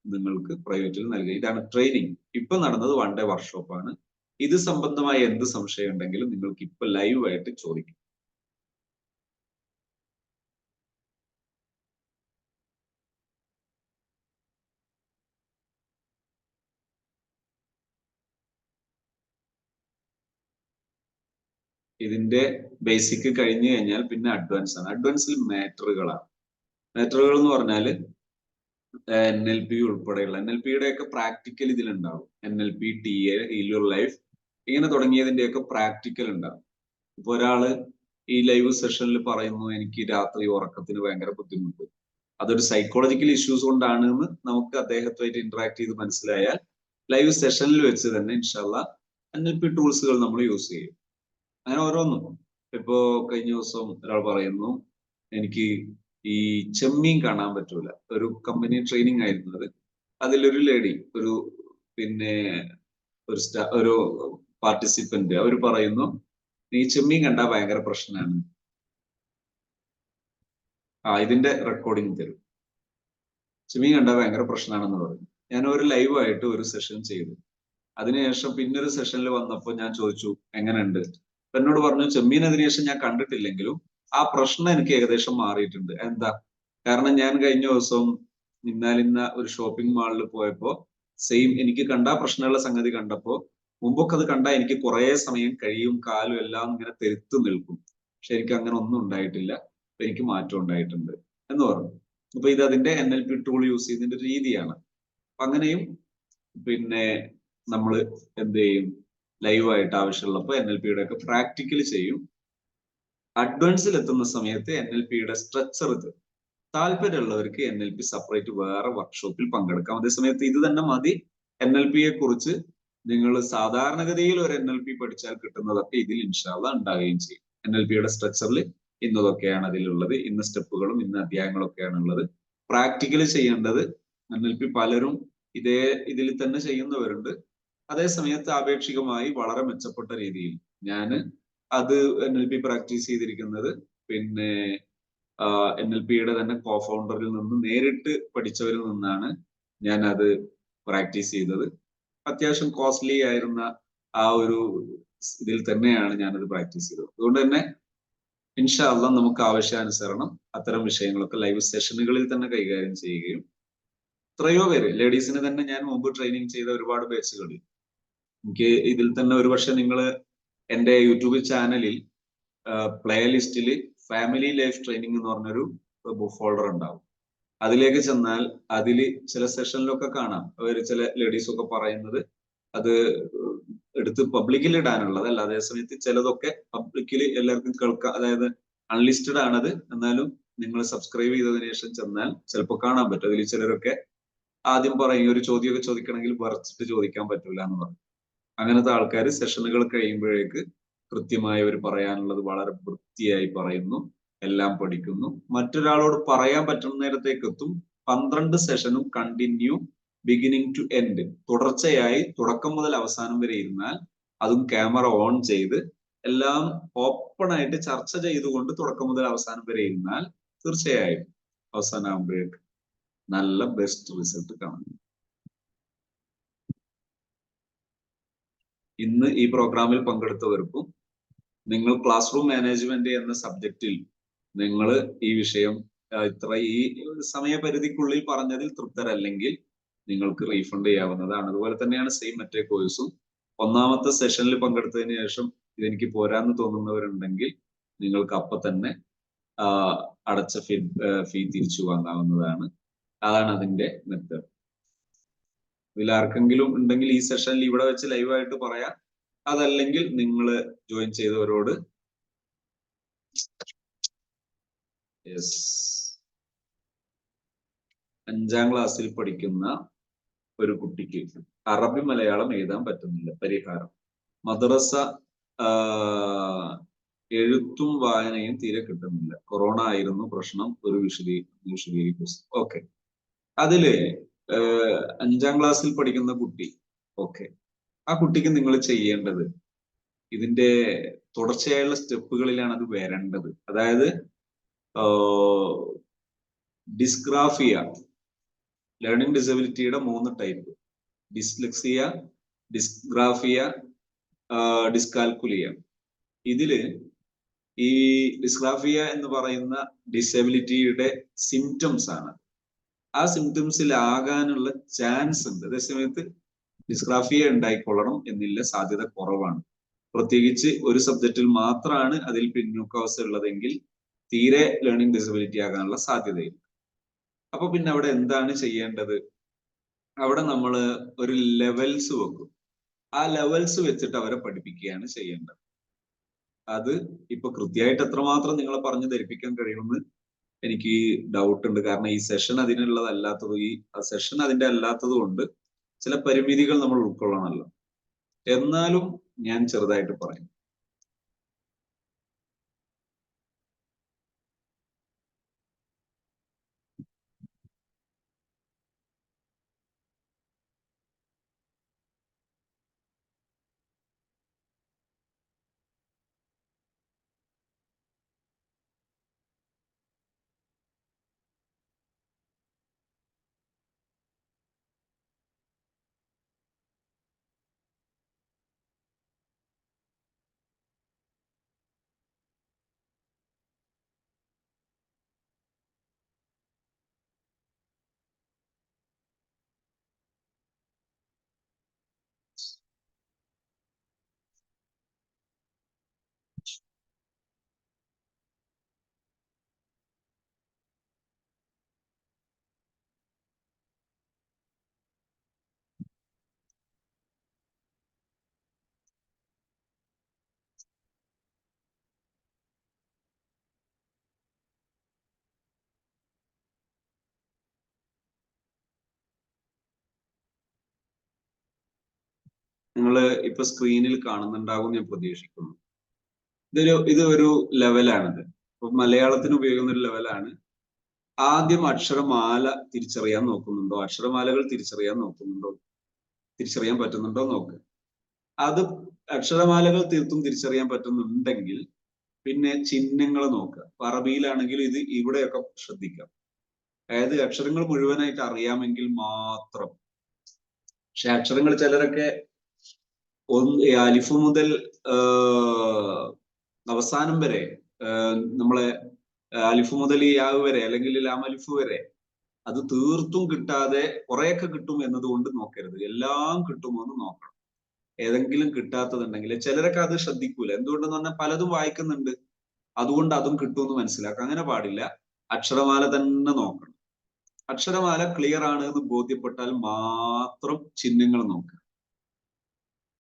നിങ്ങൾക്ക് പ്രൈവറ്റിൽ നൽകുക. ഇതാണ് ട്രെയിനിങ്. ഇപ്പൊ നടന്നത് 1 ഡേ വർക്ക്ഷോപ്പാണ്. ഇത് സംബന്ധമായ എന്ത് സംശയം ഉണ്ടെങ്കിലും നിങ്ങൾക്ക് ഇപ്പൊ ലൈവായിട്ട് ചോദിക്കാം. ഇതിന്റെ ബേസിക് കഴിഞ്ഞു കഴിഞ്ഞാൽ പിന്നെ അഡ്വാൻസ് ആണ്. അഡ്വാൻസിൽ മാറ്ററുകളാണ്. മാറ്ററുകൾ എന്ന് പറഞ്ഞാൽ NLP ഉൾപ്പെടെയുള്ള NLPയുടെ ഒക്കെ പ്രാക്ടിക്കൽ ഇതിലുണ്ടാവും. NLP, TA, heal your life ഇങ്ങനെ തുടങ്ങിയതിന്റെയൊക്കെ പ്രാക്ടിക്കൽ ഉണ്ടാവും. ഇപ്പൊ ഒരാള് ഈ ലൈവ് സെഷനിൽ പറയുന്നു, എനിക്ക് രാത്രി ഉറക്കത്തിന് ഭയങ്കര ബുദ്ധിമുട്ട്, അതൊരു സൈക്കോളജിക്കൽ ഇഷ്യൂസ് കൊണ്ടാണ് എന്ന് നമുക്ക് അദ്ദേഹത്തുമായിട്ട് ഇന്ററാക്ട് ചെയ്ത് മനസ്സിലായാൽ ലൈവ് സെഷനിൽ വെച്ച് തന്നെ ഇൻഷാല്ല NLP ടൂൾസുകൾ നമ്മൾ യൂസ് ചെയ്യും. അങ്ങനെ ഓരോന്നും. ഇപ്പോ കഴിഞ്ഞ ദിവസം ഒരാൾ പറയുന്നു, എനിക്ക് ഈ ചെമ്മീൻ കാണാൻ പറ്റൂല. ഒരു കമ്പനി ട്രെയിനിങ് ആയിരുന്നു അത്. അതിലൊരു ലേഡി, പിന്നെ ഒരു പാർട്ടിസിപ്പന്റ് അവർ പറയുന്നു, ഈ ചെമ്മീൻ കണ്ടാൽ ഭയങ്കര പ്രശ്നമാണ്. ഇതിന്റെ റെക്കോർഡിങ് തരും. ചെമ്മീൻ കണ്ടാൽ ഭയങ്കര പ്രശ്നമാണെന്ന് പറഞ്ഞു. ഞാൻ ഒരു ലൈവായിട്ട് ഒരു സെഷൻ ചെയ്തു. അതിനുശേഷം പിന്നൊരു സെഷനിൽ വന്നപ്പോൾ ഞാൻ ചോദിച്ചു എങ്ങനെയുണ്ട്. എന്നോട് പറഞ്ഞു, ചെമ്മീൻ അതിനുശേഷം ഞാൻ കണ്ടിട്ടില്ലെങ്കിലും ആ പ്രശ്നം എനിക്ക് ഏകദേശം മാറിയിട്ടുണ്ട്. എന്താ കാരണം, ഞാൻ കഴിഞ്ഞ ദിവസം ഇന്നാലിന്ന ഒരു ഷോപ്പിംഗ് മാളിൽ പോയപ്പോ സെയിം എനിക്ക് കണ്ട പ്രശ്നമുള്ള സംഗതി കണ്ടപ്പോ, മുമ്പൊക്കെ അത് കണ്ടാൽ എനിക്ക് കുറെ സമയം കഴിയും, കാലും എല്ലാം ഇങ്ങനെ തെരുത്തു നിൽക്കും. പക്ഷെ എനിക്ക് അങ്ങനെ ഒന്നും ഉണ്ടായിട്ടില്ല, എനിക്ക് മാറ്റം ഉണ്ടായിട്ടുണ്ട് എന്ന് പറഞ്ഞു. അപ്പൊ ഇത് അതിന്റെ NLP ടൂൾ യൂസ് ചെയ്യുന്നതിന്റെ രീതിയാണ്. അങ്ങനെയും പിന്നെ നമ്മൾ എന്ത് ചെയ്യും, ലൈവായിട്ട് ആവശ്യമുള്ളപ്പോൾ NLPയുടെ ഒക്കെ പ്രാക്ടിക്കൽ ചെയ്യും. അഡ്വാൻസിൽ എത്തുന്ന സമയത്ത് NLPയുടെ സ്ട്രക്ചർ താല്പര്യമുള്ളവർക്ക് NLP സെപ്പറേറ്റ് വേറെ വർക്ക്ഷോപ്പിൽ പങ്കെടുക്കാം. അതേസമയത്ത് ഇത് തന്നെ മതി NLPയെ കുറിച്ച് നിങ്ങൾ സാധാരണഗതിയിൽ ഒരു NLP പഠിച്ചാൽ കിട്ടുന്നതൊക്കെ ഇതിൽ ഇൻഷാല്ല ഉണ്ടാവുകയും ചെയ്യും. NLPയുടെ സ്ട്രക്ചറിൽ ഇന്നതൊക്കെയാണ് അതിലുള്ളത്, ഇന്ന സ്റ്റെപ്പുകളും ഇന്ന അധ്യായങ്ങളൊക്കെയാണ് ഉള്ളത്. പ്രാക്ടിക്കലി ചെയ്യേണ്ടത് NLP പലരും ഇതിൽ തന്നെ ചെയ്യുന്നവരുണ്ട്. അതേ സമയത്ത് ആപേക്ഷികമായി വളരെ മെച്ചപ്പെട്ട രീതിയിൽ ഞാൻ അത് NLP പ്രാക്ടീസ് ചെയ്തിരിക്കുന്നത് പിന്നെ NLPയുടെ തന്നെ ഫൗണ്ടറിൽ നിന്ന് നേരിട്ട് പഠിച്ചവരിൽ നിന്നാണ് ഞാൻ അത് പ്രാക്ടീസ് ചെയ്തത്. അത്യാവശ്യം കോസ്റ്റ്ലി ആയിരുന്ന ആ ഒരു ഇതിൽ തന്നെയാണ് ഞാനത് പ്രാക്ടീസ് ചെയ്തത്. അതുകൊണ്ട് തന്നെ ഇൻഷാ അള്ളാ നമുക്ക് ആവശ്യാനുസരണം അത്തരം വിഷയങ്ങളൊക്കെ ലൈവ് സെഷനുകളിൽ തന്നെ കൈകാര്യം ചെയ്യുകയും എത്രയോ പേര് ലേഡീസിന് തന്നെ ഞാൻ മുമ്പ് ട്രെയിനിങ് ചെയ്ത ഒരുപാട് ബാച്ചുകളിൽ എനിക്ക് ഇതിൽ തന്നെ ഒരുപക്ഷെ നിങ്ങൾ എൻ്റെ യൂട്യൂബ് ചാനലിൽ പ്ലേലിസ്റ്റിൽ ഫാമിലി ലൈഫ് ട്രെയിനിങ് എന്ന് പറഞ്ഞൊരു ഫോൾഡർ ഉണ്ടാവും. അതിലേക്ക് ചെന്നാൽ അതിൽ ചില സെഷനിലൊക്കെ കാണാം അവർ ചില ലേഡീസ് ഒക്കെ പറയുന്നത് അത് എടുത്ത് പബ്ലിക്കിൽ ഇടാനുള്ളതല്ല, അതേസമയത്ത് ചിലതൊക്കെ പബ്ലിക്കിൽ എല്ലാവർക്കും കേൾക്കാം, അതായത് അൺലിസ്റ്റഡ് ആണത്. എന്നാലും നിങ്ങൾ സബ്സ്ക്രൈബ് ചെയ്തതിനു ശേഷം ചെന്നാൽ ചിലപ്പോൾ കാണാൻ പറ്റും. അതിൽ ചിലരൊക്കെ ആദ്യം പറയും ഒരു ചോദ്യമൊക്കെ ചോദിക്കണമെങ്കിൽ വരച്ചിട്ട് ചോദിക്കാൻ പറ്റൂല എന്ന് പറയും. അങ്ങനത്തെ ആൾക്കാർ സെഷനുകൾ കഴിയുമ്പോഴേക്ക് കൃത്യമായി അവർ പറയാനുള്ളത് വളരെ വൃത്തിയായി പറയുന്നു, എല്ലാം പഠിക്കുന്നു. മറ്റൊരാളോട് പറയാൻ പറ്റുന്ന നേരത്തേക്ക് എത്തും. 12 സെഷനും കണ്ടിന്യൂ ബിഗിനിങ് ടു എൻഡ് തുടർച്ചയായി തുടക്കം മുതൽ അവസാനം വരെ ഇരുന്നാൽ, അതും ക്യാമറ ഓൺ ചെയ്ത് എല്ലാം ഓപ്പൺ ആയിട്ട് ചർച്ച ചെയ്തുകൊണ്ട് തുടക്കം മുതൽ അവസാനം വരെ ഇരുന്നാൽ തീർച്ചയായും അവസാനമാകുമ്പോഴേക്ക് നല്ല ബെസ്റ്റ് റിസൾട്ട് കാണും. ഇന്ന് ഈ പ്രോഗ്രാമിൽ പങ്കെടുത്തവർക്കും നിങ്ങൾ ക്ലാസ് റൂം മാനേജ്മെന്റ് എന്ന സബ്ജക്റ്റിൽ നിങ്ങൾ ഈ വിഷയം ഈ സമയപരിധിക്കുള്ളിൽ പറഞ്ഞതിൽ തൃപ്തരല്ലെങ്കിൽ നിങ്ങൾക്ക് റീഫണ്ട് ചെയ്യാവുന്നതാണ്. അതുപോലെ തന്നെയാണ് സെയിം മറ്റേ കോഴ്സും. ഒന്നാമത്തെ സെഷനിൽ പങ്കെടുത്തതിന് ശേഷം ഇതെനിക്ക് പോരാന്ന് തോന്നുന്നവരുണ്ടെങ്കിൽ നിങ്ങൾക്ക് അപ്പൊ തന്നെ അടച്ച ഫീ തിരിച്ചു വാങ്ങാവുന്നതാണ്. അതാണ് അതിന്റെ മെത്തേഡ്. ഇതിൽ ആർക്കെങ്കിലും ഉണ്ടെങ്കിൽ ഈ സെഷനിൽ ഇവിടെ വെച്ച് ലൈവായിട്ട് പറയാം. അതല്ലെങ്കിൽ നിങ്ങൾ ജോയിൻ ചെയ്തവരോട് 5ാം ക്ലാസ്സിൽ പഠിക്കുന്ന ഒരു കുട്ടിക്ക് അറബി മലയാളം എഴുതാൻ പറ്റുന്നില്ല, പരിഹാരം. മദ്രസ എഴുത്തും വായനയും തീരെ കിട്ടുന്നില്ല, കൊറോണ ആയിരുന്നു പ്രശ്നം, ഒരു വിശദീകരിക്കും. ഓക്കെ, അതില് 5ാം ക്ലാസ്സിൽ പഠിക്കുന്ന കുട്ടി, ഓക്കെ, ആ കുട്ടിക്ക് നിങ്ങൾ ചെയ്യേണ്ടത് ഇതിന്റെ തുടർച്ചയായുള്ള സ്റ്റെപ്പുകളിലാണ് അത് വരേണ്ടത്. അതായത് ഡിസ്ഗ്രാഫിയ, ലേണിംഗ് ഡിസബിലിറ്റിയുടെ 3 ടൈപ്പ്: ഡിസ്ലെക്സിയ, ഡിസ്ഗ്രാഫിയ, ഡിസ്കാൽക്കുലിയ. ഇതില് ഈ ഡിസ്ഗ്രാഫിയ എന്ന് പറയുന്ന ഡിസബിലിറ്റിയുടെ സിംറ്റംസ് ആണ്. ആ സിംറ്റംസിലാകാനുള്ള ചാൻസ് ഉണ്ട്. അതേസമയത്ത് ഡിസ്ഗ്രാഫിയ ഉണ്ടായിക്കൊള്ളണം എന്നില്ല, സാധ്യത കുറവാണ്. പ്രത്യേകിച്ച് ഒരു സബ്ജക്റ്റിൽ മാത്രമാണ് അതിൽ പിന്നോക്കാവസ്ഥ ഉള്ളതെങ്കിൽ തീരെ ലേണിംഗ് ഡിസബിലിറ്റി ആകാനുള്ള സാധ്യതയില്ല. അപ്പൊ പിന്നെ അവിടെ എന്താണ് ചെയ്യേണ്ടത്? അവിടെ നമ്മൾ ഒരു ലെവൽസ് വെക്കും. ആ ലെവൽസ് വെച്ചിട്ട് അവരെ പഠിപ്പിക്കുകയാണ് ചെയ്യേണ്ടത്. അത് ഇപ്പൊ കൃത്യമായിട്ട് എത്രമാത്രം നിങ്ങളെ പറഞ്ഞു ധരിപ്പിക്കാൻ കഴിയുമെന്ന് എനിക്ക് ഡൗട്ട് ഉണ്ട്. കാരണം ഈ സെഷൻ അതിനുള്ളതല്ലാത്തത്, ഈ സെഷൻ അതിന്റെ അല്ലാത്തത് കൊണ്ട് ചില പരിമിതികൾ നമ്മൾ ഉൾക്കൊള്ളണമല്ലോ. എന്നാലും ഞാൻ ചെറുതായിട്ട് പറയും. നിങ്ങൾ ഇപ്പൊ സ്ക്രീനിൽ കാണുന്നുണ്ടാകും ഞാൻ പ്രതീക്ഷിക്കുന്നു. ഇത് ഒരു ലെവലാണിത്. ഇപ്പൊ മലയാളത്തിന് ഉപയോഗിക്കുന്ന ഒരു ലെവലാണ്. ആദ്യം അക്ഷരമാല തിരിച്ചറിയാൻ നോക്കുന്നുണ്ടോ, അക്ഷരമാലകൾ തിരിച്ചറിയാൻ പറ്റുന്നുണ്ടോ നോക്കുക. അത് അക്ഷരമാലകൾ തീർത്തും തിരിച്ചറിയാൻ പറ്റുന്നുണ്ടെങ്കിൽ പിന്നെ ചിഹ്നങ്ങൾ നോക്കുക. ഇപ്പൊ അറബിയിലാണെങ്കിൽ ഇത് ഇവിടെയൊക്കെ ശ്രദ്ധിക്കാം. അതായത് അക്ഷരങ്ങൾ മുഴുവനായിട്ട് അറിയാമെങ്കിൽ മാത്രം. പക്ഷെ അക്ഷരങ്ങൾ ചിലരൊക്കെ അലിഫ് മുതൽ അവസാനം വരെ നമ്മളെ അലിഫ് മുതൽ ഈ യാവ് വരെ അല്ലെങ്കിൽ ലാം അലിഫ് വരെ അത് തീർത്തും കിട്ടാതെ കുറെയൊക്കെ കിട്ടും എന്നതുകൊണ്ട് നോക്കരുത്. എല്ലാം കിട്ടുമോ എന്ന് നോക്കണം. ഏതെങ്കിലും കിട്ടാത്തതുണ്ടെങ്കിൽ ചിലരൊക്കെ അത് ശ്രദ്ധിക്കൂല. എന്തുകൊണ്ടെന്ന് പറഞ്ഞാൽ പലതും വായിക്കുന്നുണ്ട്, അതുകൊണ്ട് അതും കിട്ടുമെന്ന് മനസ്സിലാക്കുക. അങ്ങനെ പാടില്ല. അക്ഷരമാല തന്നെ നോക്കണം. അക്ഷരമാല ക്ലിയർ ആണ് എന്ന് ബോധ്യപ്പെട്ടാൽ മാത്രം ചിഹ്നങ്ങൾ നോക്കുക.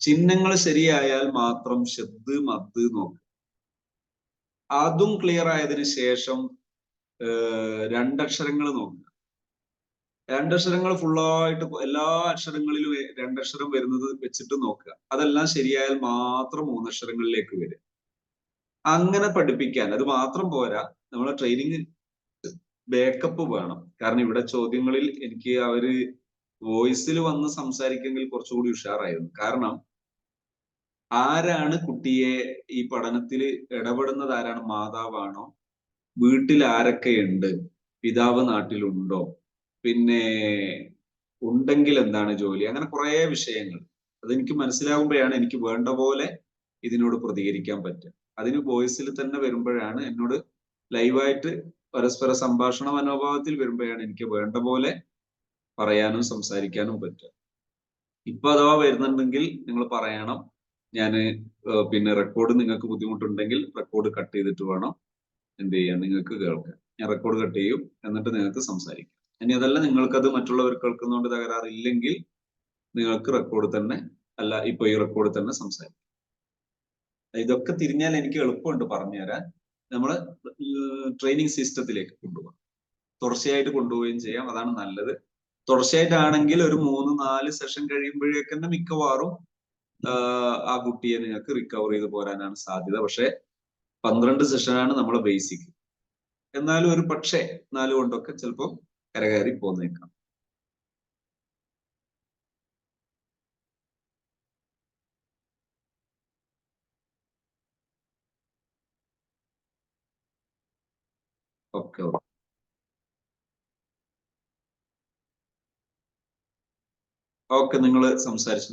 ചിഹ്നങ്ങൾ ശരിയായാൽ മാത്രം ഷദ് മദ് നോക്കുക. അതും ക്ലിയർ ആയതിനു ശേഷം രണ്ടക്ഷരങ്ങൾ നോക്കുക. രണ്ടക്ഷരങ്ങൾ ഫുള്ളായിട്ട് എല്ലാ അക്ഷരങ്ങളിലും രണ്ടക്ഷരം വരുന്നത് വെച്ചിട്ട് നോക്കുക. അതെല്ലാം ശരിയായാൽ മാത്രം മൂന്നക്ഷരങ്ങളിലേക്ക് വരിക. അങ്ങനെ പഠിപ്പിക്കാൻ അത് മാത്രം പോരാ, നമ്മളെ ട്രെയിനിങ് ബാക്കപ്പ് വേണം. കാരണം ഇവിടെ ചോദ്യങ്ങളിൽ എനിക്ക് അവര് വോയിസിൽ വന്ന് സംസാരിക്കെങ്കിൽ കുറച്ചുകൂടി ഉഷാറായിരുന്നു. കാരണം ആരാണ് കുട്ടിയെ ഈ പഠനത്തിൽ ഇടപെടുന്നത്? ആരാണ്? മാതാവാണോ? വീട്ടിൽ ആരൊക്കെയുണ്ട്? പിതാവ് നാട്ടിലുണ്ടോ? പിന്നെ ഉണ്ടെങ്കിൽ എന്താണ് ജോലി? അങ്ങനെ കുറെ വിഷയങ്ങൾ അതെനിക്ക് മനസ്സിലാകുമ്പോഴാണ് എനിക്ക് വേണ്ട പോലെ ഇതിനോട് പ്രതികരിക്കാൻ പറ്റുക. അതിന് വോയിസിൽ തന്നെ വരുമ്പോഴാണ്, എന്നോട് ലൈവായിട്ട് പരസ്പര സംഭാഷണ മനോഭാവത്തിൽ വരുമ്പോഴാണ് എനിക്ക് വേണ്ട പോലെ പറയാനും സംസാരിക്കാനും പറ്റുക. ഇപ്പൊ അഥവാ വരുന്നുണ്ടെങ്കിൽ നിങ്ങൾ പറയണം. ഞാൻ പിന്നെ റെക്കോർഡ് നിങ്ങൾക്ക് ബുദ്ധിമുട്ടുണ്ടെങ്കിൽ റെക്കോർഡ് കട്ട് ചെയ്തിട്ട് വേണം എന്ത് ചെയ്യാൻ നിങ്ങൾക്ക് കേൾക്കാൻ. ഞാൻ റെക്കോർഡ് കട്ട് ചെയ്യും, എന്നിട്ട് നിങ്ങൾക്ക് സംസാരിക്കാം. ഇനി അതല്ല നിങ്ങൾക്കത് മറ്റുള്ളവർ കേൾക്കുന്നതുകൊണ്ട് തകരാറില്ലെങ്കിൽ നിങ്ങൾക്ക് റെക്കോർഡ് തന്നെ, അല്ല ഇപ്പൊ ഈ റെക്കോർഡ് തന്നെ സംസാരിക്കാം. ഇതൊക്കെ തിരിഞ്ഞാൽ എനിക്ക് എളുപ്പമുണ്ട് പറഞ്ഞുതരാൻ. നമ്മള് ട്രെയിനിങ് സിസ്റ്റത്തിലേക്ക് കൊണ്ടുപോകാം, തുടർച്ചയായിട്ട് കൊണ്ടുപോവുകയും ചെയ്യാം. അതാണ് നല്ലത്. തുടർച്ചയായിട്ടാണെങ്കിൽ ഒരു 3-4 സെഷൻ കഴിയുമ്പോഴേക്ക് തന്നെ മിക്കവാറും ആ കുട്ടിയെ നിങ്ങൾക്ക് റിക്കവർ ചെയ്ത് പോരാനാണ് സാധ്യത. പക്ഷെ 12 സെഷനാണ് നമ്മളെ ബേസിക്. എന്നാലും ഒരു പക്ഷേ 4 കൊണ്ടൊക്കെ ചിലപ്പോൾ കരകയറി പോന്നേക്കാം. ഓക്കെ ഓക്കെ നിങ്ങൾ സംസാരിച്ചു.